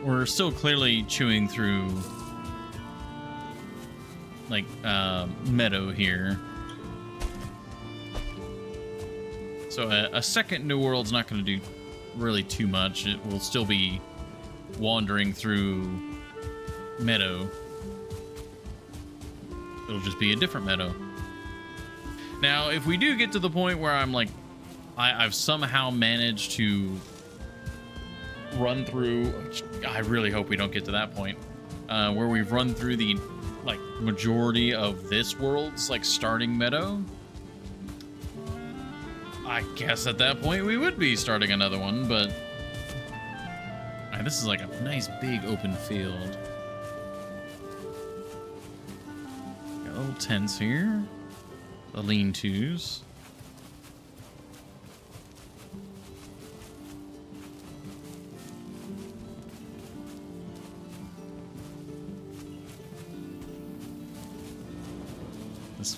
we're still clearly chewing through like meadow here. So a second New World's not going to do really too much. It will still be wandering through meadow. It'll just be a different meadow. Now, if we do get to the point where I'm like, I've somehow managed to run through, I really hope we don't get to that point, where we've run through the like majority of this world's like starting meadow, I guess at that point we would be starting another one, but this is like a nice big open field. Got little tents here, the lean-tos.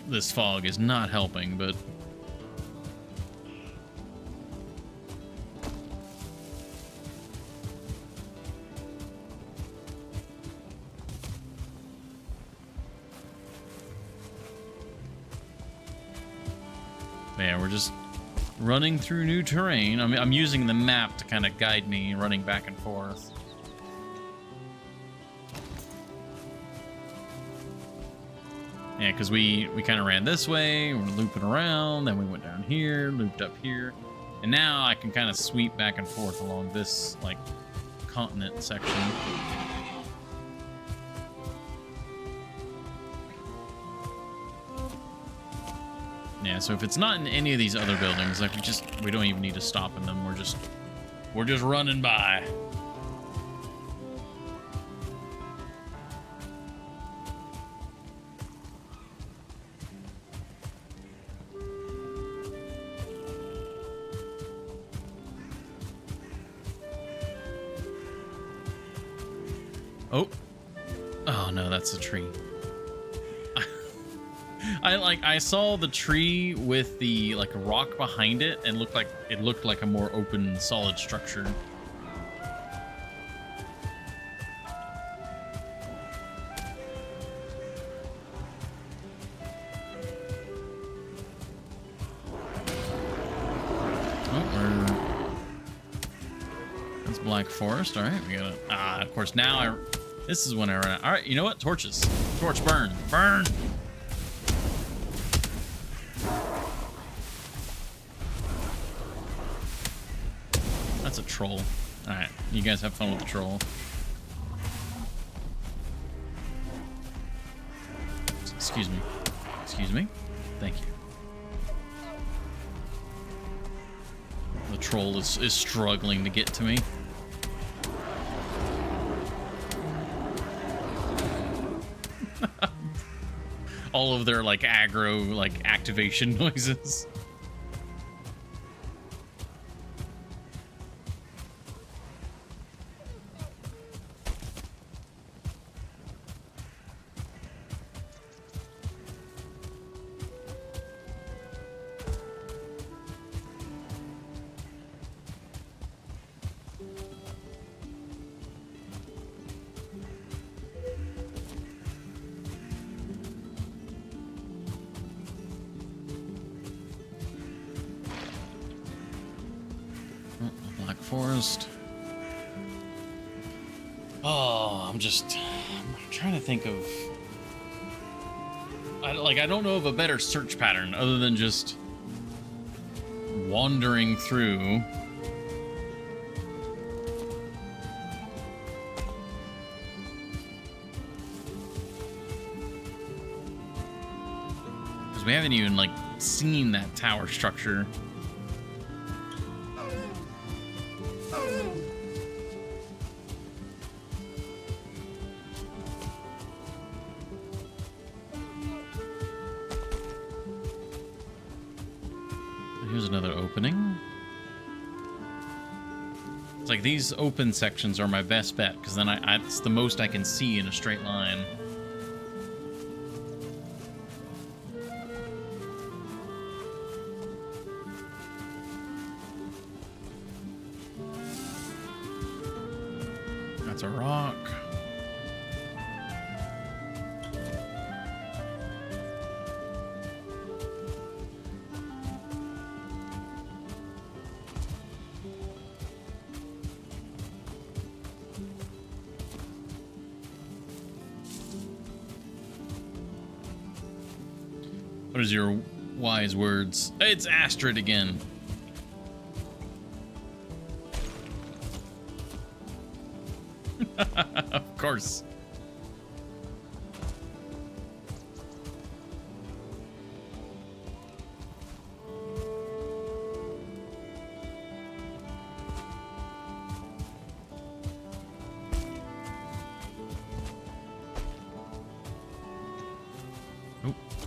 This fog is not helping, but yeah, we're just running through new terrain. I mean, I'm using the map to kind of guide me running back and forth. Yeah, because we kind of ran this way, we're looping around, then we went down here, looped up here, and now I can kind of sweep back and forth along this, like, continent section. Yeah, so if it's not in any of these other buildings, like, we don't even need to stop in them, we're just running by. Oh no, that's a tree. I saw the tree with the like rock behind it and it looked like a more open, solid structure. That's Black Forest. All right, we got of course now this is when I run out. All right, you know what? Torches. Torch, burn. Burn! troll. Alright, you guys have fun with the troll. Excuse me. Excuse me. Thank you. The troll is struggling to get to me. All of their like aggro like activation noises. Forest. Oh, I'm trying to think of I don't know of a better search pattern other than just wandering through. Because we haven't even like seen that tower structure. It's like these open sections are my best bet because then it's the most I can see in a straight line. That's a rock. What is your wise words? It's Astrid again. Of course.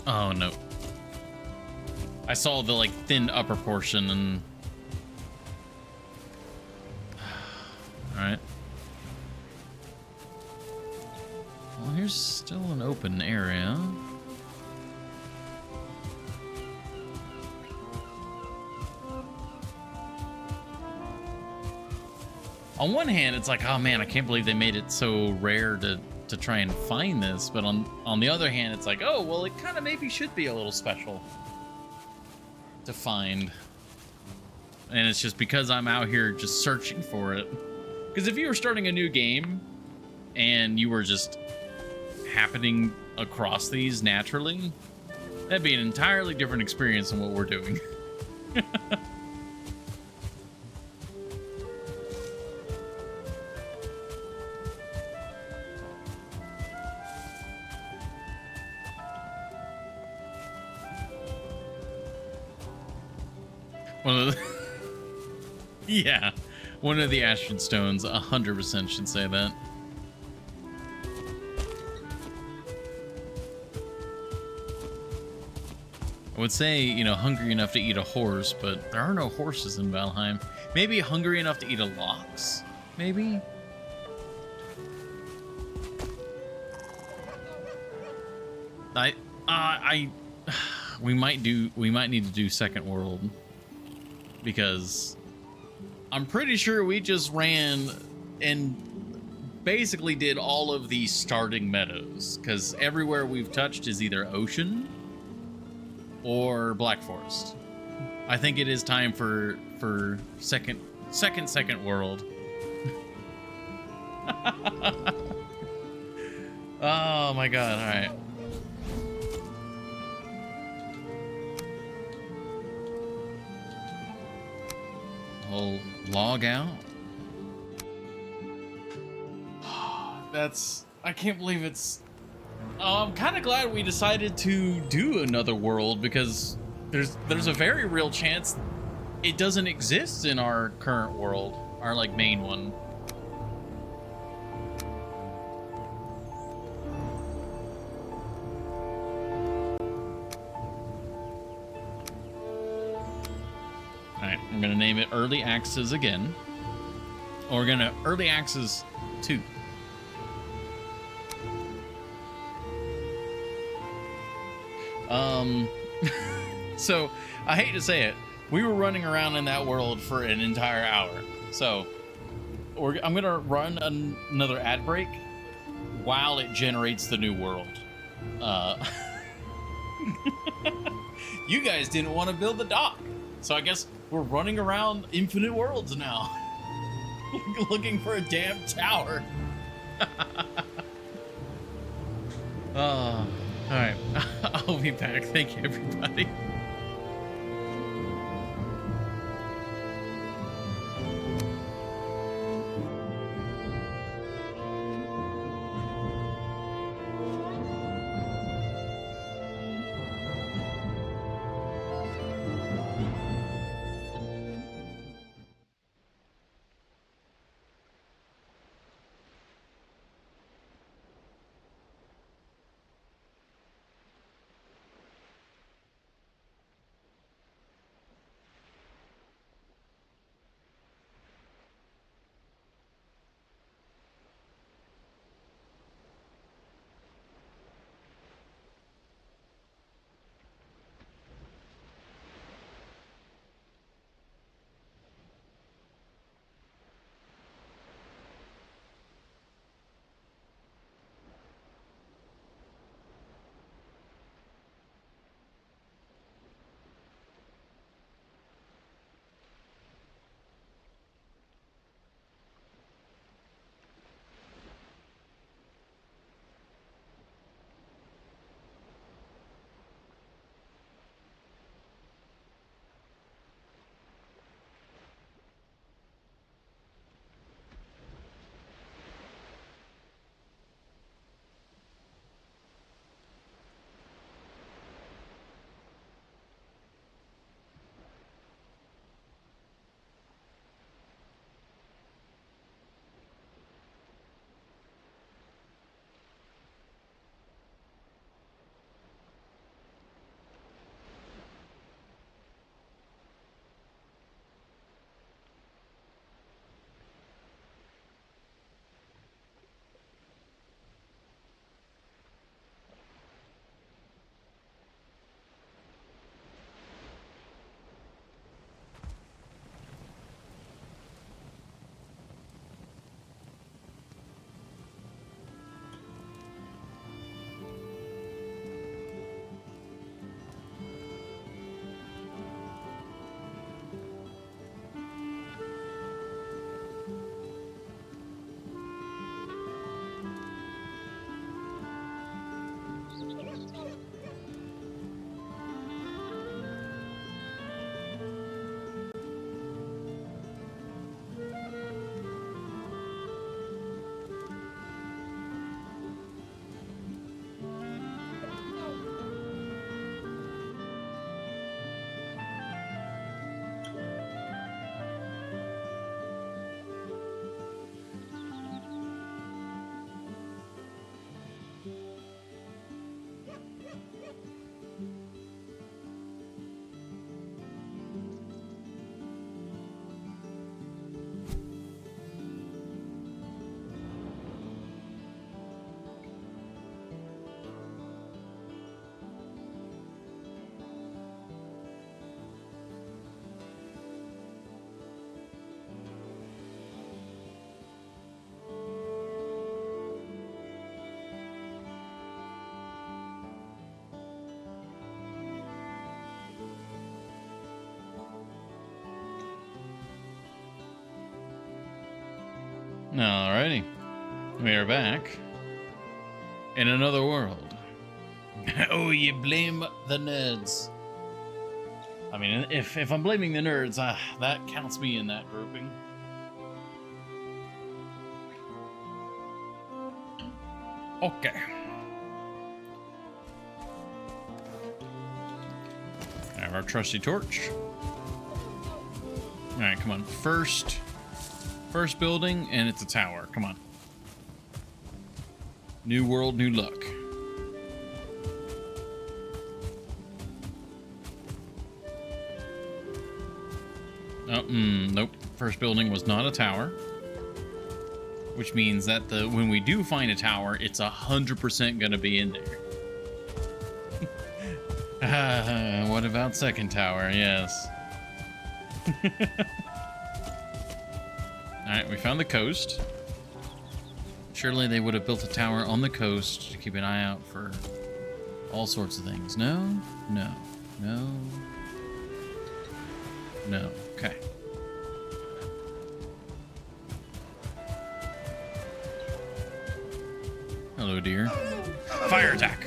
Oh no. I saw the like thin upper portion and all right. Well, here's still an open area. On one hand, it's like, oh man, I can't believe they made it so rare to try and find this, but on the other hand, it's like, oh well, it kind of maybe should be a little special to find. And it's just because I'm out here just searching for it. Because if you were starting a new game and you were just happening across these naturally, that'd be an entirely different experience than what we're doing. Yeah, one of the Astrid Stones 100% should say that. I would say, you know, hungry enough to eat a horse, but there are no horses in Valheim. Maybe hungry enough to eat a lox? Maybe? We might need to do Second World, because I'm pretty sure we just ran and basically did all of the starting meadows, because everywhere we've touched is either ocean or Black Forest. I think it is time for second World. Oh my god, all right. We'll log out. I can't believe it's... I'm kind of glad we decided to do another world, because there's a very real chance it doesn't exist in our current world, our like main one. All right, I'm gonna name it Early Access again. Or we're gonna Early Access 2. So I hate to say it, we were running around in that world for an entire hour. So I'm gonna run another ad break while it generates the new world. You guys didn't want to build the dock, so I guess we're running around Infinite Worlds now, looking for a damn tower. All right, I'll be back. Thank you, everybody. Alrighty, we are back in another world. Oh, you blame the nerds. I mean, if I'm blaming the nerds, that counts me in that grouping. Okay. I have our trusty torch. All right, come on. First building, and it's a tower. Come on. New world, new luck. Oh, nope. First building was not a tower, which means that when we do find a tower, it's 100% gonna be in there. What about second tower? Yes. All right, we found the coast. Surely they would have built a tower on the coast to keep an eye out for all sorts of things. No, no, no, no. Okay. Hello, dear. Fire attack.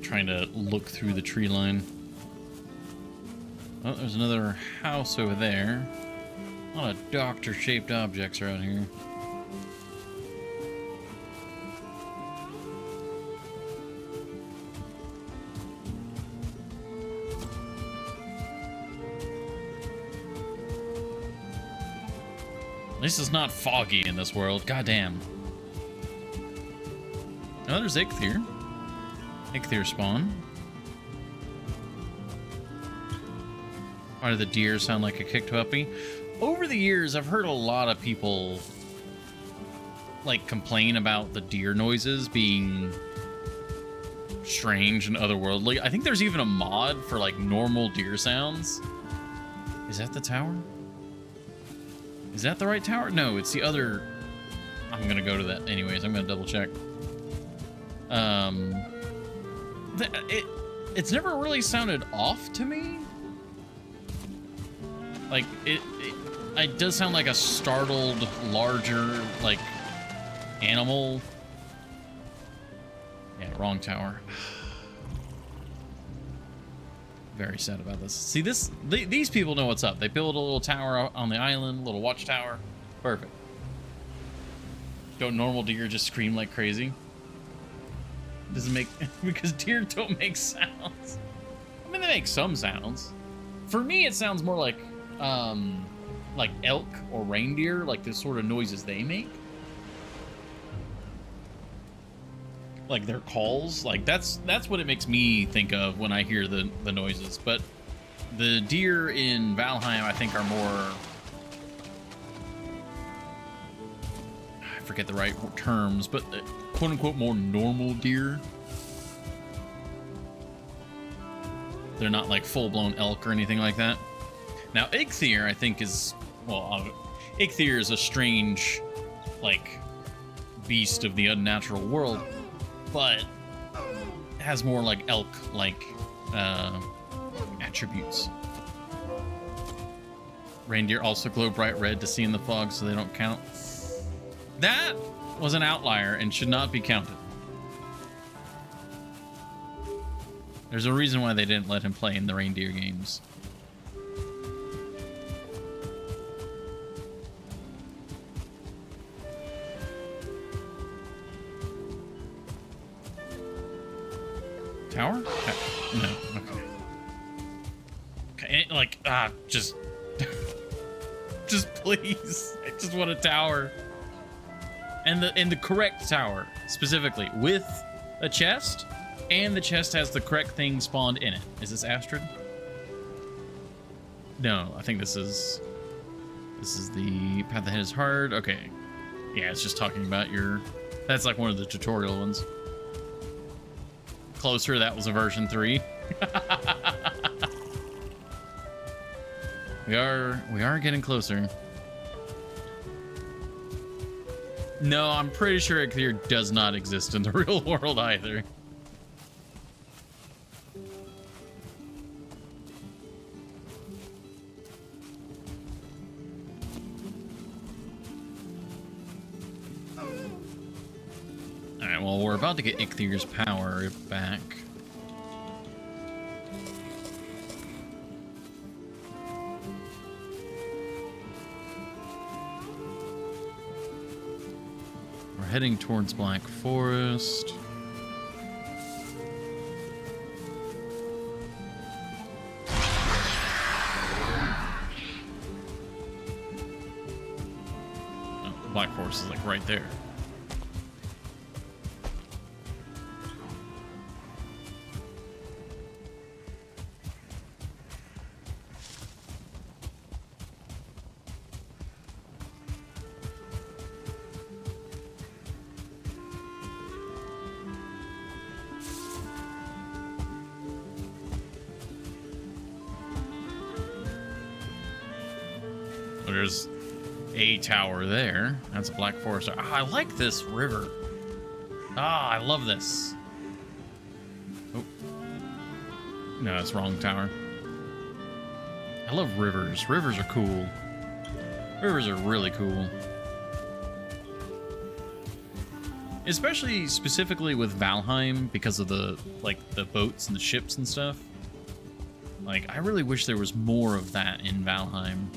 Trying to look through the tree line. Oh, there's another house over there. A lot of doctor-shaped objects around here. At least it's not foggy in this world. Goddamn. Oh, there's Ichthyr. Ichthyr spawn. Why do the deer sound like a kicked puppy? Over the years, I've heard a lot of people like complain about the deer noises being strange and otherworldly. I think there's even a mod for like normal deer sounds. Is that the tower? Is that the right tower? No, it's the other. I'm gonna go to that anyways. I'm gonna double check. It's never really sounded off to me. Like it does sound like a startled, larger, like, animal. Yeah, wrong tower. Very sad about this. See, these people know what's up. They build a little tower on the island, little watchtower. Perfect. Don't normal deer just scream like crazy? Doesn't make because deer don't make sounds. I mean, they make some sounds. For me, it sounds more like elk or reindeer, like the sort of noises they make. Like their calls, like that's what it makes me think of when I hear the noises. But the deer in Valheim, I think, are more, I forget the right terms, but quote unquote more normal deer. They're not like full-blown elk or anything like that. Now Ichthyr, I think, is, well, Ichthyr is a strange, like, beast of the unnatural world, but has more like elk-like attributes. Reindeer also glow bright red to see in the fog, so they don't count. That was an outlier and should not be counted. There's a reason why they didn't let him play in the reindeer games. Tower? No. Okay. Okay, like, just please. I just want a tower. And the correct tower, specifically, with a chest, and the chest has the correct thing spawned in it. Is this Astrid? No, I think this is the path ahead is hard. Okay. Yeah, it's just talking about that's like one of the tutorial ones. Closer, that was a version 3. We are getting closer. No, I'm pretty sure Ichthyr does not exist in the real world either. Alright, well, we're about to get Ichthyr's power back. We're heading towards Black Forest. Oh, Black Forest is like right there. There's a tower there. That's a Black Forest. Oh, I like this river. Ah, I love this. Oh. No, it's wrong tower. I love rivers. Rivers are cool. Rivers are really cool. Especially specifically with Valheim because of the boats and the ships and stuff. Like, I really wish there was more of that in Valheim.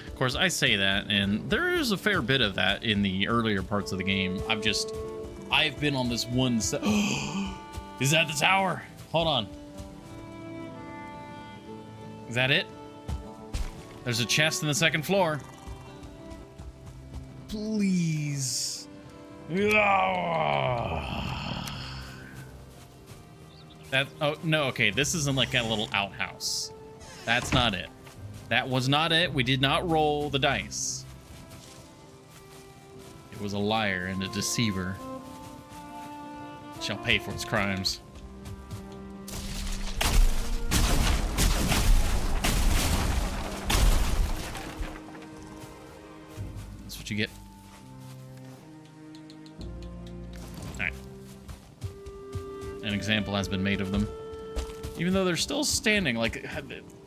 Of course, I say that, and there is a fair bit of that in the earlier parts of the game. I've been on this one set. Is that the tower? Hold on. Is that it? There's a chest in the second floor. Please. Oh, no, okay, this isn't like a little outhouse. That's not it. That was not it. We did not roll the dice. It was a liar and a deceiver. Shall pay for its crimes. That's what you get. Alright. An example has been made of them. Even though they're still standing, like,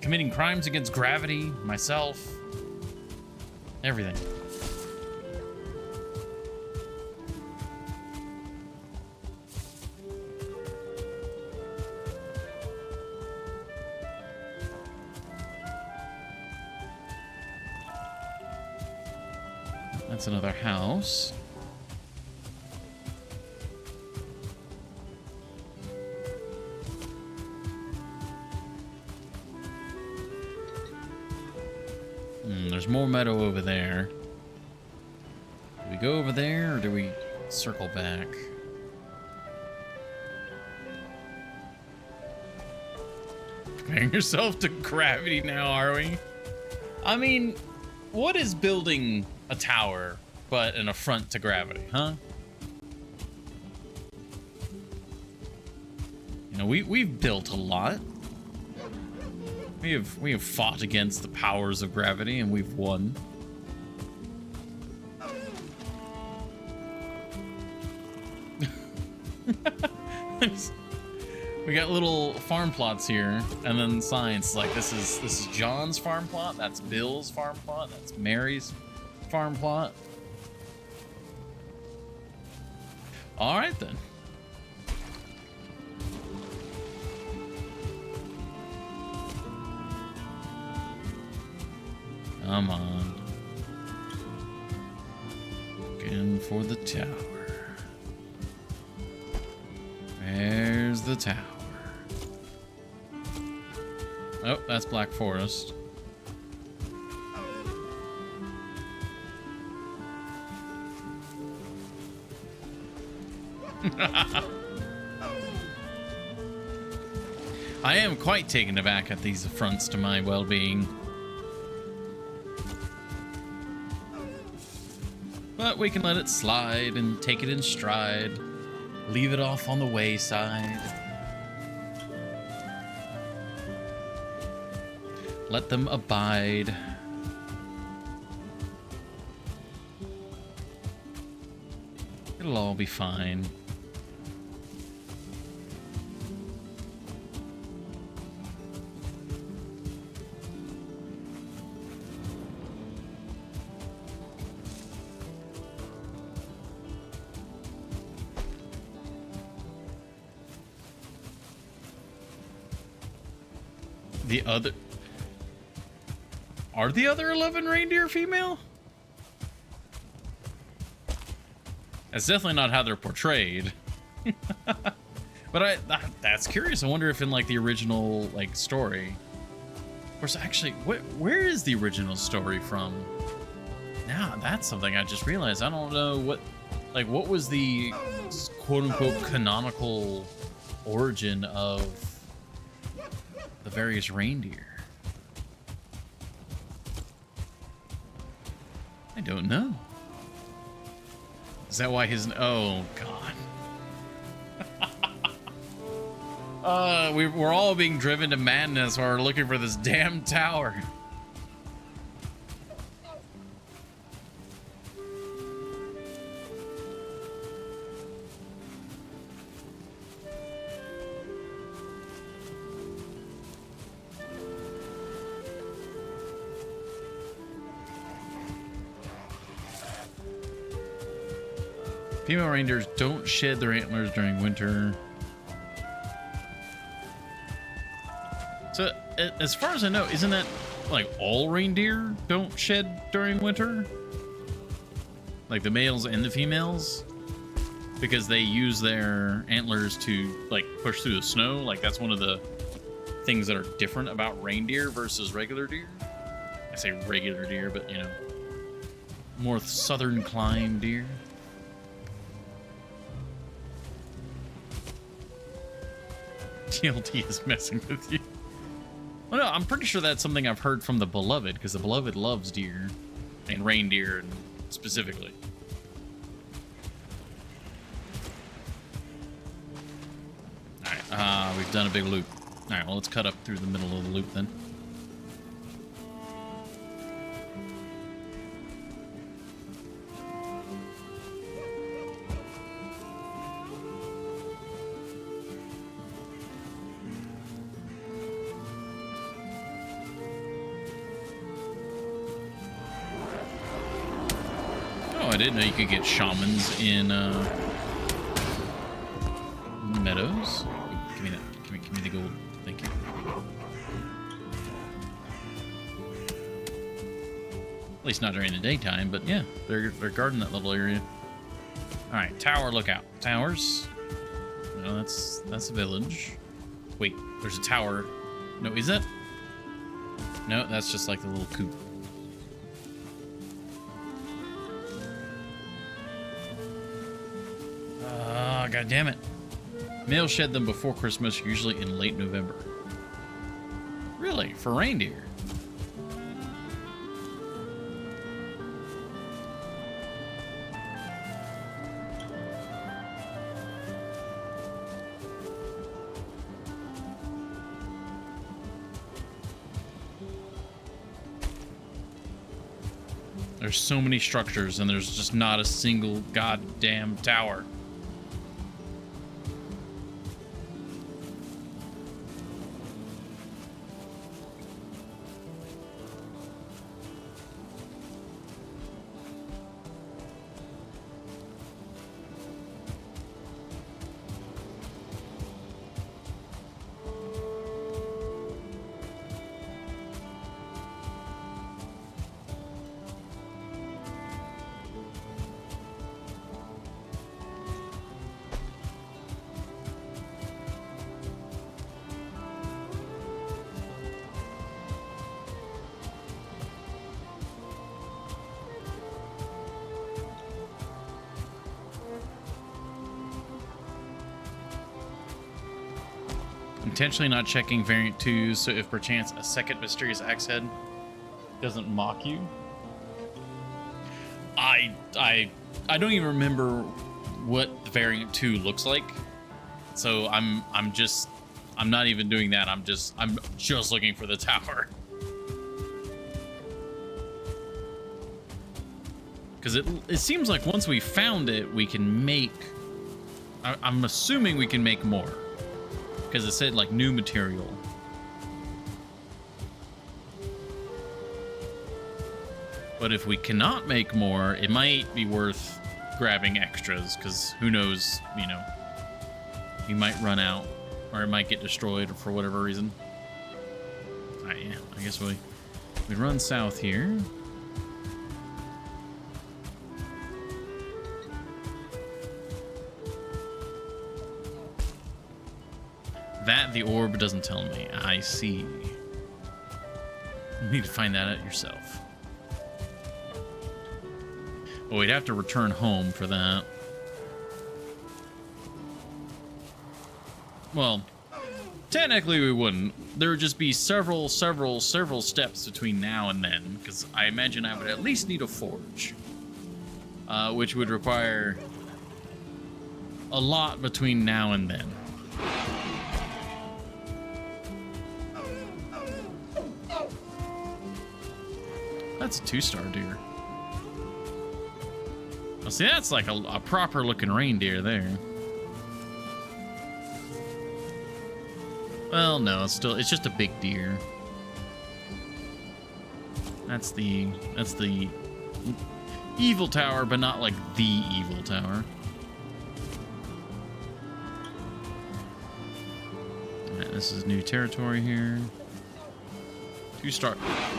committing crimes against gravity, myself, everything. That's another house. There's more meadow over there. Do we go over there or do we circle back? Comparing yourself to gravity now, are we? I mean, what is building a tower but an affront to gravity, huh? You know, we've built a lot. We have fought against the powers of gravity and we've won. We got little farm plots here, and then signs like this is John's farm plot, that's Bill's farm plot, that's Mary's farm plot. All right then. Come on. Looking for the tower. Where's the tower? Oh, that's Black Forest. I am quite taken aback at these affronts to my well-being. But we can let it slide and take it in stride. Leave it off on the wayside. Let them abide. It'll all be fine. Are the other 11 reindeer female? That's definitely not how they're portrayed. But that's curious. I wonder if in like the original like story. Of course, actually, where is the original story from? Now that's something I just realized. I don't know what was the quote unquote canonical origin of the various reindeer. I don't know. Is that why his... Oh, God. We're all being driven to madness while we're looking for this damn tower. Female reindeers don't shed their antlers during winter. So, as far as I know, isn't that like all reindeer don't shed during winter? Like the males and the females? Because they use their antlers to like push through the snow. Like that's one of the things that are different about reindeer versus regular deer. I say regular deer, but you know, more southern climb deer. TLT is messing with you. Well, no, I'm pretty sure that's something I've heard from the Beloved, because the Beloved loves deer and reindeer specifically. Alright, we've done a big loop. Alright, well, let's cut up through the middle of the loop then. I didn't know you could get shamans in meadows. Give me that. Give me the gold. Thank you. At least not during the daytime, but yeah, they're guarding that little area. All right, tower lookout. Towers. No, that's a village. Wait, there's a tower. No, is that? No, that's just like the little coop. God damn it. Males shed them before Christmas, usually in late November. Really? For reindeer? There's so many structures and there's just not a single goddamn tower. Intentionally not checking variant 2, so if perchance a second mysterious axe head doesn't mock you. I don't even remember what variant 2 looks like, so I'm not even doing that. I'm just looking for the tower. Because it seems like once we found it, we can make... I'm assuming we can make more. Because it said, like, new material. But if we cannot make more, it might be worth grabbing extras. Because who knows, you know, we might run out. Or it might get destroyed for whatever reason. Yeah, I guess we run south here. That the orb doesn't tell me. I see. You need to find that out yourself. Well, we'd have to return home for that. Well, technically we wouldn't. There would just be several steps between now and then, because I imagine I would at least need a forge, which would require a lot between now and then. That's a 2-star deer. Oh, see, that's like a proper looking reindeer there. Well, no, it's just a big deer. That's the evil tower, but not like the evil tower. All right, this is new territory here. 2-star.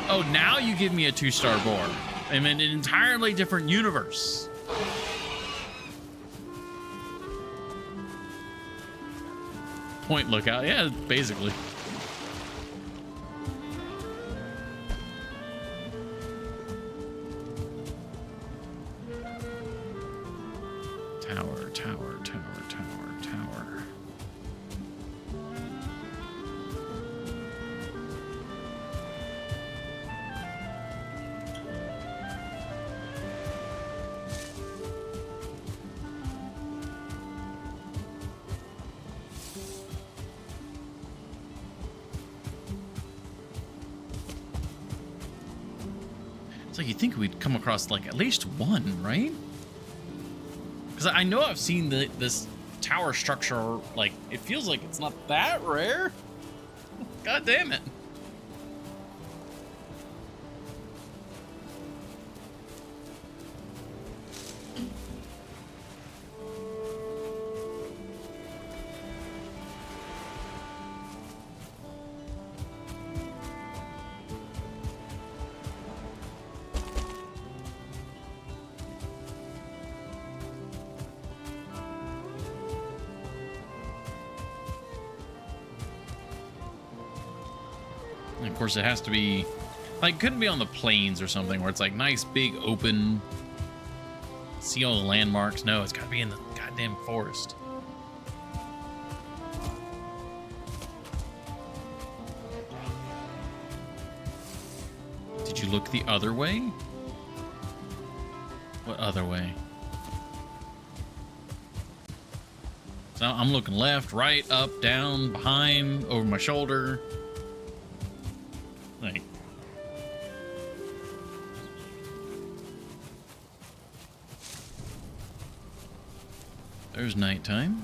Oh, now you give me a 2-star boar. I'm in an entirely different universe. Point lookout. Yeah, basically. Tower, tower, tower, tower, tower. It's like you'd think we'd come across like at least one, right? Because I know I've seen this tower structure, like, it feels like it's not that rare. God damn it. And of course, it has to be, like, couldn't be on the plains or something where it's like nice, big, open, see all the landmarks. No, it's got to be in the goddamn forest. Did you look the other way? What other way? So I'm looking left, right, up, down, behind, over my shoulder. Like, there's nighttime.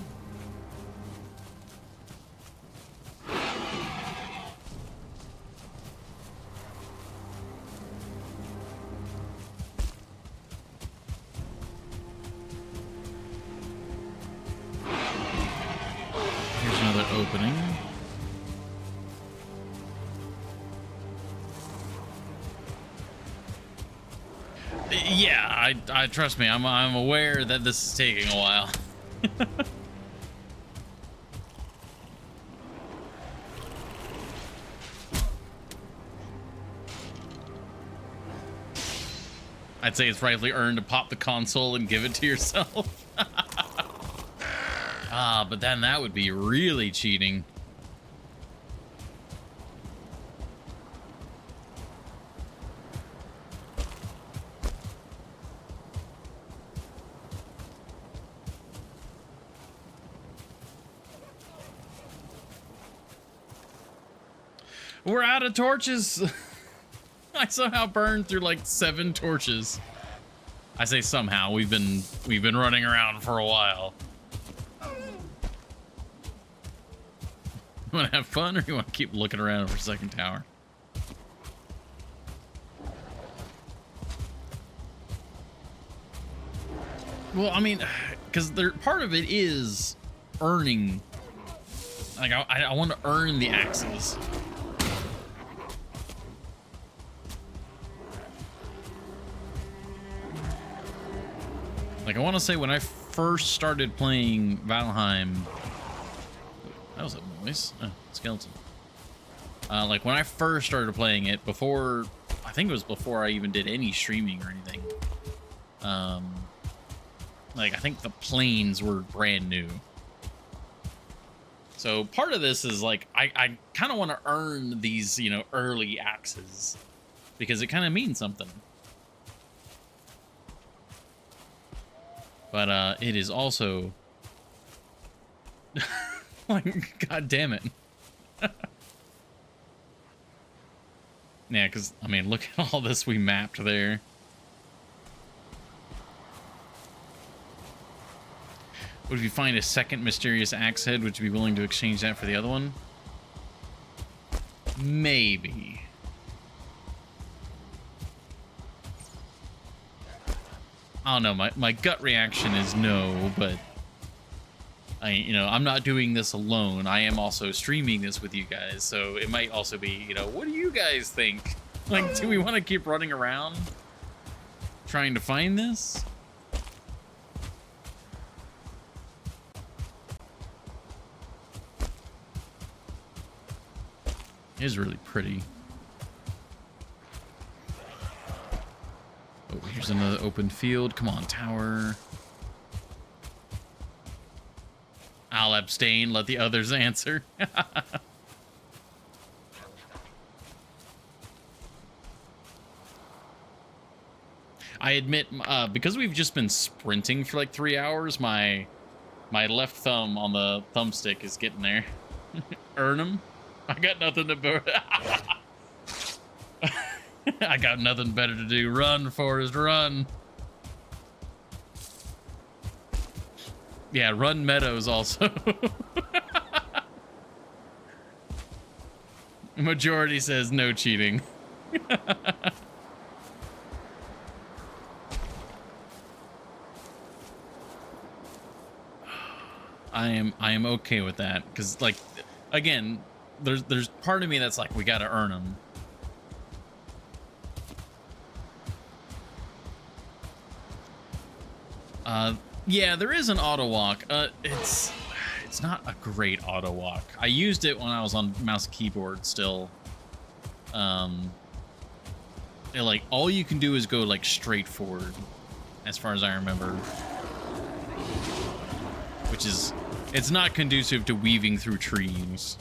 Here's another opening. Yeah, I trust me. I'm aware that this is taking a while. I'd say it's rightfully earned to pop the console and give it to yourself. Ah, but then that would be really cheating. We're out of torches. I somehow burned through like 7 torches. I say somehow. We've been running around for a while. You want to have fun, or you want to keep looking around for second tower? Well, I mean, because part of it is earning. Like, I want to earn the axes. Like, I want to say when I first started playing Valheim, that was a noise. Oh, skeleton. Like when I first started playing it, before, I think it was before I even did any streaming or anything. Like, I think the planes were brand new. So part of this is like, I kind of want to earn these, you know, early axes because it kind of means something. But it is also like, god damn it. Yeah, because I mean, look at all this we mapped there. What if you find a second mysterious axe head? Would you be willing to exchange that for the other one? Maybe. I don't know. My gut reaction is no, but I'm not doing this alone. I am also streaming this with you guys, so it might also be, what do you guys think? Like, do we want to keep running around trying to find this? It is really pretty. Oh, here's another open field. Come on, tower. I'll abstain. Let the others answer. I admit, because we've just been sprinting for like 3 hours, my left thumb on the thumbstick is getting there. Earn 'em. I got nothing to I got nothing better to do. Run, Forrest, run. Yeah, run Meadows also. Majority says no cheating. I am okay with that, because, like, again, there's part of me that's like, we gotta earn them. Yeah, there is an auto walk. It's not a great auto walk. I used it when I was on mouse and keyboard still. Like, all you can do is go like straight forward, as far as I remember, which is, it's not conducive to weaving through trees.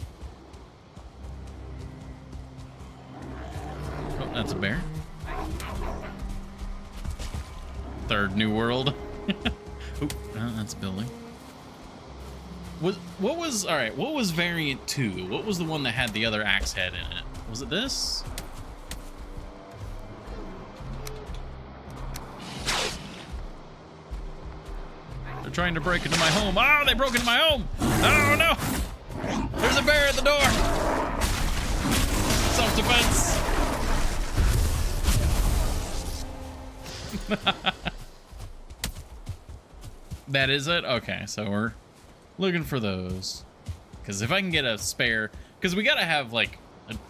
Oh, that's a bear. Third New World. Oh, that's a building. What was, all right, what was variant 2? What was the one that had the other axe head in it? Was it this? They're trying to break into my home. Oh, they broke into my home. Oh no, there's a bear at the door. Self-defense. That is it? Okay, so we're looking for those. Because if I can get a spare, because we gotta have, like,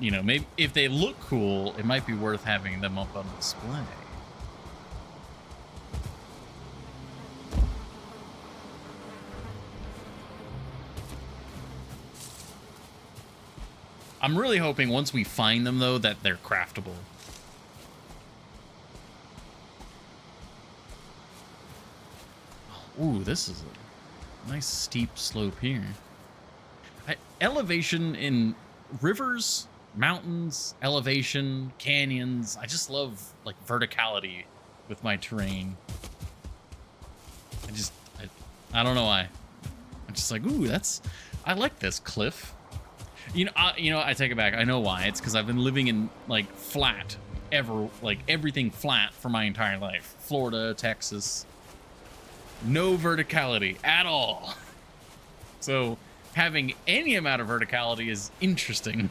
maybe if they look cool, it might be worth having them up on display. I'm really hoping once we find them, though, that they're craftable. Ooh, this is a nice steep slope here. Elevation in rivers, mountains, elevation, canyons. I just love, like, verticality with my terrain. I don't know why. I'm just like, ooh, I like this cliff. I take it back. I know why. It's because I've been living in, like, flat ever, like, everything flat for my entire life. Florida, Texas. No verticality at all. So having any amount of verticality is interesting.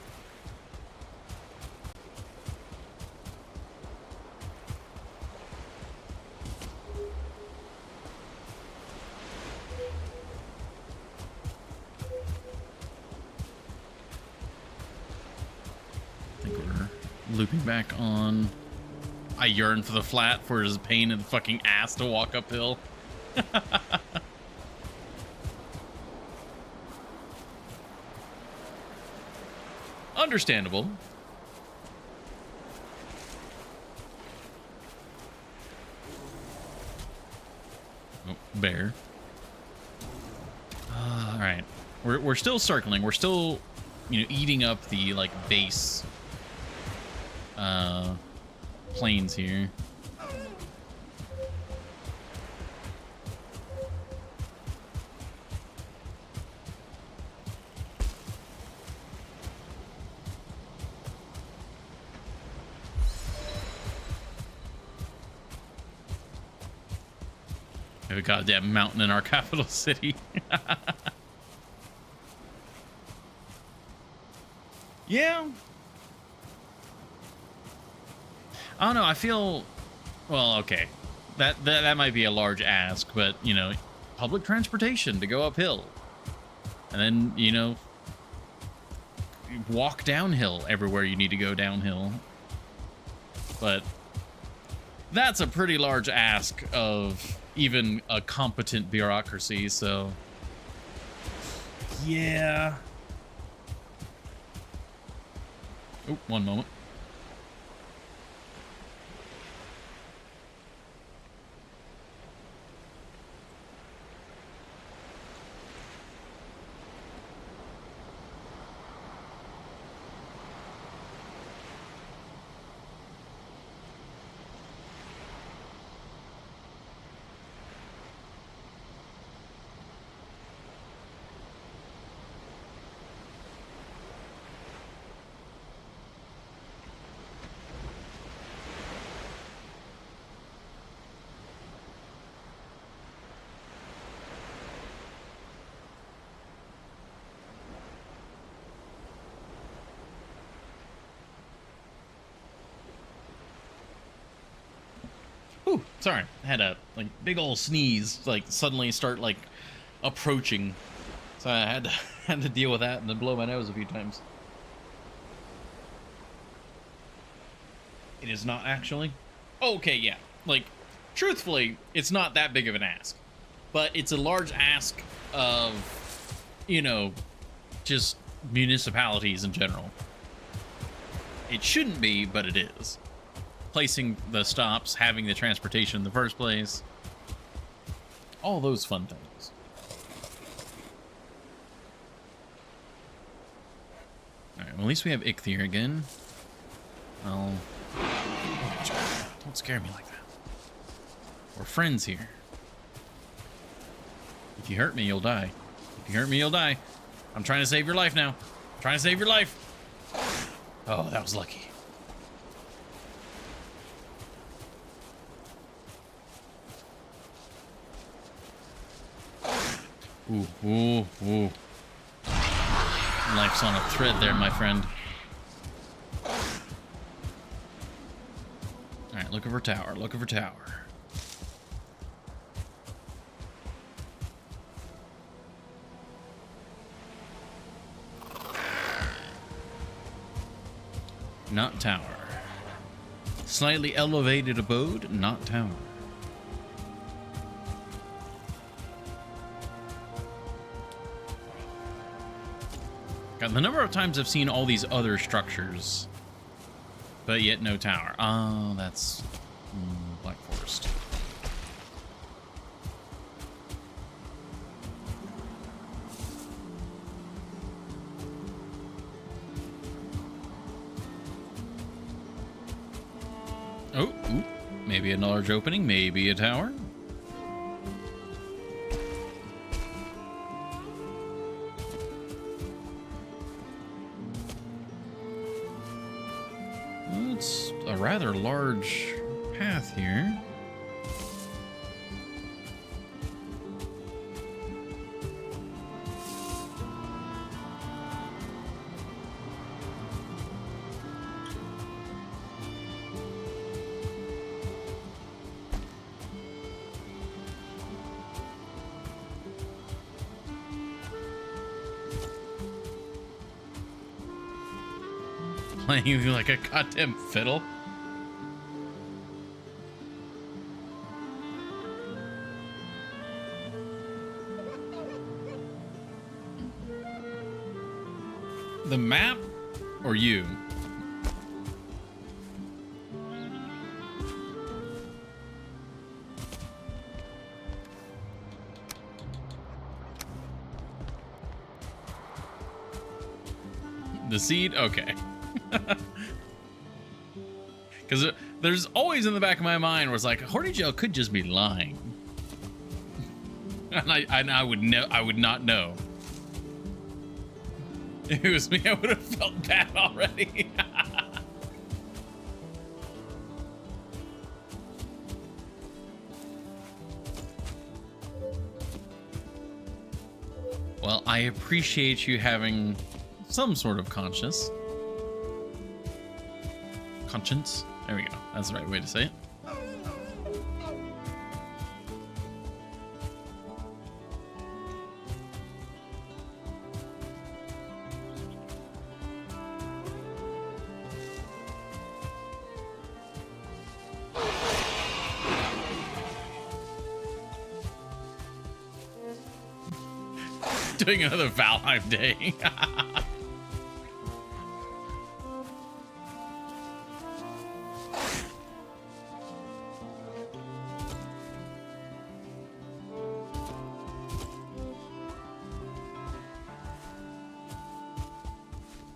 I think we're looping back on. I yearn for the flat, for his pain in the fucking ass to walk uphill. Understandable. Oh, bear. All right, we're still circling. We're still, eating up the like base planes here. We have a goddamn mountain in our capital city. Yeah. I don't know. I feel, well, okay. That might be a large ask, but, public transportation to go uphill. And then, walk downhill everywhere you need to go downhill. But that's a pretty large ask of even a competent bureaucracy, so yeah. Oh, one moment. Ooh, sorry. I had a big old sneeze suddenly start approaching. So I had to deal with that and then blow my nose a few times. It is not actually. Okay, yeah. Truthfully, it's not that big of an ask. But it's a large ask of, just municipalities in general. It shouldn't be, but it is. Placing the stops, having the transportation in the first place. All those fun things. Alright, well, at least we have Ichthyr again. Oh. Don't scare me like that. We're friends here. If you hurt me, you'll die. If you hurt me, you'll die. I'm trying to save your life now. I'm trying to save your life. Oh, that was lucky. Ooh, ooh, ooh. Life's on a thread there, my friend. Alright, looking for tower, looking for tower. Not tower. Slightly elevated abode, not tower. God, the number of times I've seen all these other structures, but yet no tower. Oh, that's Black Forest. Oh, ooh, maybe a large opening, maybe a tower. a rather large path here. Playing like a goddamn fiddle. The map or you? The seed? Okay. Because there's always in the back of my mind where it's like, Hornigel could just be lying. And I would not know. If it was me, I would have felt bad already. Well, I appreciate you having some sort of conscience. There we go. That's the right way to say it. Doing another Valheim day.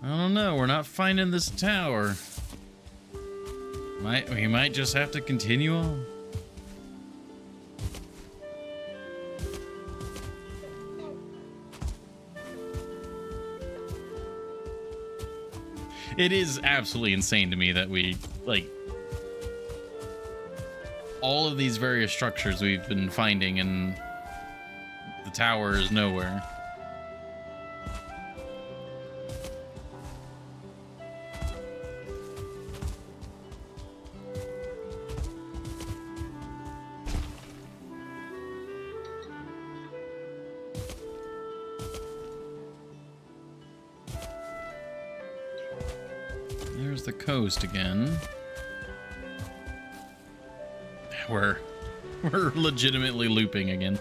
I don't know. We're not finding this tower. We might just have to continue on. It is absolutely insane to me that we, like, all of these various structures we've been finding and the tower is nowhere. There's the coast again. We're legitimately looping again.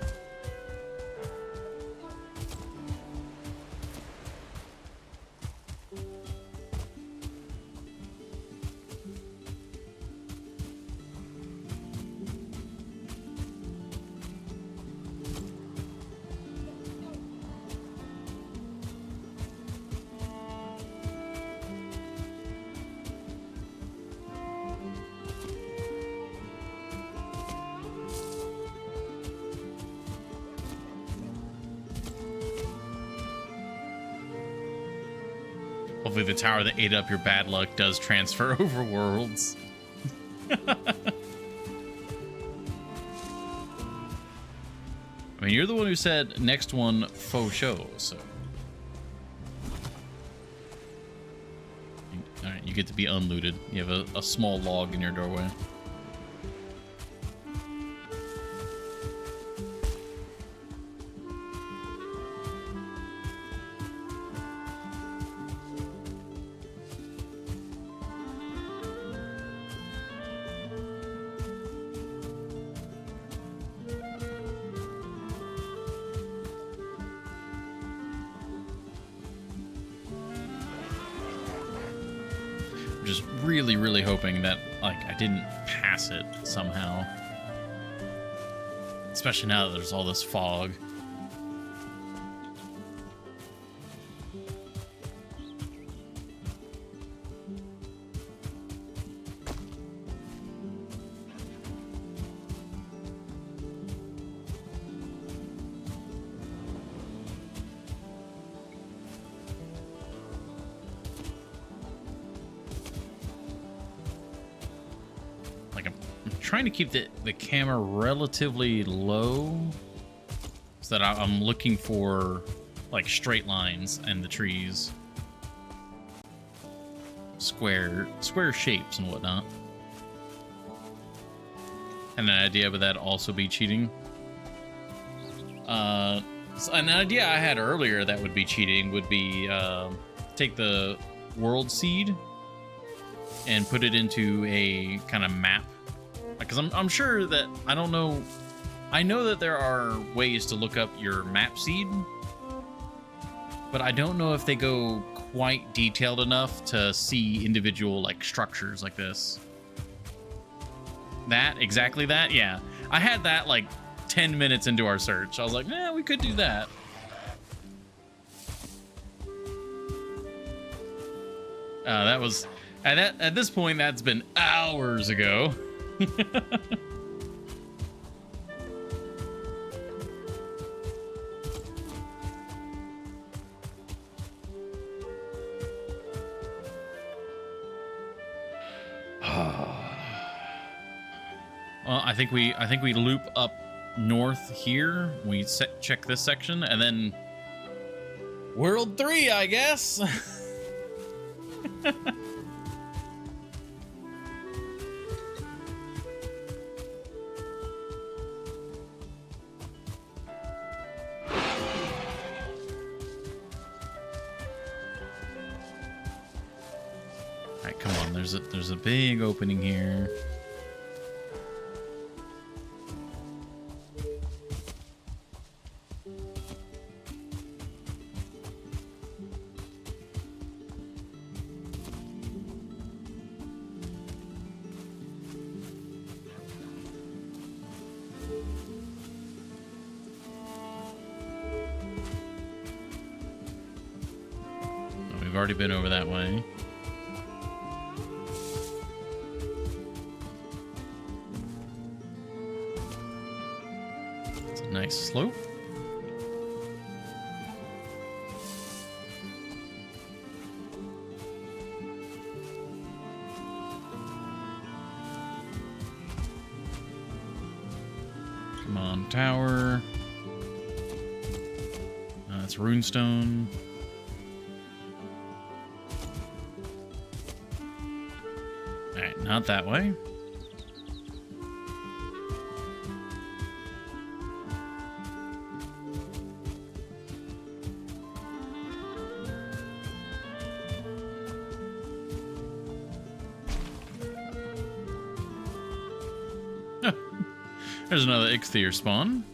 Hopefully the tower that ate up your bad luck does transfer over worlds. I mean, you're the one who said next one faux show, so. Alright, you get to be unlooted. You have a small log in your doorway. Just really hoping that, like, I didn't pass it somehow. Especially now that there's all this fog. trying to keep the camera relatively low so that I'm looking for like straight lines and the trees, square shapes and whatnot. And an idea, would that also be cheating? So an idea I had earlier that would be cheating would be take the world seed and put it into a kind of map, because I'm sure that I know that there are ways to look up your map seed, but I don't know if they go quite detailed enough to see individual like structures like this. Exactly that, yeah. I had that like 10 minutes into our search. I was like, we could do that. That was at this point, that's been hours ago. Well, I think we loop up north here. We check this section, and then World 3, I guess. All right, come on. There's a big opening here. We've already been over that way. It's a nice slope. Come on, tower. That's runestone. Alright, not that way. There's another Ichthyor spawn.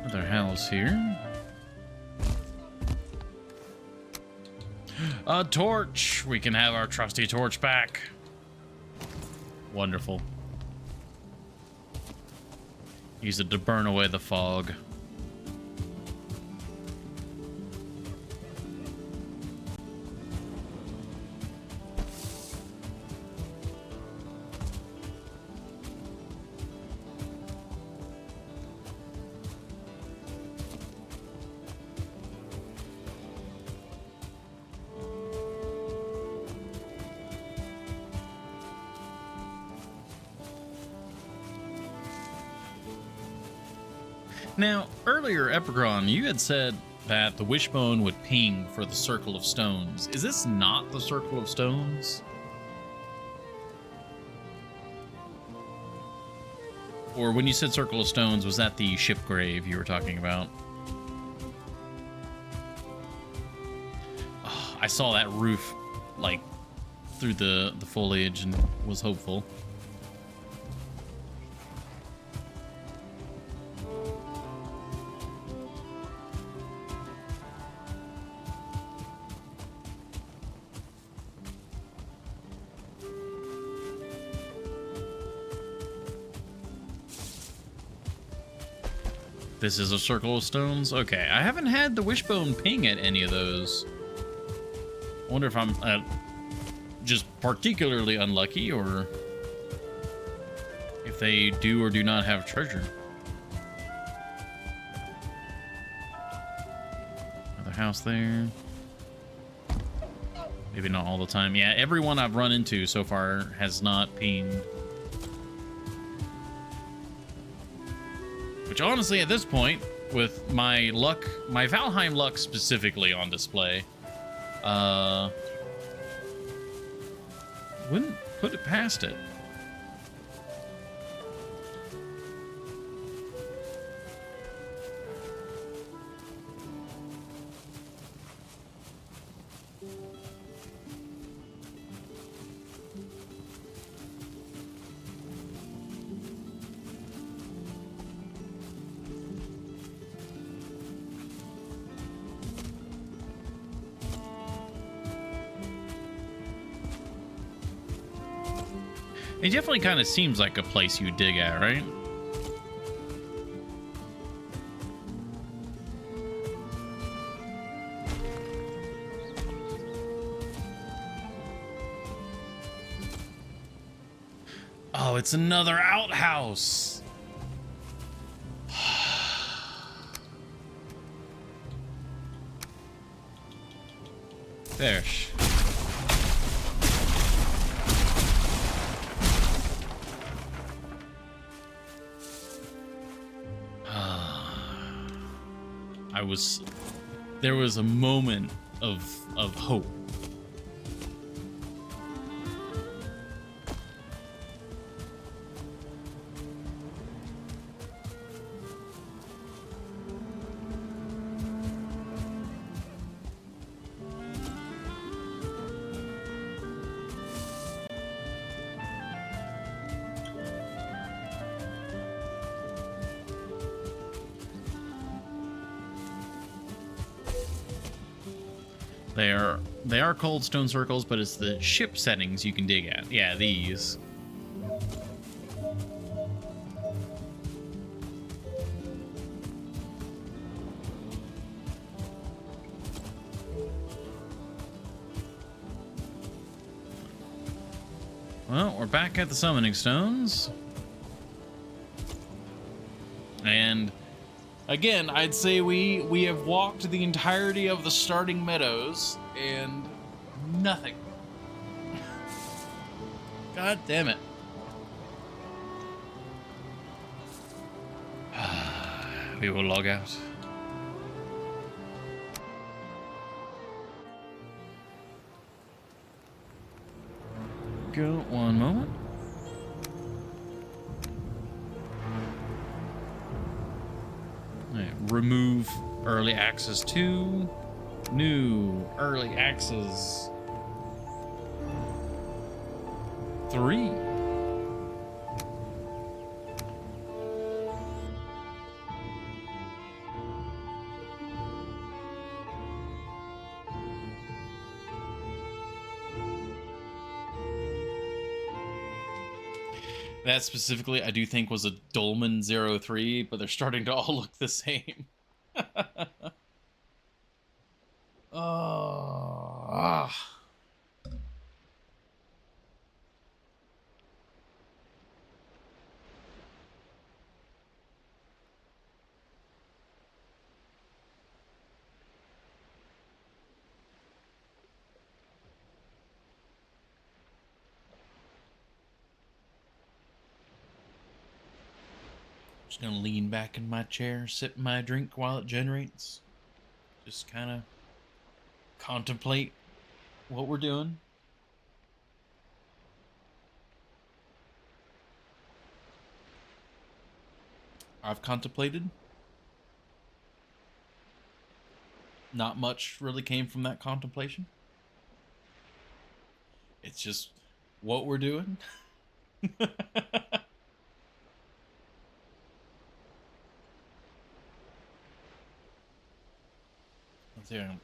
Another house here. A torch! We can have our trusty torch back. Wonderful. Use it to burn away the fog. Now, earlier, Epicron, you had said that the wishbone would ping for the Circle of Stones. Is this not the Circle of Stones? Or when you said Circle of Stones, was that the ship grave you were talking about? Oh, I saw that roof, like, through the foliage and was hopeful. This is a Circle of Stones? Okay, I haven't had the wishbone ping at any of those. I wonder if I'm just particularly unlucky, or if they do or do not have treasure. Another house there. Maybe not all the time. Yeah, everyone I've run into so far has not pinged. Which honestly, at this point, with my luck, my Valheim luck specifically on display, wouldn't put it past it. It definitely kind of seems like a place you dig at, right? Oh, it's another outhouse. There. There was a moment of hope. They are called stone circles, but it's the ship settings you can dig at. Yeah, these. Well, we're back at the summoning stones. And again, I'd say we have walked the entirety of the starting meadows and nothing. God damn it. We will log out. Go one moment. Right, remove early access 2. New early access 3. That specifically, I do think was a Dolmen 03, but they're starting to all look the same. Oh. Just gonna lean back in my chair, sip my drink while it generates. Just kind of contemplate what we're doing. I've contemplated. Not much really came from that contemplation. It's just what we're doing. Let's hear him.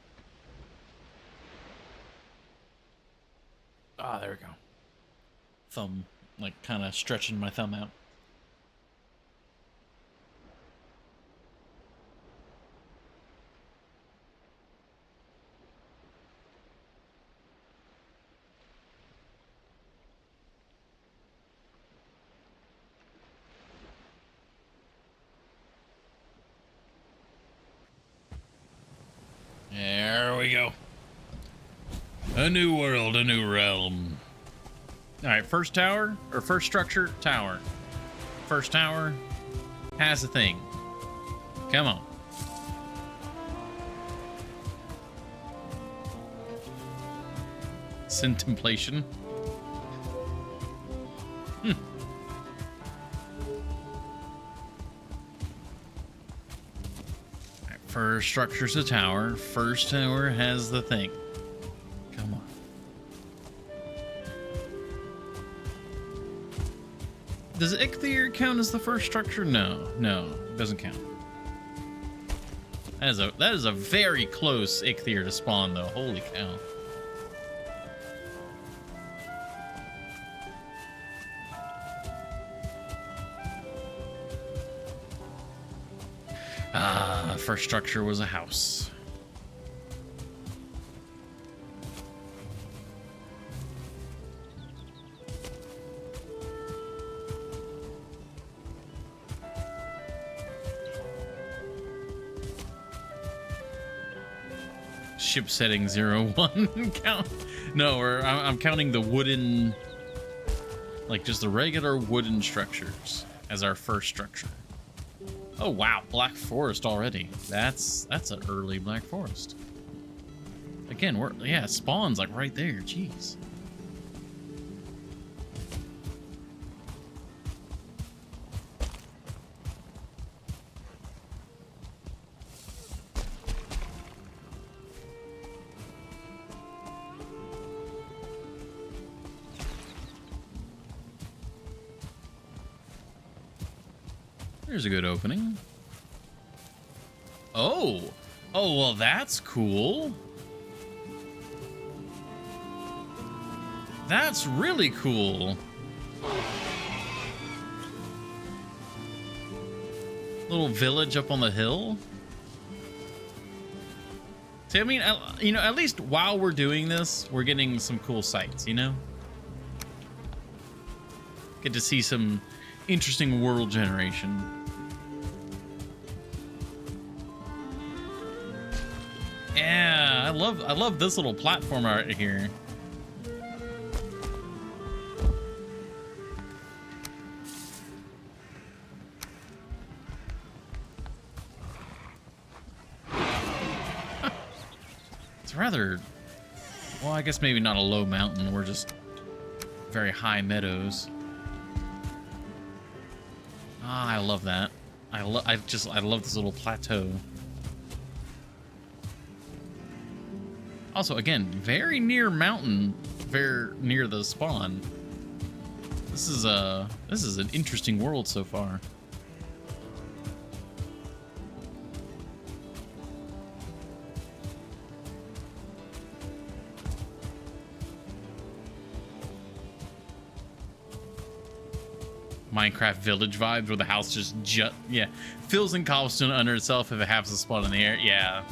Ah, there we go. Thumb, like, kind of stretching my thumb out. There we go. A new world, a new realm. All right, first tower, or first structure, tower. First tower has a thing. Come on. Contemplation. Right, first structure's a tower. First tower has the thing. Come on. Does Ichthir count as the first structure? No, it doesn't count. That is a very close Ichthir to spawn, though. Holy cow. First structure was a house. Ship setting 01 count. No, I'm counting the wooden, like just the regular wooden structures as our first structure. Oh wow, Black Forest already. That's an early Black Forest. Again, spawn's like right there. Jeez. There's a good opening. Oh, well, that's cool. That's really cool. Little village up on the hill. See, I mean, you know, at least while we're doing this, we're getting some cool sights, you know? Get to see some interesting world generation. Yeah, I love this little platform right here. It's rather, well, I guess maybe not a low mountain. We're just very high meadows. Ah, I love that. I love this little plateau. Also, again, very near mountain, very near the spawn. This is an interesting world so far. Minecraft village vibes where the house just fills in cobblestone under itself if it happens to spawn in the air. Yeah.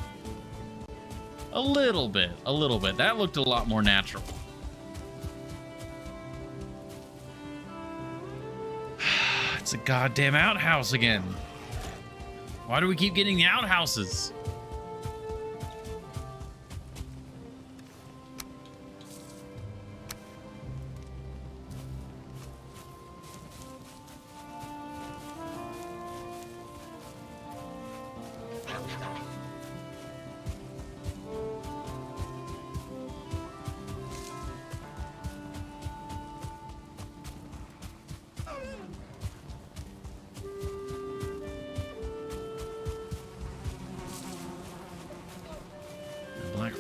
A little bit. That looked a lot more natural. It's a goddamn outhouse again. Why do we keep getting the outhouses?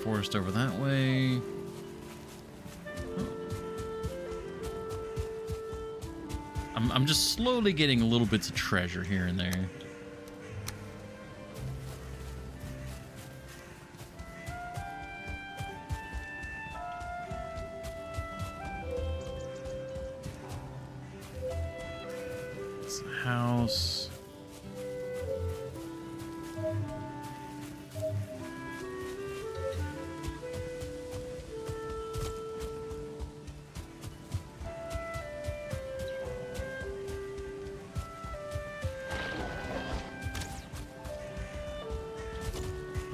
Forest over that way. Oh. I'm just slowly getting little bits of treasure here and there. It's a house.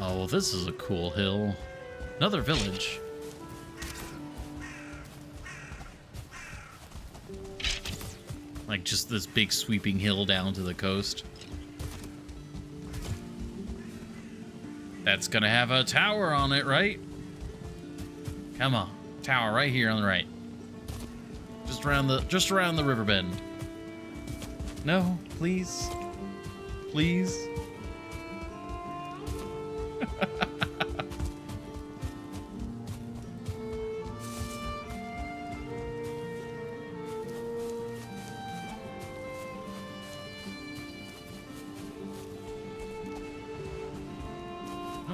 Oh, well, this is a cool hill. Another village. Like just this big sweeping hill down to the coast. That's gonna have a tower on it, right? Come on, tower right here on the right. Just around the river bend. No, please. Please.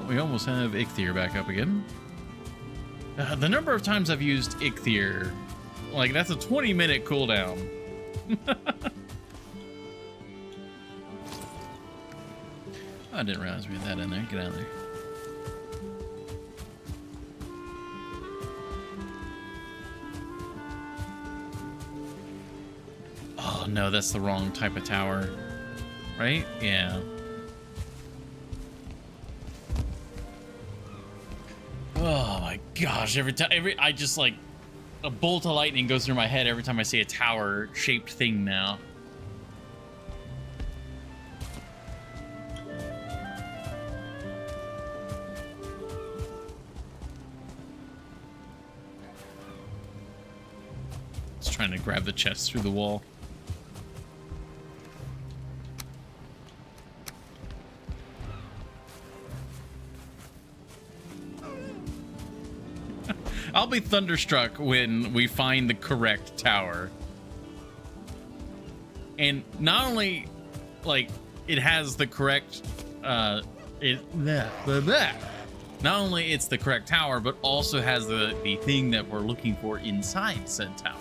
We almost have Ichthyr back up again. The number of times I've used Ichthyr, like that's a 20-minute cooldown. I didn't realize we had that in there. Get out of there. Oh no, that's the wrong type of tower, right? Yeah. Oh my gosh, I just like a bolt of lightning goes through my head every time I see a tower shaped thing now. Just trying to grab the chest through the wall. I'll be thunderstruck when we find the correct tower. And not only, like, it has the correct, not only it's the correct tower, but also has the thing that we're looking for inside said tower.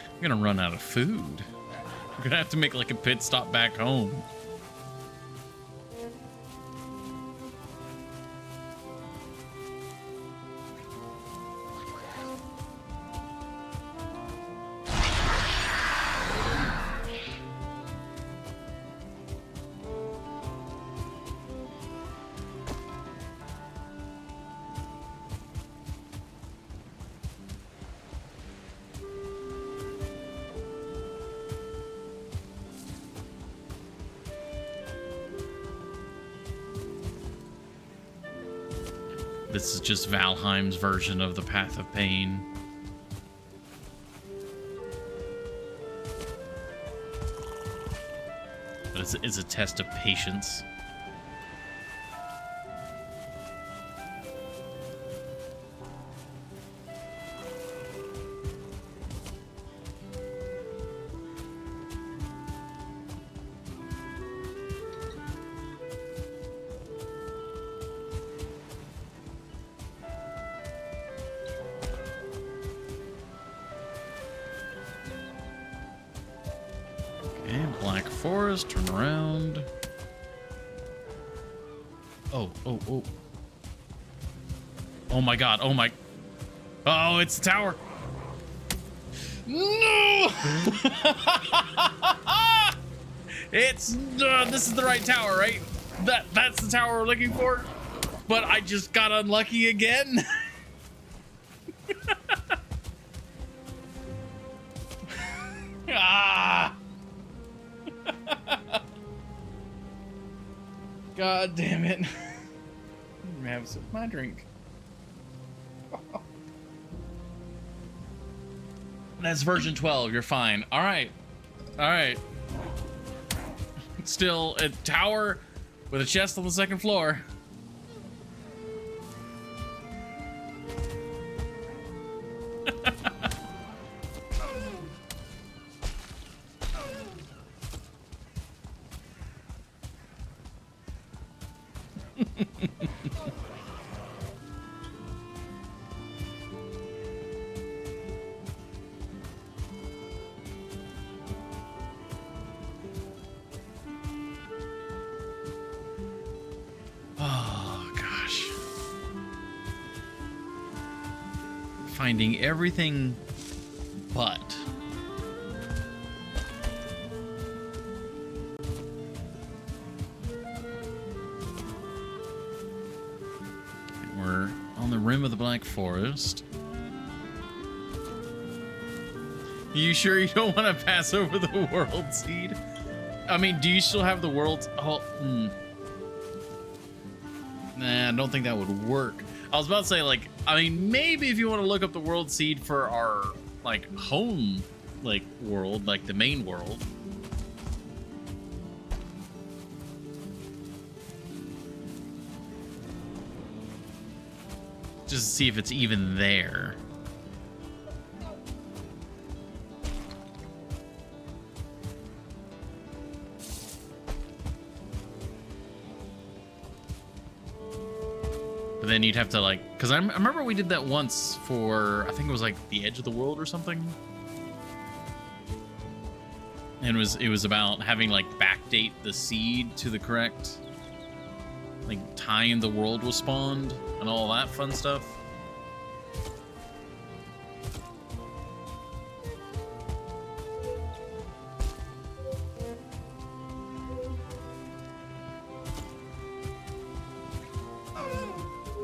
I'm gonna run out of food. We're gonna have to make like a pit stop back home. This is just Valheim's version of the Path of Pain. But it's a test of patience. Turn around. Oh. Oh my god. Oh my. Oh, it's the tower. No! It's this is the right tower, right? That's the tower we're looking for. But I just got unlucky again. Ah. God damn it. I'm gonna have a sip of my drink. That's version 12. You're fine. All right. All right. Still a tower with a chest on the second floor. Finding everything but we're on the rim of the Black Forest. You sure you don't want to pass over the world seed? I mean, do you still have the world? Oh, Nah, I don't think that would work. I was about to say, like, I mean, maybe if you want to look up the world seed for our, like, home, like, world, like the main world. Just to see if it's even there. But then you'd have to, like, because I remember we did that once for, I think it was like the edge of the world or something. And it was about having, like, backdate the seed to the correct, like, time the world was spawned and all that fun stuff.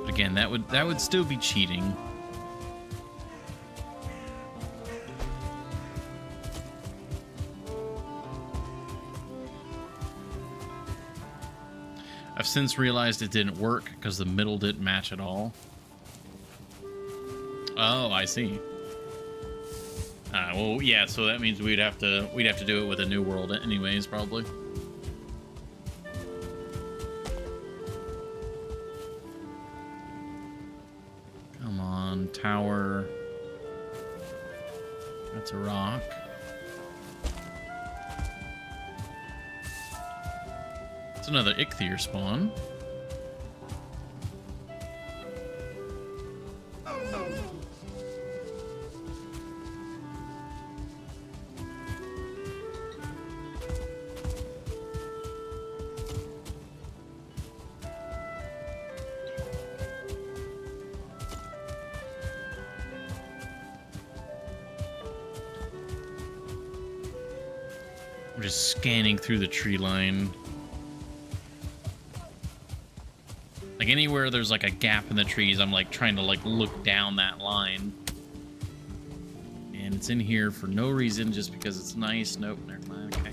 But again, that would still be cheating. I've since realized it didn't work because the middle didn't match at all. Oh, I see. Well, yeah. So that means we'd have to do it with a new world, anyways, probably. Come on, tower. That's a rock. It's another Ichthyer spawn. I'm just scanning through the tree line. Like anywhere there's like a gap in the trees, I'm like trying to like look down that line. And it's in here for no reason, just because it's nice. Nope, never mind. Okay.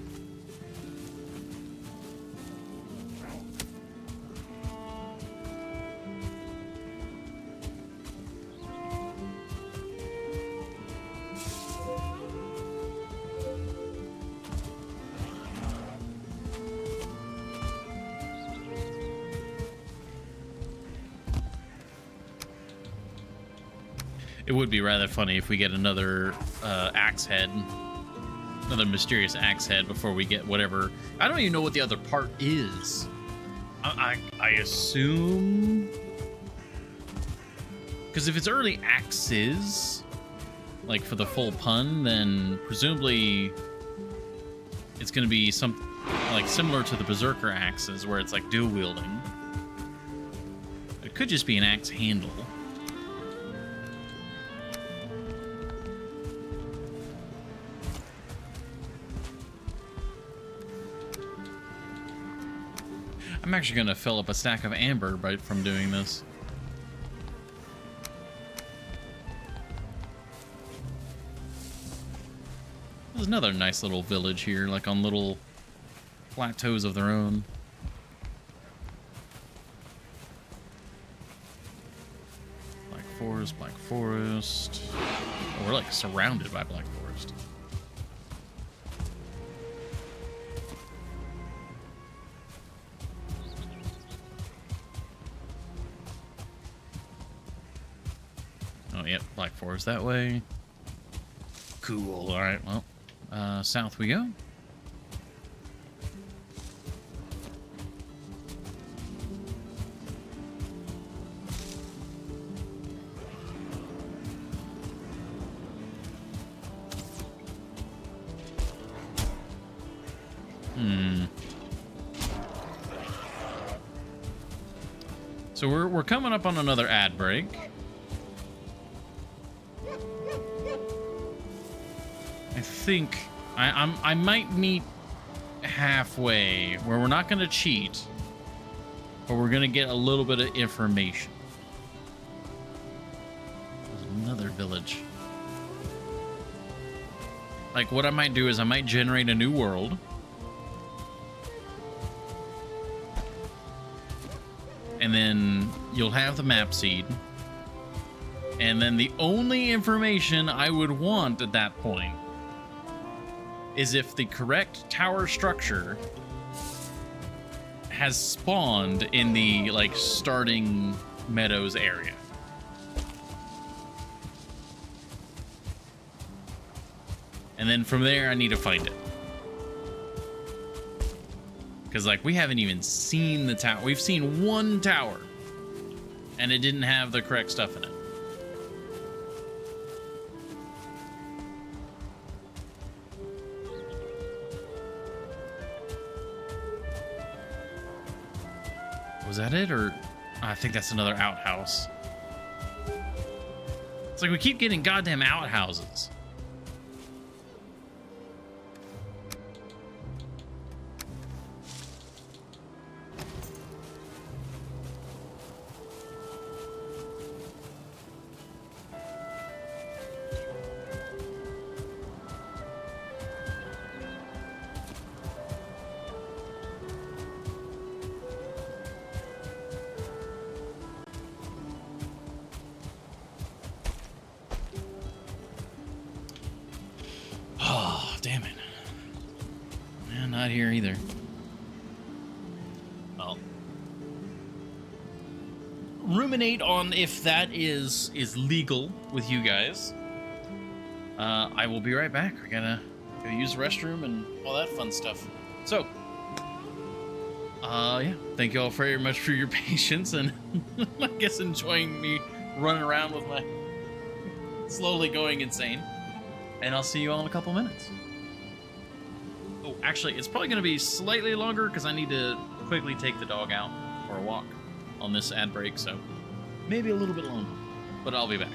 It would be rather funny if we get another axe head, another mysterious axe head before we get whatever. I don't even know what the other part is. I assume, because if it's early axes, like for the full pun, then presumably it's going to be some like similar to the Berserker axes, where it's like dual wielding. It could just be an axe handle. I'm actually going to fill up a stack of amber from doing this. There's another nice little village here, like on little plateaus of their own. Black Forest, Black Forest. Oh, we're like surrounded by Black Forest. Oh, yep, Black Forest that way. Cool. All right, well, south we go. So we're coming up on another ad break. I think I might meet halfway where we're not going to cheat, but we're going to get a little bit of information. village. Like, what I might do is I might generate a new world. And then you'll have the map seed. And then the only information I would want at that point is if the correct tower structure has spawned in the, like, starting meadows area. And then from there, I need to find it. Because, like, we haven't even seen the tower. We've seen one tower, and it didn't have the correct stuff in it. Was that it, or I think that's another outhouse. It's like we keep getting goddamn outhouses. Damn it. Man, not here either. Well, ruminate on if that is legal with you guys. I will be right back. I gotta go use the restroom and all that fun stuff. So, yeah, thank you all very much for your patience and I guess enjoying me running around with my slowly going insane. And I'll see you all in a couple minutes. Oh, actually, it's probably going to be slightly longer because I need to quickly take the dog out for a walk on this ad break, so maybe a little bit longer, but I'll be back.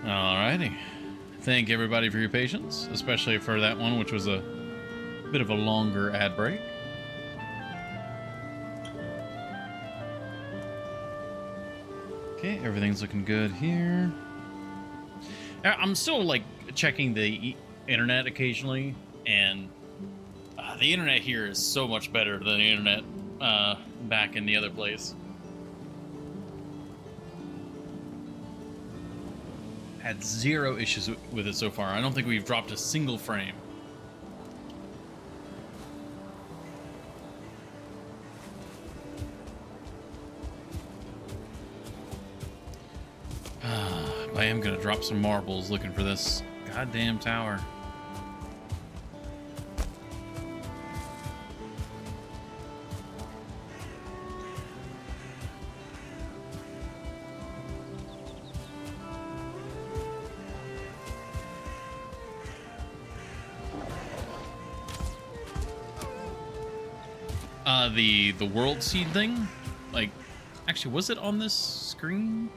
Alrighty. Thank everybody for your patience, especially for that one, which was a bit of a longer ad break. Okay, everything's looking good here. I'm still like checking the internet occasionally, and the internet here is so much better than the internet back in the other place. Had zero issues with it so far. I don't think we've dropped a single frame. I am gonna drop some marbles looking for this goddamn tower. The world seed thing? Like, actually, was it on this screen?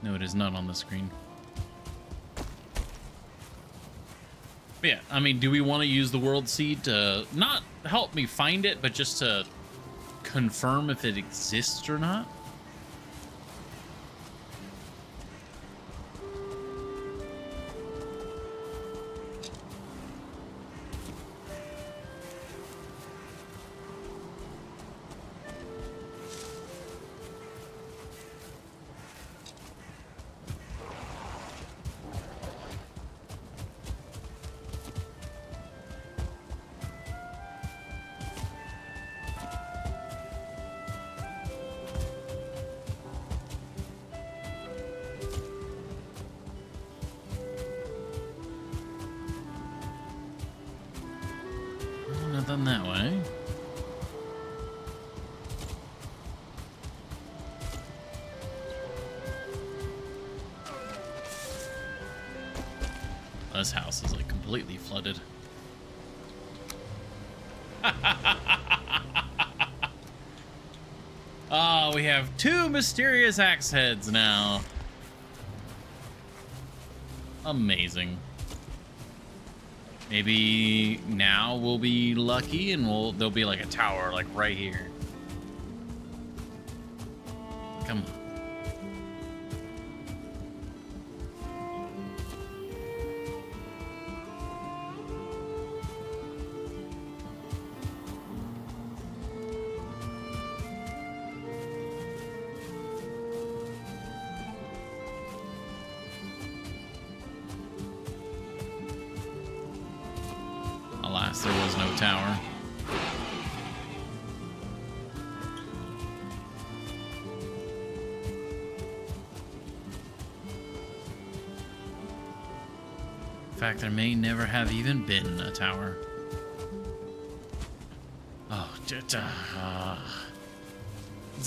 No, it is not on the screen. But yeah, I mean, do we want to use the world seed to not help me find it, but just to confirm if it exists or not? Nothing that way. This house is like completely flooded. Oh, we have 2 mysterious axe heads now. Amazing. Maybe now we'll be lucky and there'll be like a tower like right here. Come on. Alas, there was no tower. In fact, there may never have even been a tower. Oh, it's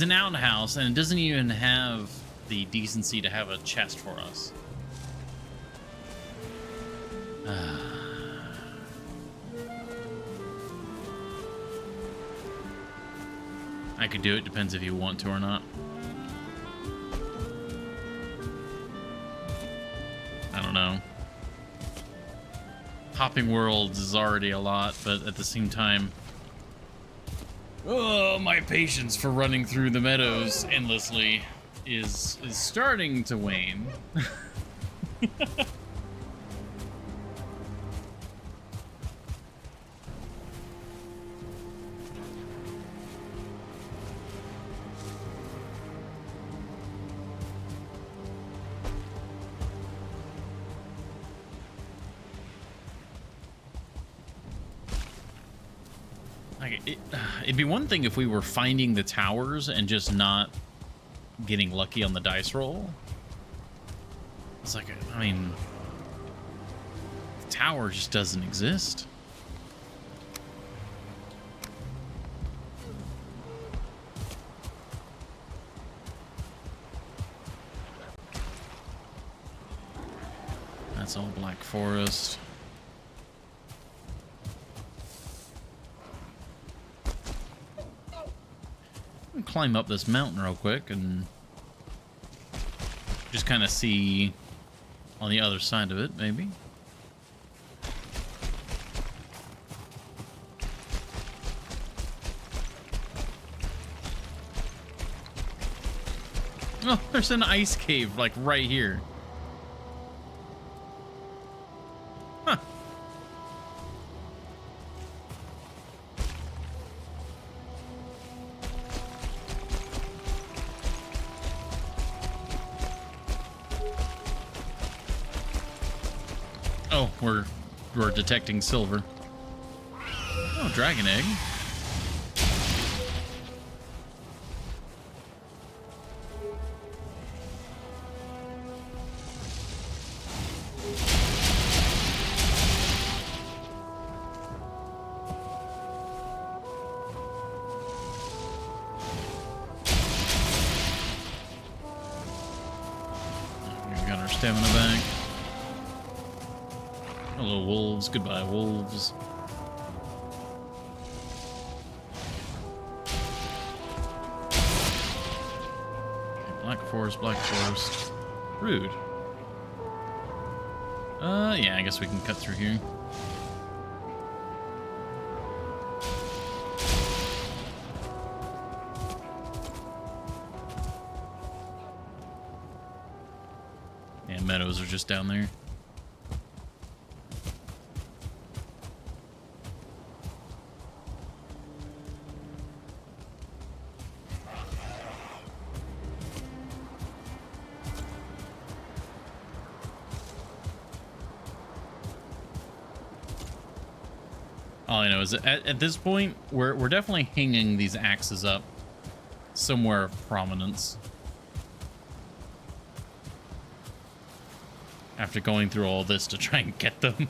an outhouse, and it doesn't even have the decency to have a chest for us. I could do it, depends if you want to or not. I don't know. Hopping worlds is already a lot, but at the same time, oh, my patience for running through the meadows endlessly is starting to wane. It'd be one thing if we were finding the towers and just not getting lucky on the dice roll. It's like, I mean, the tower just doesn't exist. That's all Black Forest. Climb up this mountain real quick and just kind of see on the other side of it, maybe. Oh, there's an ice cave like right here. Huh. Oh, we're detecting silver. Oh, dragon egg. We got our stamina back. Hello, wolves. Goodbye, wolves. Okay, Black Forest, Black Forest. Rude. Yeah, I guess we can cut through here. Yeah, meadows are just down there. All I know is that at this point, we're definitely hanging these axes up somewhere of prominence. After going through all this to try and get them.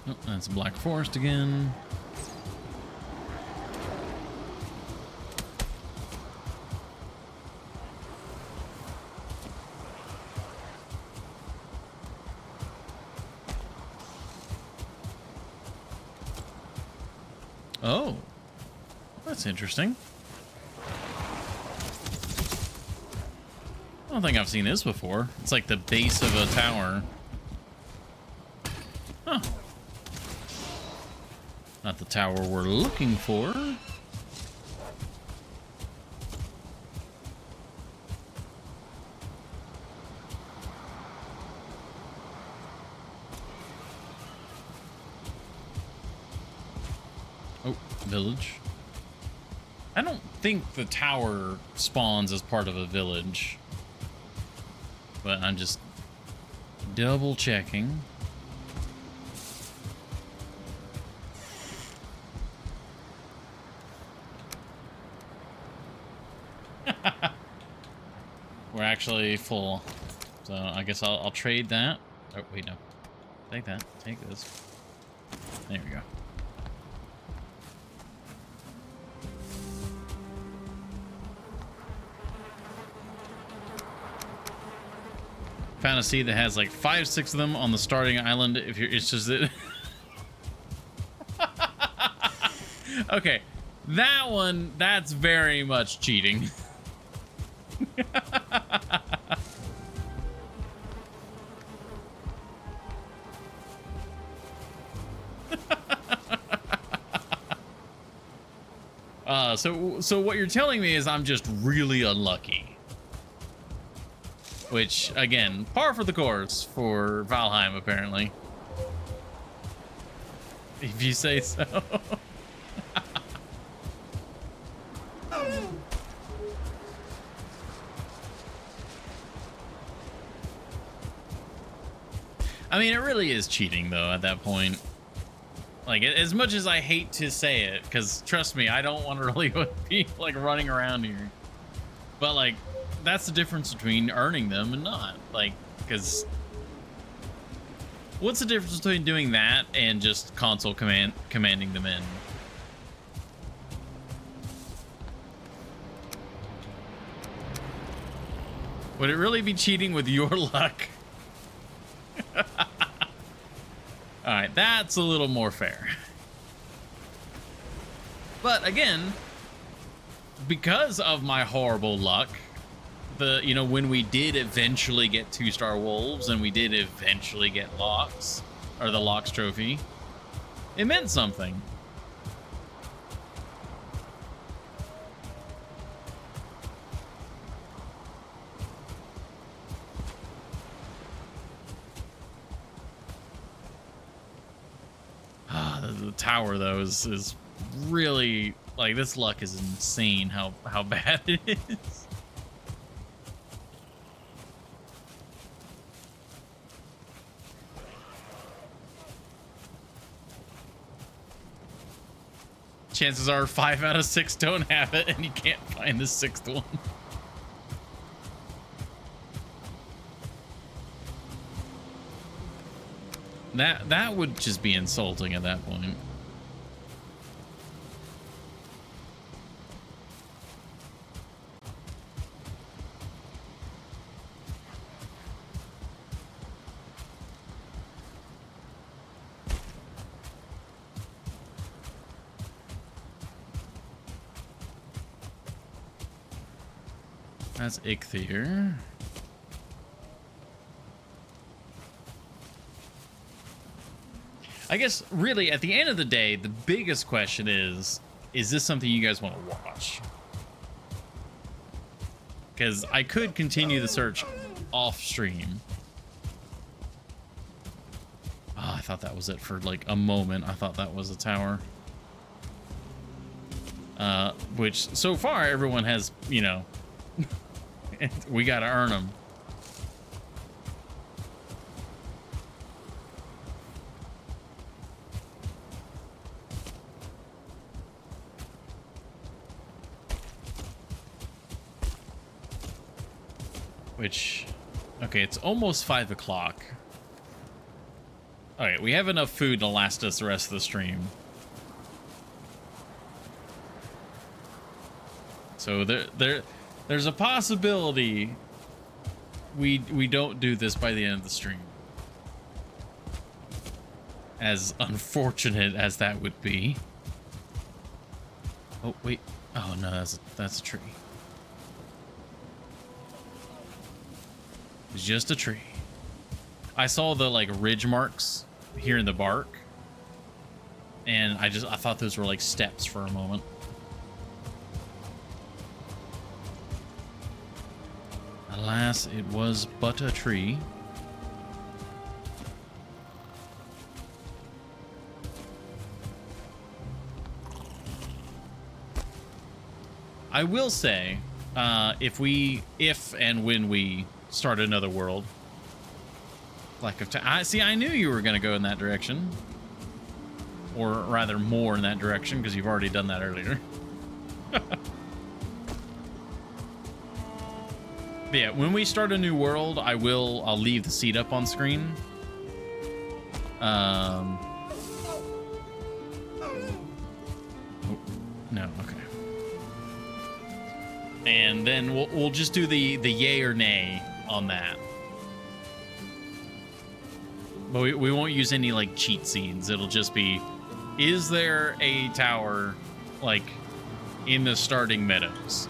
Oh, that's Black Forest again. Oh, that's interesting. I don't think I've seen this before. It's like the base of a tower. Huh. Not the tower we're looking for. Oh, village. I don't think the tower spawns as part of a village, but I'm just double checking. We're actually full, so I guess I'll trade that. Oh wait, no, take that. Take this. There we go. Found a seed that has like 5, 6 of them on the starting island. If you're, it's just it. Okay, that one, that's very much cheating. So what you're telling me is I'm just really unlucky. Which, again, par for the course for Valheim, apparently. If you say so. I mean, it really is cheating, though, at that point. Like, as much as I hate to say it, because trust me, I don't want to really be, like, running around here. But, like, that's the difference between earning them and not. Like, because what's the difference between doing that and just console commanding them in? Would it really be cheating with your luck? All right, that's a little more fair. But again, because of my horrible luck, when we did eventually get 2-star wolves and we did eventually get locks, or the locks trophy, it meant something. The tower though is really, like, this luck is insane how bad it is. Chances are 5 out of 6 don't have it, and you can't find the 6th one. That would just be insulting at that point. That's Ichthyr. I guess, really, at the end of the day, the biggest question is this something you guys want to watch? Because I could continue the search off stream. Oh, I thought that was it for, like, a moment. I thought that was a tower. Which, so far, everyone has, you know... we gotta earn them. Which, okay, it's almost 5 o'clock. Okay, we have enough food to last us the rest of the stream. So there's a possibility we don't do this by the end of the stream. As unfortunate as that would be. Oh wait. Oh no, that's a tree. It's just a tree. I saw the like ridge marks here in the bark, and I thought those were like steps for a moment. Alas, it was but a tree. I will say, if and when we start another world, like if I knew you were going to go in that direction, or rather more in that direction, because you've already done that earlier. But yeah, when we start a new world, I'll leave the seed up on screen. Oh, no, okay. And then we'll just do the yay or nay on that. But we won't use any like cheat seeds. It'll just be, is there a tower like in the starting meadows?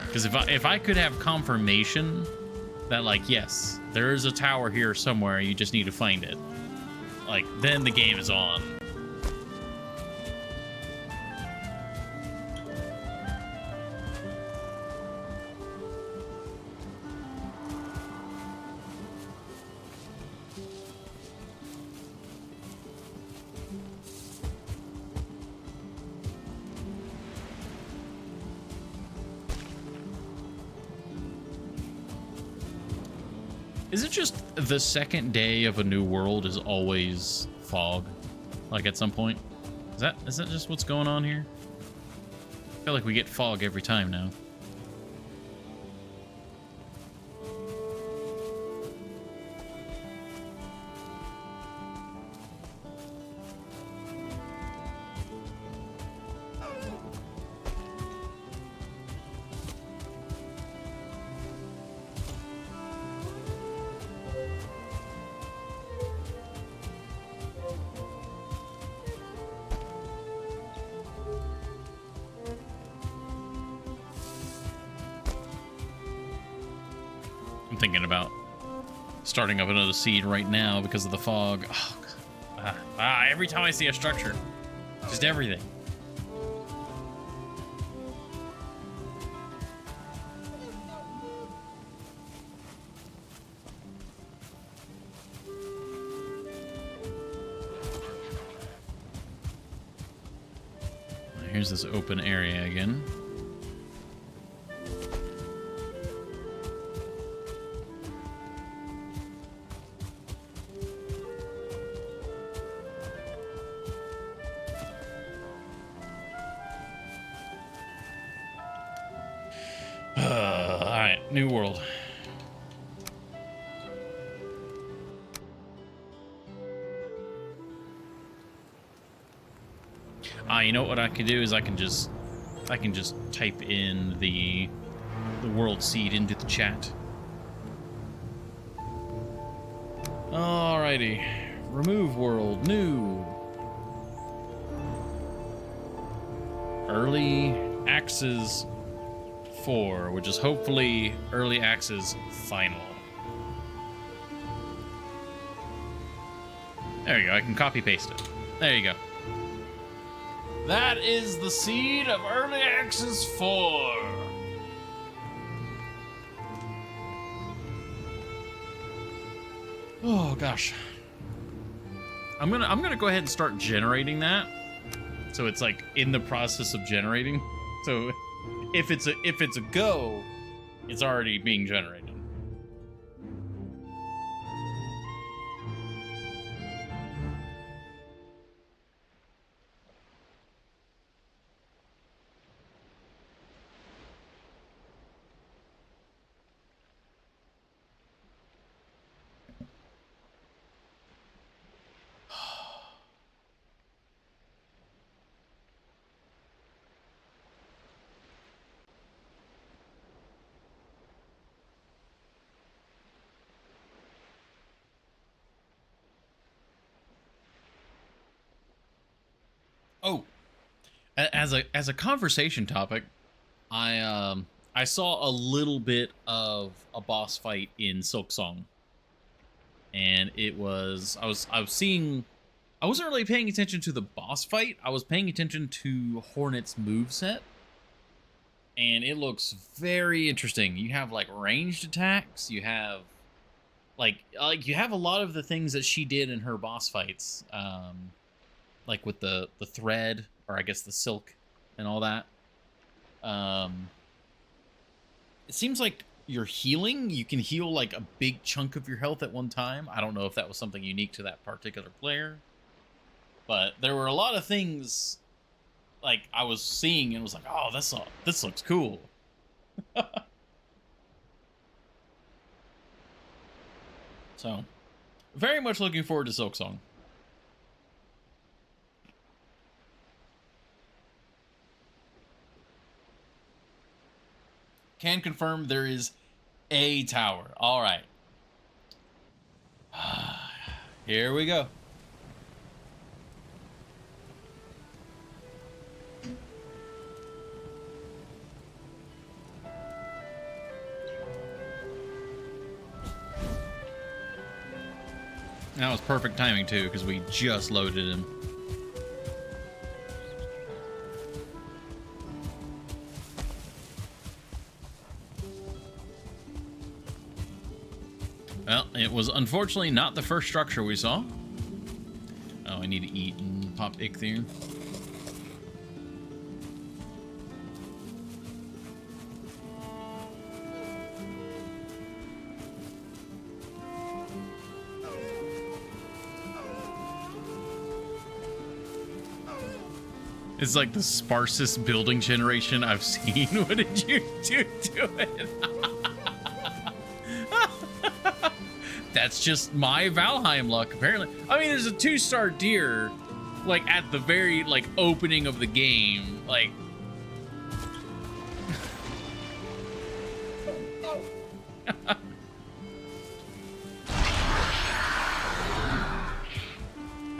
Because if I could have confirmation that, like, yes, there is a tower here somewhere, you just need to find it, like, then the game is on. Is it just the second day of a new world is always fog? Like at some point? Is that just what's going on here? I feel like we get fog every time now. I'm thinking about starting up another seed right now because of the fog. Oh, every time I see a structure, just everything. Here's this open area again. Alright, new world. You know what I could do is I can just type in the world seed into the chat. Alrighty. Remove world, new. Early access 4, which is hopefully early access final. There you go, I can copy paste it. There you go. That is the seed of early access 4. Oh gosh. I'm gonna go ahead and start generating that. So it's like in the process of generating. So if it's a go, it's already being generated. Oh, as a conversation topic, I saw a little bit of a boss fight in Silk Song, and it was I was seeing. I wasn't really paying attention to the boss fight. I was paying attention to Hornet's moveset, and it looks very interesting. You have like ranged attacks. You have like you have a lot of the things that she did in her boss fights, like with the thread, or I guess the silk, and all that. It seems like you're healing. You can heal like a big chunk of your health at one time. I don't know if that was something unique to that particular player, but there were a lot of things like I was seeing and was like, oh, this looks cool. So, very much looking forward to Silk Song. Can confirm there is a tower. All right. Here we go. That was perfect timing too, because we just loaded him. Well, it was unfortunately not the first structure we saw. Oh, I need to eat and pop Ichthir. It's like the sparsest building generation I've seen. What did you do to it? That's just my Valheim luck, apparently. I mean, there's a 2-star deer, like, at the very, like, opening of the game. Like...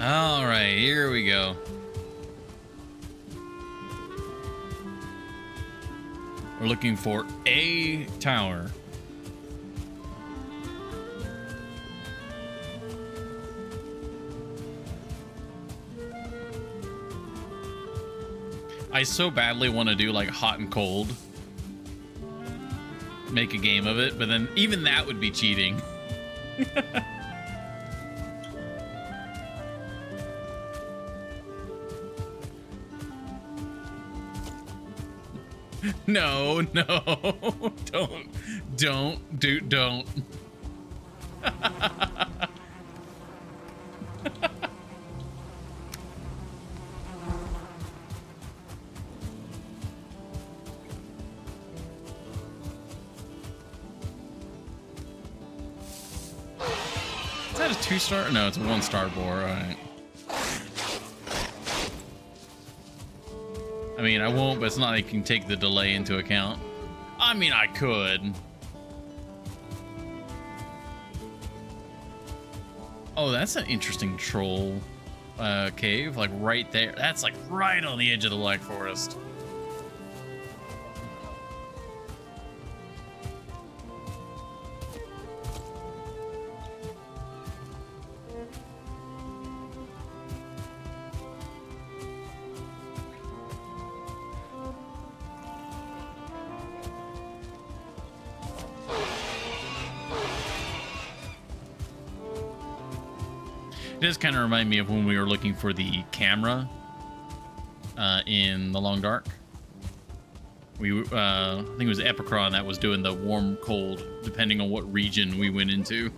Alright, here we go. We're looking for a tower. I so badly want to do like hot and cold. Make a game of it, but then even that would be cheating. No, don't. Is that a 2-star? No, it's a 1-star boar. All right. I mean, I won't, but it's not like you can take the delay into account. I mean, I could. Oh, that's an interesting troll cave, like right there. That's like right on the edge of the Black Forest. It does kind of remind me of when we were looking for the camera in the Long Dark. I think it was Epicron that was doing the warm, cold, depending on what region we went into.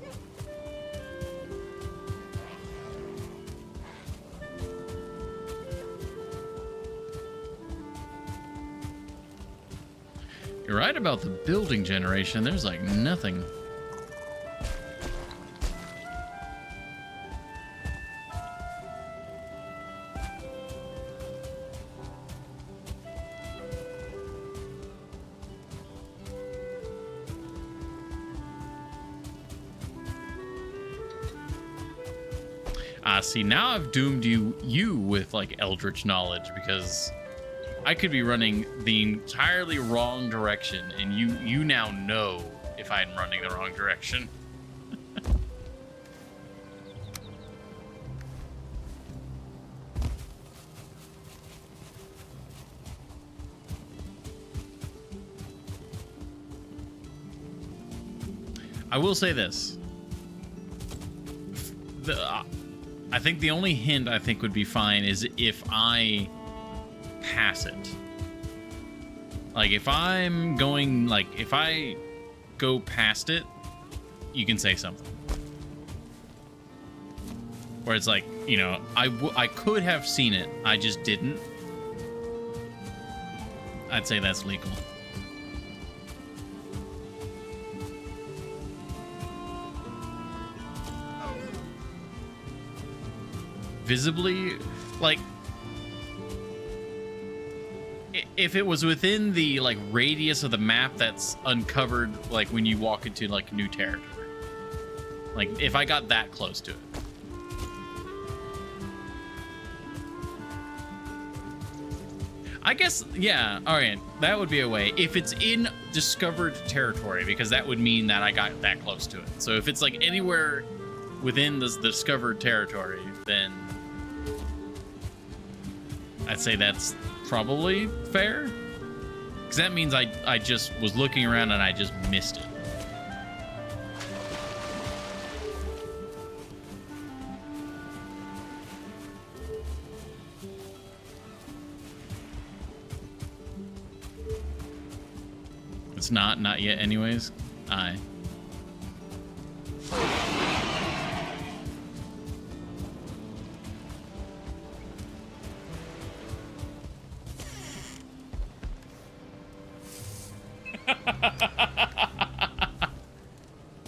You're right about the building generation. There's like nothing. See, now I've doomed you with like eldritch knowledge, because I could be running the entirely wrong direction, and you now know if I'm running the wrong direction. I will say this. I think the only hint I think would be fine is if I pass it. Like, if I'm going, like, if I go past it, you can say something. Where it's like, you know, I could have seen it, I just didn't. I'd say that's legal. Visibly, like, if it was within the like radius of the map that's uncovered, like when you walk into like new territory, like if I got that close to it. I guess, yeah, all right, that would be a way. If it's in discovered territory, because that would mean that I got that close to it. So if it's like anywhere within the discovered territory, then I'd say that's probably fair, because that means I just was looking around and I just missed it. It's not yet anyways. Aye.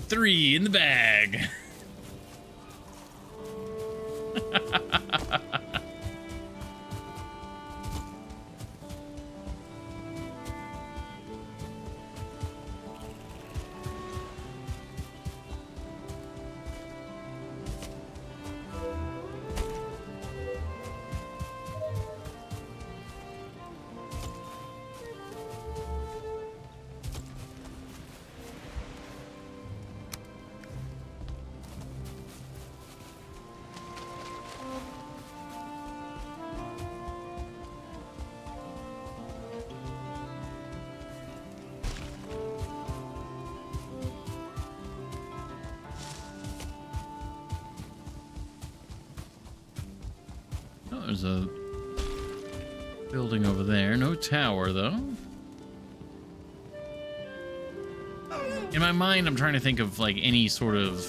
Three in the bag. There's a building over there. No tower, though. In my mind, I'm trying to think of, like, any sort of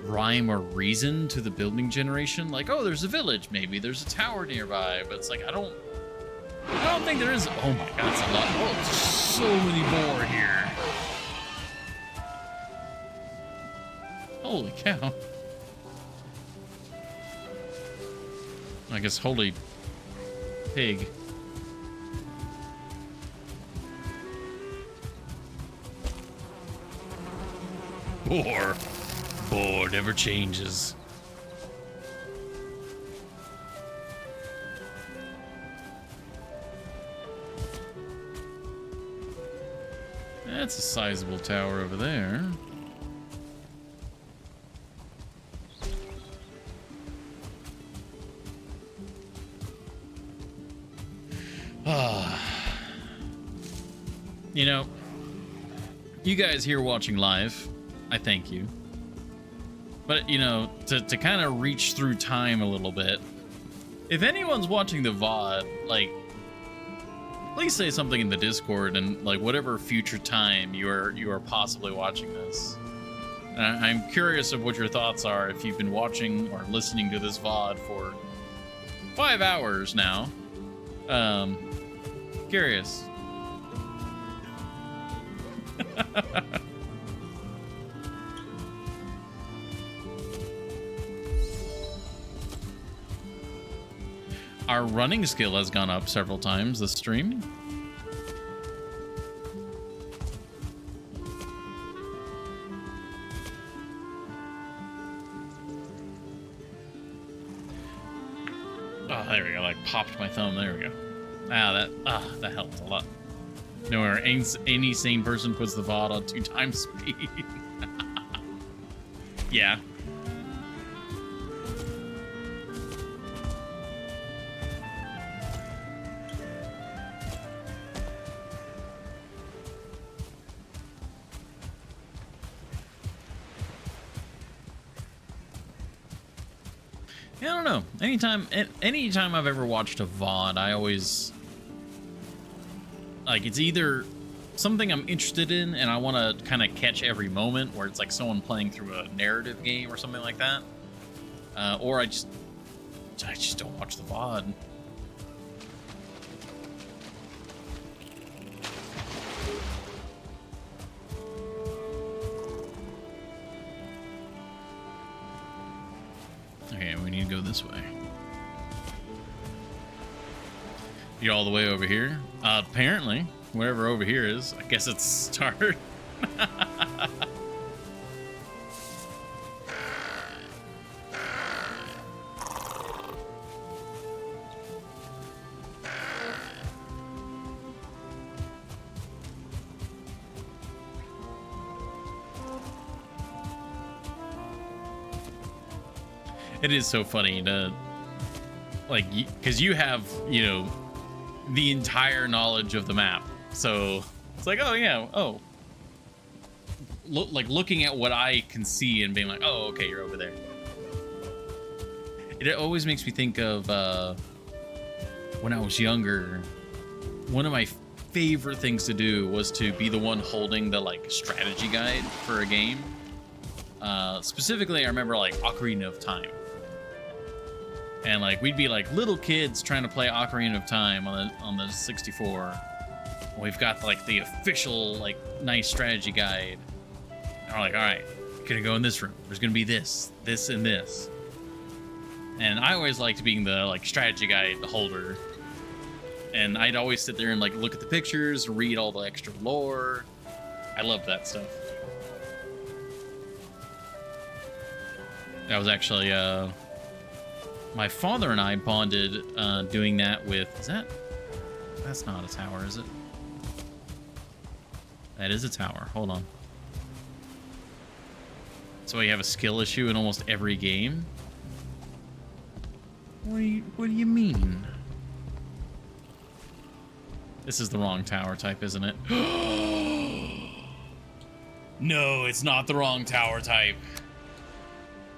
rhyme or reason to the building generation. Like, oh, there's a village, maybe. There's a tower nearby. But it's like, I don't think there is. Oh, my God, it's a lot. Oh, there's so many more here. Holy cow. I guess holy pig. Boar never changes. That's a sizable tower over there. You know, you guys here watching live, I thank you. But, you know, to kind of reach through time a little bit, if anyone's watching the VOD, like please say something in the Discord and like whatever future time you are possibly watching this. I'm curious of what your thoughts are if you've been watching or listening to this VOD for 5 hours now. Curious. Our running skill has gone up several times this stream. Oh, there we go. Like popped my thumb. There we go. That helped a lot. Nowhere any sane person puts the VOD on 2 times speed. Yeah. Yeah, I don't know. Anytime I've ever watched a VOD, I always like it's either something I'm interested in and I want to kind of catch every moment, where it's like someone playing through a narrative game or something like that, or I just don't watch the VOD. Okay, we need to go this way. You're all the way over here? Apparently. Wherever over here is. I guess it's start. It is so funny to, like, because you have, you know, the entire knowledge of the map. So it's like, oh, yeah, oh. Like, looking at what I can see and being like, oh, okay, you're over there. It always makes me think of when I was younger, one of my favorite things to do was to be the one holding the, like, strategy guide for a game. Specifically, I remember, like, Ocarina of Time. And like we'd be like little kids trying to play Ocarina of Time on the 64. We've got like the official like nice strategy guide. And we're like, all right, you're gonna go in this room. There's gonna be this, this, and this. And I always liked being the like strategy guide holder. And I'd always sit there and like look at the pictures, read all the extra lore. I loved that stuff. That was actually my father and I bonded doing that with... That's not a tower, is it? That is a tower. Hold on. So you have a skill issue in almost every game? What do you mean? This is the wrong tower type, isn't it? No, it's not the wrong tower type.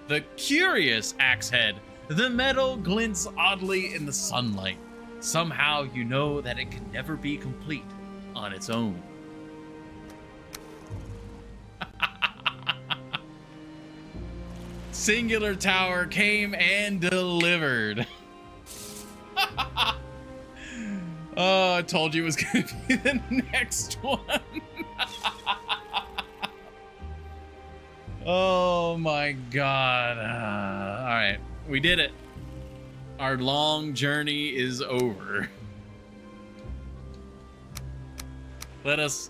The curious axe head. The metal glints oddly in the sunlight. Somehow you know that it can never be complete on its own. Singular Tower came and delivered. Oh, I told you it was going to be the next one. Oh my God. All right. We did it. Our long journey is over. Let us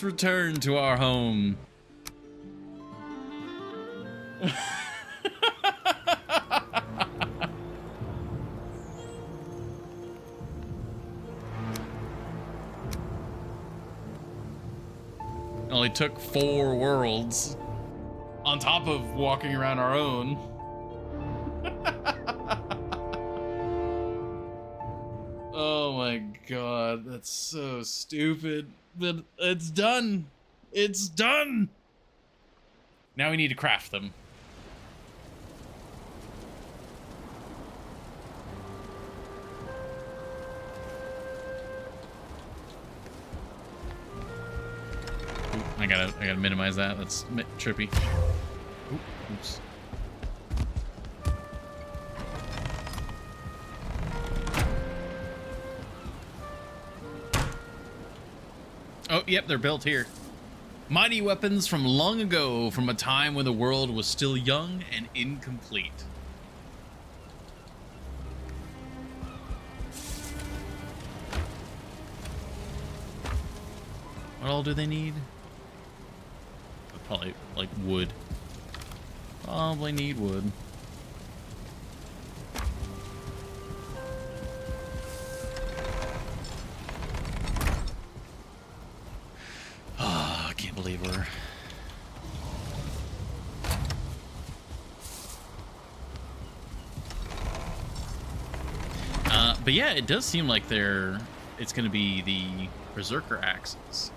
return to our home. Only took 4 worlds on top of walking around our own. Oh my God, that's so stupid. But it's done. It's done. Now we need to craft them. I gotta minimize that. That's trippy. Oops. Oh, yep, they're built here. Mighty weapons from long ago, from a time when the world was still young and incomplete. What all do they need? Probably, like, wood. Probably need wood. I can't believe we're... But yeah, it does seem like it's going to be the Berserker axes.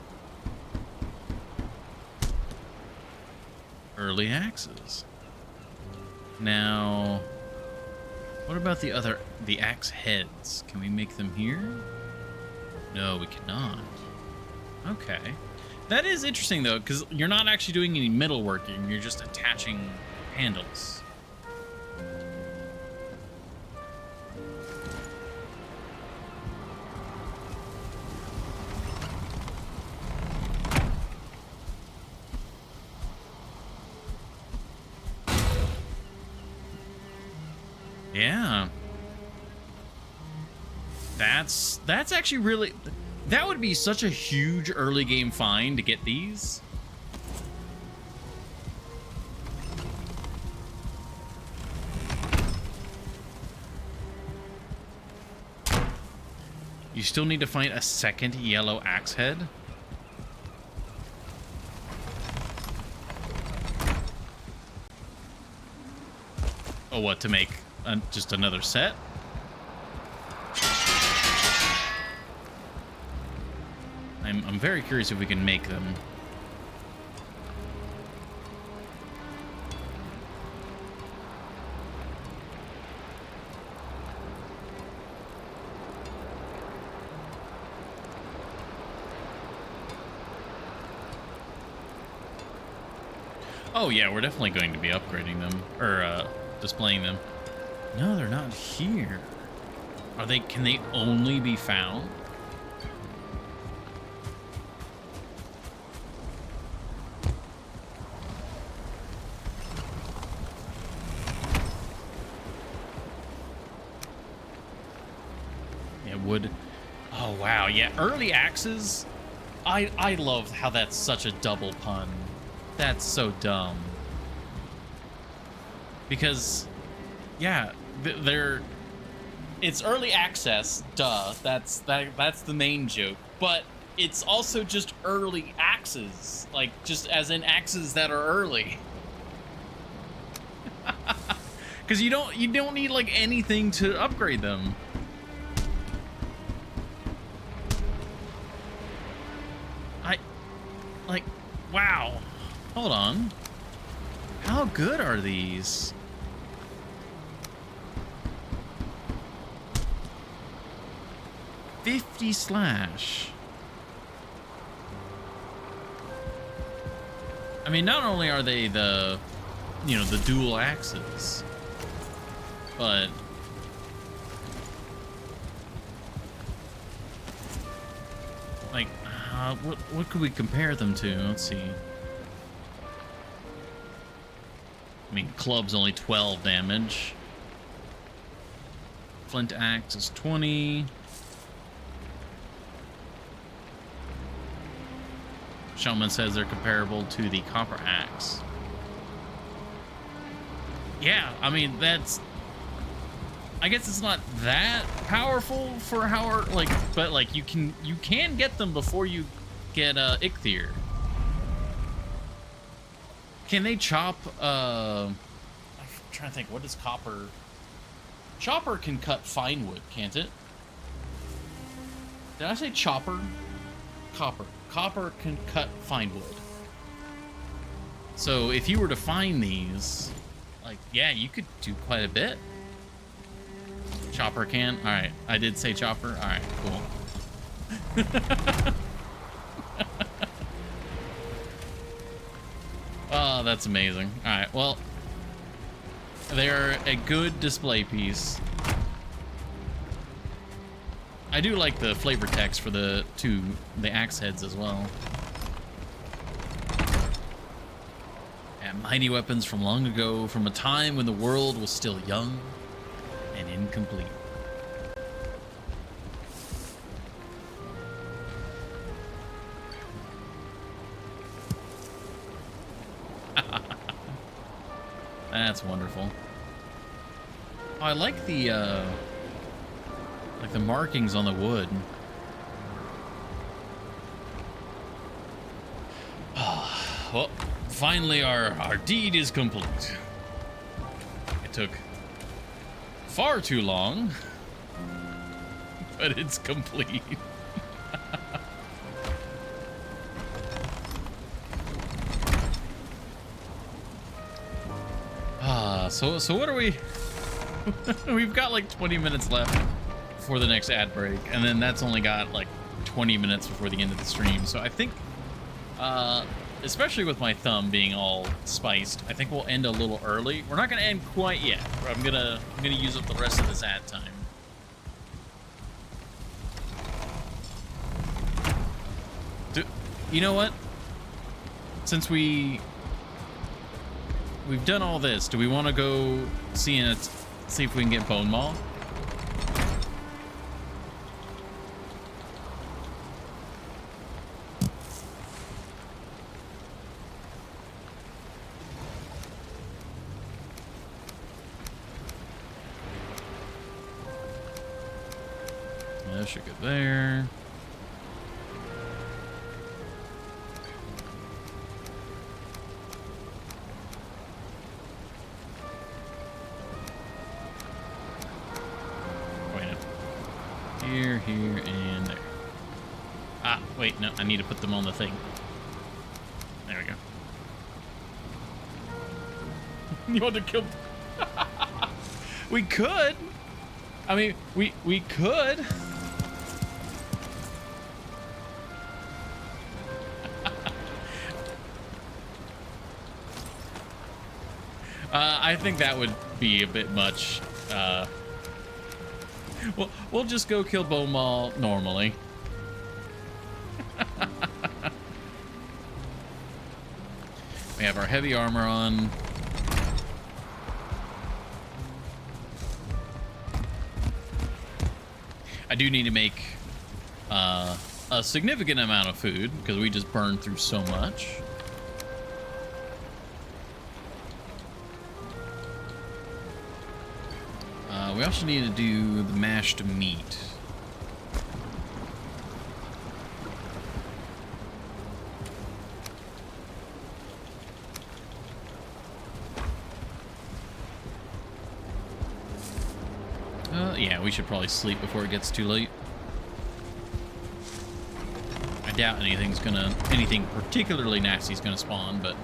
Early axes. Now, what about the axe heads? Can we make them here? No, we cannot. Okay. That is interesting, though, because you're not actually doing any metalworking. You're just attaching handles. Yeah. That's actually really... That would be such a huge early game find to get these. You still need to find a second yellow axe head. Oh, what, to make just another set? I'm very curious if we can make them. Oh yeah, we're definitely going to be upgrading them, or displaying them. No, they're not here. Are they? Can they only be found? Yeah, wood. Oh wow, yeah, early axes. I love how that's such a double pun. That's so dumb. Because, yeah, it's early access, duh. That's the main joke. But it's also just early axes, like just as in axes that are early. Because you don't need like anything to upgrade them. Wow. Hold on. How good are these? $50 slash. I mean, not only are they the dual axes, but like, what could we compare them to? Let's see. I mean, club's only 12 damage. Flint axe is 20. Showman says they're comparable to the copper axe. Yeah, I mean, I guess it's not that powerful for how, like, but like you can get them before you get Ichthyr. Can they chop? I'm trying to think. What is copper? Chopper can cut fine wood, can't it? Did I say chopper? Copper. Copper can cut fine wood. So if you were to find these, like, yeah, you could do quite a bit. Chopper can. All right, I did say chopper. All right, cool. Oh, that's amazing. All right, well, they're a good display piece. I do like the flavor text for the axe heads as well. Yeah, mighty weapons from long ago, from a time when the world was still young and incomplete. That's wonderful. Oh, I like the markings on the wood. Well, finally our deed is complete. It took far too long, but it's complete. So what are we? We've got like 20 minutes left before the next ad break, and then that's only got like 20 minutes before the end of the stream. So I think, especially with my thumb being all spiced, I think we'll end a little early. We're not gonna end quite yet. I'm gonna use up the rest of this ad time. You know what? Since we've done all this, do we want to go see if we can get Bone Maw? That should go there. Here, and there. Ah, wait, no, I need to put them on the thing. There we go. You want to kill... We could. I mean, we could. I think that would be a bit much. Well, we'll just go kill Bone Maw normally. We have our heavy armor on. I do need to make a significant amount of food because we just burned through so much. We also need to do the mashed meat. Yeah, we should probably sleep before it gets too late. I doubt anything particularly nasty is gonna spawn, but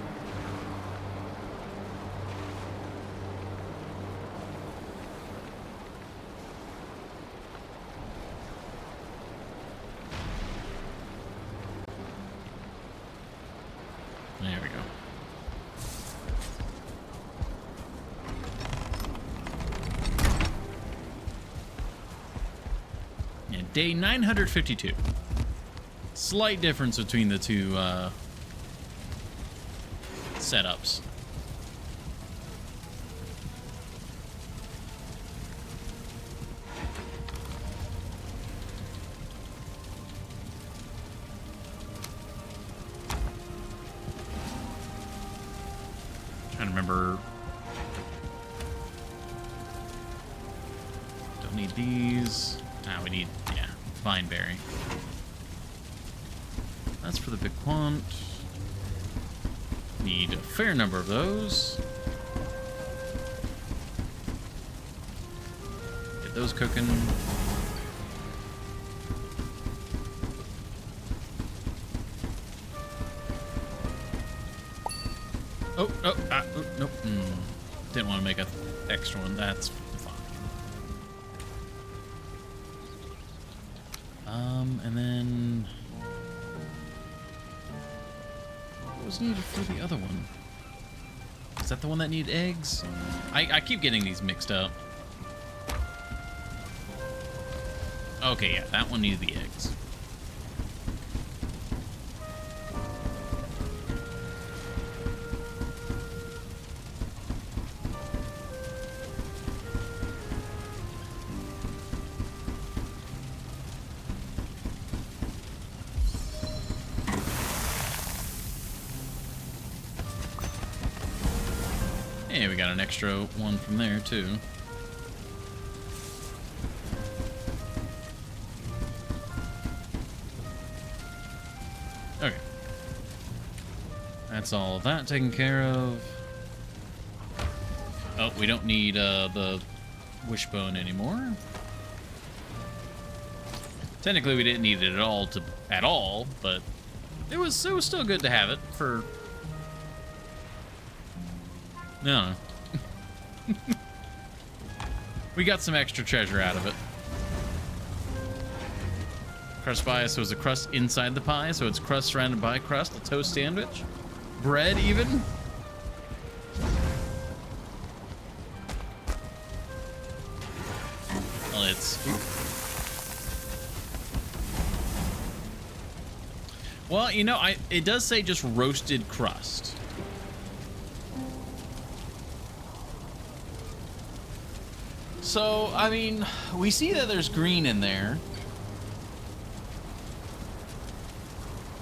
there we go. Yeah, day 952. Slight difference between the two setups. Trying to remember. Don't need these. Ah, we need, yeah, vine berry. That's for the big quant. Need a fair number of those. Get those cooking. Oh, nope. Didn't want to make an extra one. That's fine. And then what was needed for the other one? Is that the one that needed eggs? I keep getting these mixed up. Okay, yeah, that one needed the eggs. Yeah, we got an extra one from there, too. Okay. That's all of that taken care of. Oh, we don't need the wishbone anymore. Technically, we didn't need it at all, but it was still good to have it for... No. We got some extra treasure out of it. Crust bias, so it's a crust inside the pie, so it's crust surrounded by crust, a toast sandwich. Bread, even. Well, it's... Well, you know, it does say just roasted crust. So, I mean, we see that there's green in there.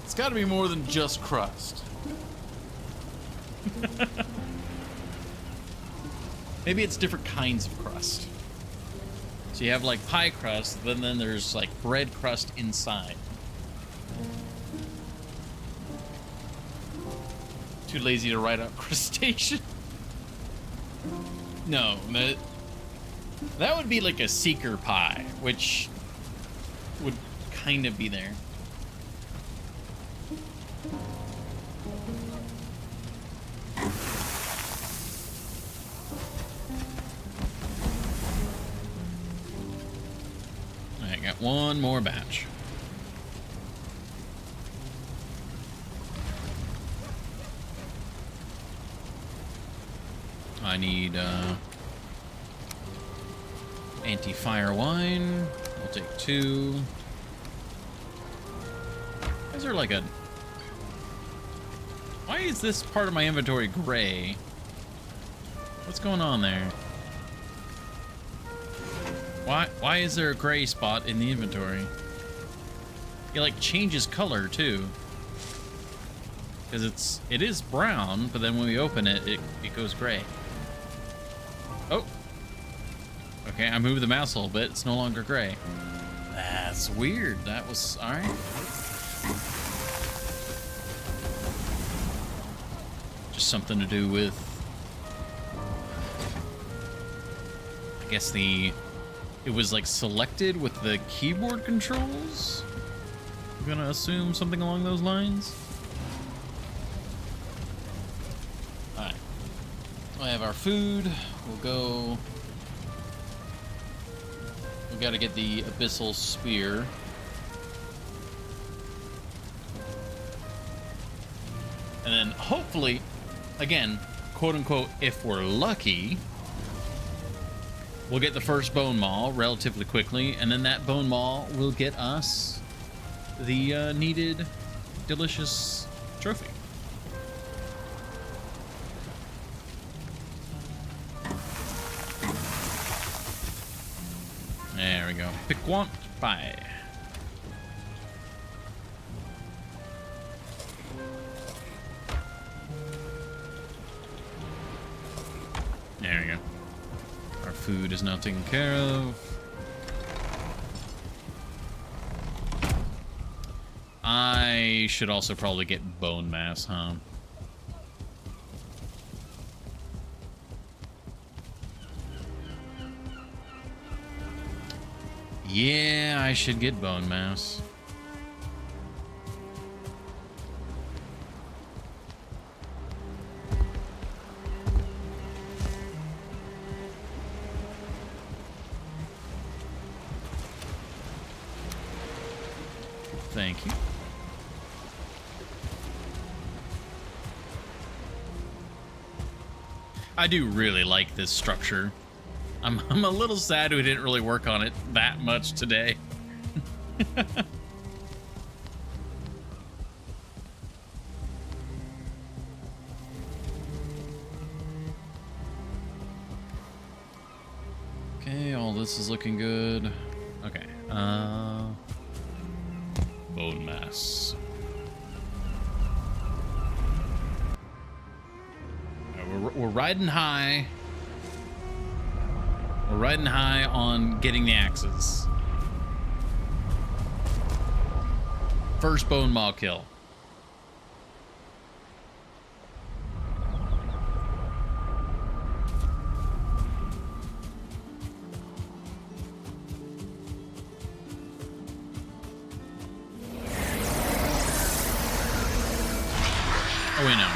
It's got to be more than just crust. Maybe it's different kinds of crust. So you have like pie crust, then there's like bread crust inside. Too lazy to write out crustacean. No, that would be like a seeker pie, which would kind of be there. I got one more batch. I need anti-fire wine. I'll take 2. Why is there like a... Why is this part of my inventory gray? What's going on there? Why is there a gray spot in the inventory? It like changes color too. Because it is brown, but then when we open it, it goes gray. Oh. Okay, I moved the mouse a little bit. It's no longer gray. That's weird. That was... Alright. Just something to do with... I guess it was like selected with the keyboard controls? I'm gonna assume something along those lines. Alright. I have our food. We'll go... We gotta get the abyssal spear. And then hopefully, again, quote unquote, if we're lucky, we'll get the first bone maw relatively quickly, and then that bone maw will get us the needed delicious trophy. There we go. Pick one. Bye. There we go. Our food is now taken care of. I should also probably get bone mass, huh? Yeah, I should get bone mass. Thank you. I do really like this structure. I'm a little sad we didn't really work on it that much today. Okay, all this is looking good. Okay, bone mass. We're riding high. We're riding high on getting the axes. First bone maw kill. Oh wait, no.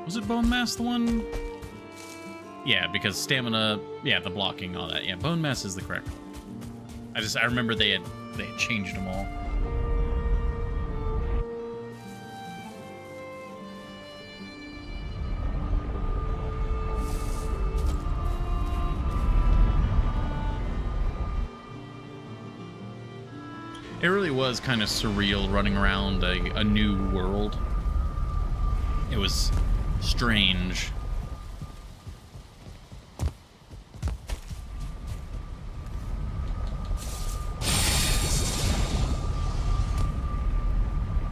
Was it bone mass the one? Yeah, because stamina, yeah, the blocking, all that. Yeah, bone mass is the correct one. I remember they had changed them all. It really was kind of surreal running around a new world. It was strange.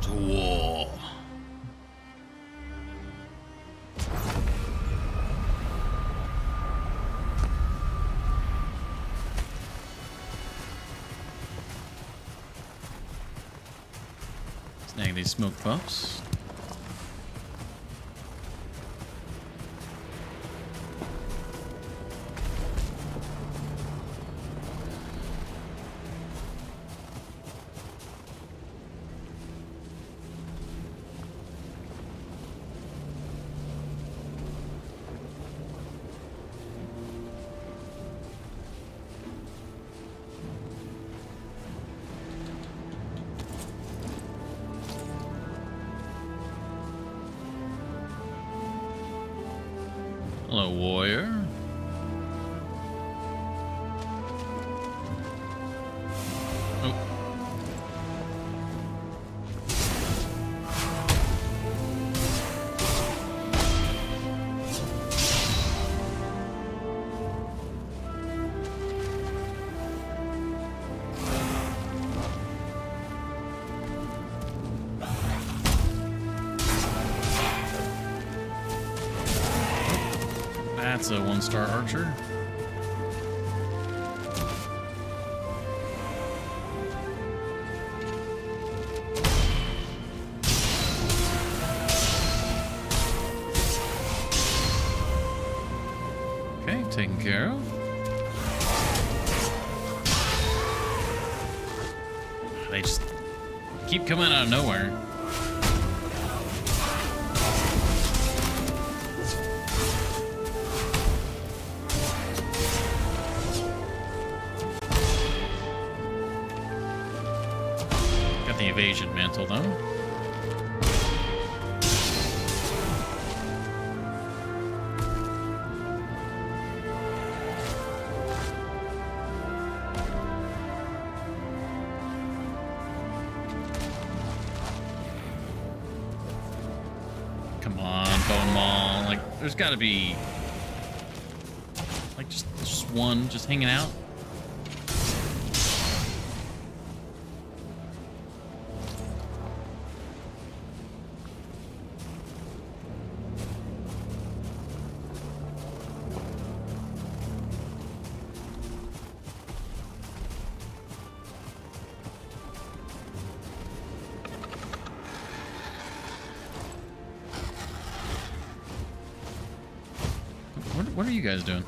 To war. Snag these smoke puffs. Hello, warrior. Oh. That's a 1-star archer. Okay, taken care of. They just keep coming out of nowhere. The evasion mantle, though. Come on, bone maul. Like, there's got to be like just one just hanging out. What are you guys doing?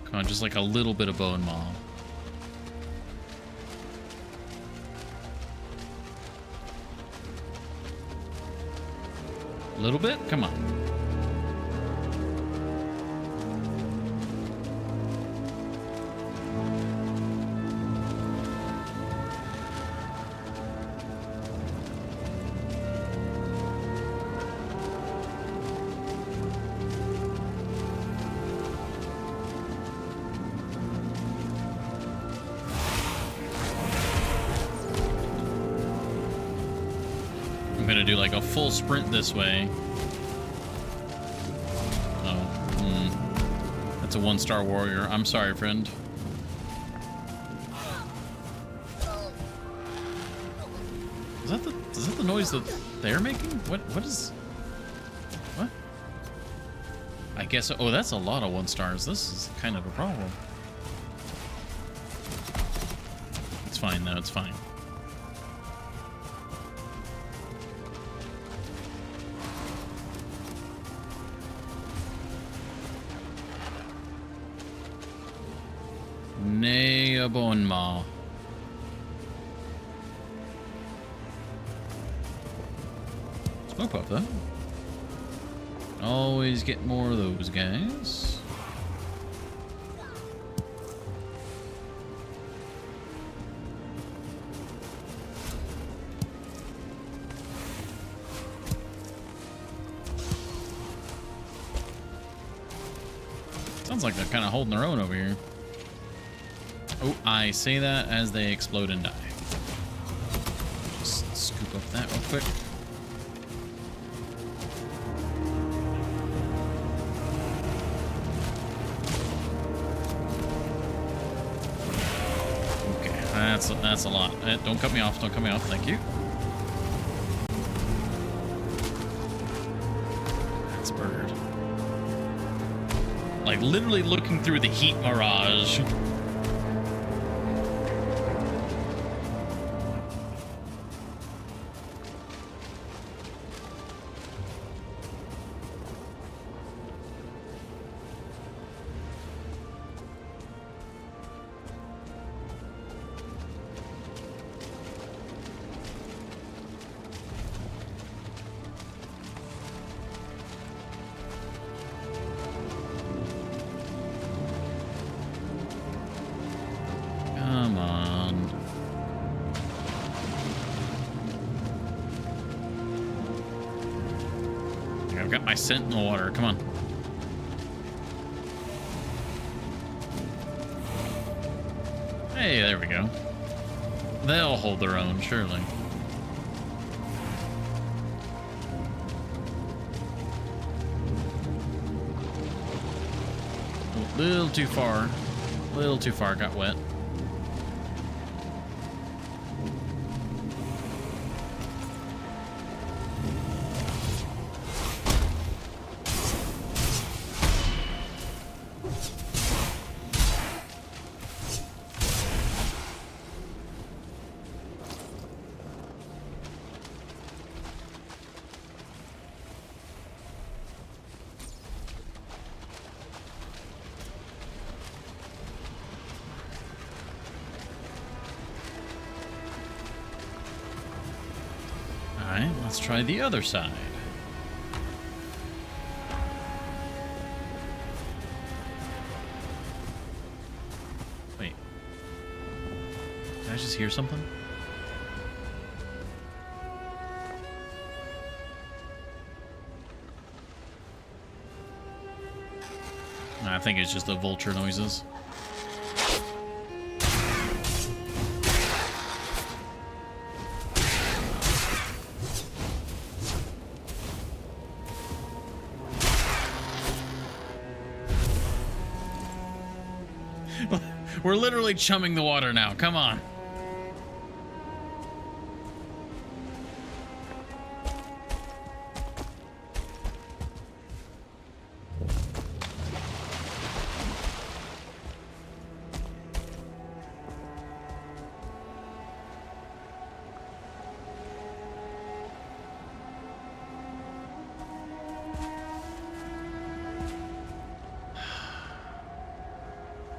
Come on, just like a little bit of bone maw. A little bit? Come on. I'm gonna do like a full sprint this way. That's a 1-star warrior. I'm sorry, friend. Is that the noise that they're making? What is? What? I guess. Oh, that's a lot of 1-stars. This is kind of a problem. It's fine though. It's fine. Nay, a bon ma. Smoke pop though. Always get more of those guys. Sounds like they're kind of holding their own over here. Oh, I say that as they explode and die. Just scoop up that real quick. Okay, that's a lot. Don't cut me off. Don't cut me off. Thank you. That's bird. Like literally looking through the heat mirage. Come on. I've got my scent in the water. Come on. Hey, there we go. They'll hold their own, surely. A little too far. A little too far. Got wet. Alright, let's try the other side. Wait. Did I just hear something? I think it's just the vulture noises. We're literally chumming the water now. Come on.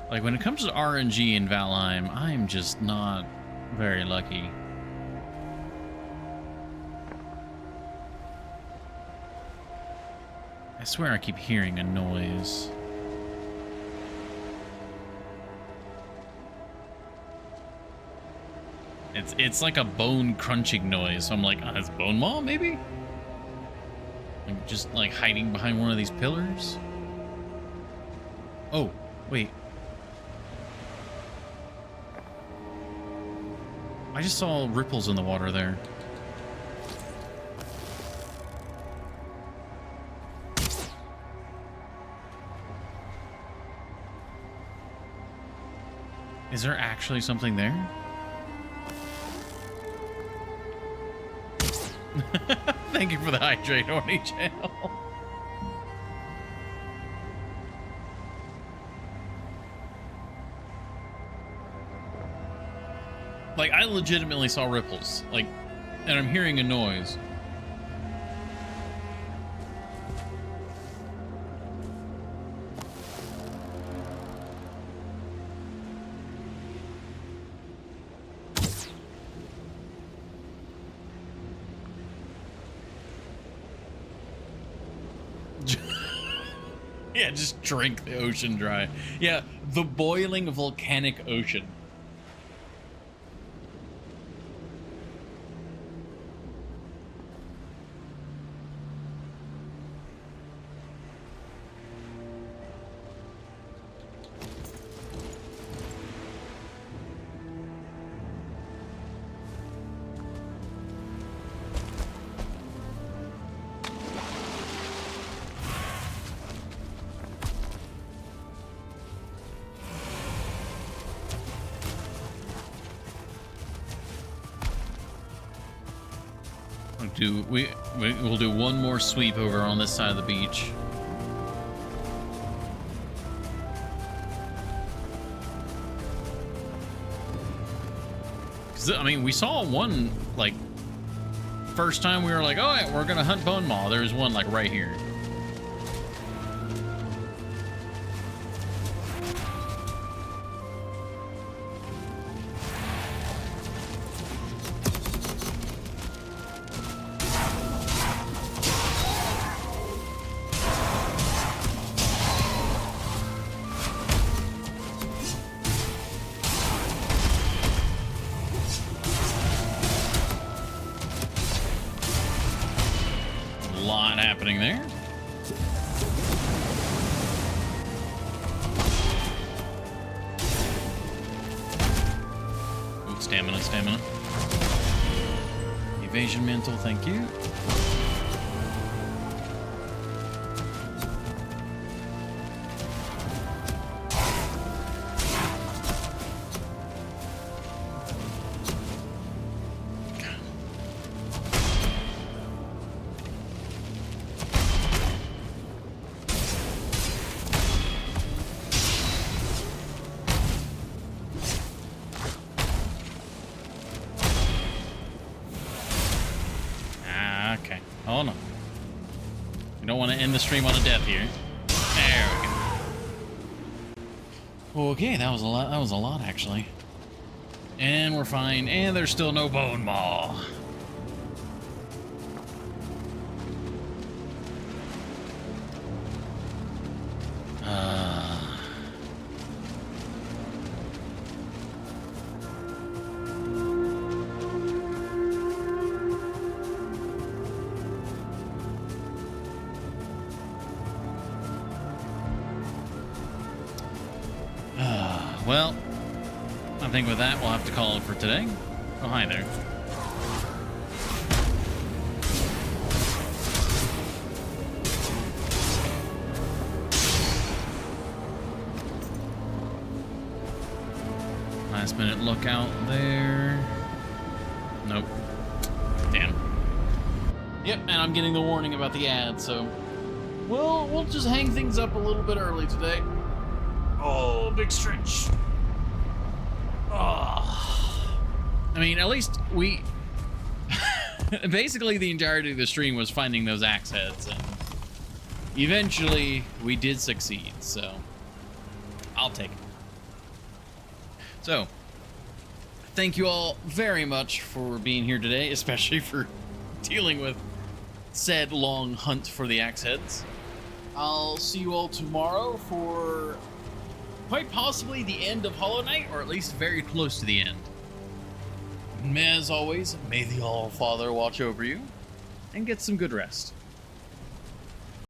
Like, when it comes to RNG in Valheim, I'm just not very lucky. I swear I keep hearing a noise. It's like a bone crunching noise. So I'm like, oh, it's Bone Maw, maybe? Like just like hiding behind one of these pillars. Oh, wait. I just saw ripples in the water there. Is there actually something there? Thank you for the hydrate, Horny Channel. Like, I legitimately saw ripples. Like, and I'm hearing a noise. Yeah, just drink the ocean dry. Yeah, the boiling volcanic ocean. We'll do one more sweep over on this side of the beach. Cause I mean, we saw one like first time we were like, oh yeah, we're gonna hunt Bone Maw. There's one like right here. There. Ooh, stamina. Evasion mantle, thank you. Oh no. You don't want to end the stream on a death here. There we go. Okay, that was a lot actually. And we're fine. And there's still no Bone Maw. Well, I think with that, we'll have to call it for today. Oh, hi there. Last minute look out there. Nope. Damn. Yep, and I'm getting the warning about the ad, so we'll just hang things up a little bit early today. Oh, big stretch. Oh. I mean, at least we... Basically, the entirety of the stream was finding those axe heads, and eventually we did succeed, so I'll take it. So, thank you all very much for being here today, especially for dealing with said long hunt for the axe heads. I'll see you all tomorrow for quite possibly the end of Hollow Knight, or at least very close to the end. As always, may the All-Father watch over you, and get some good rest.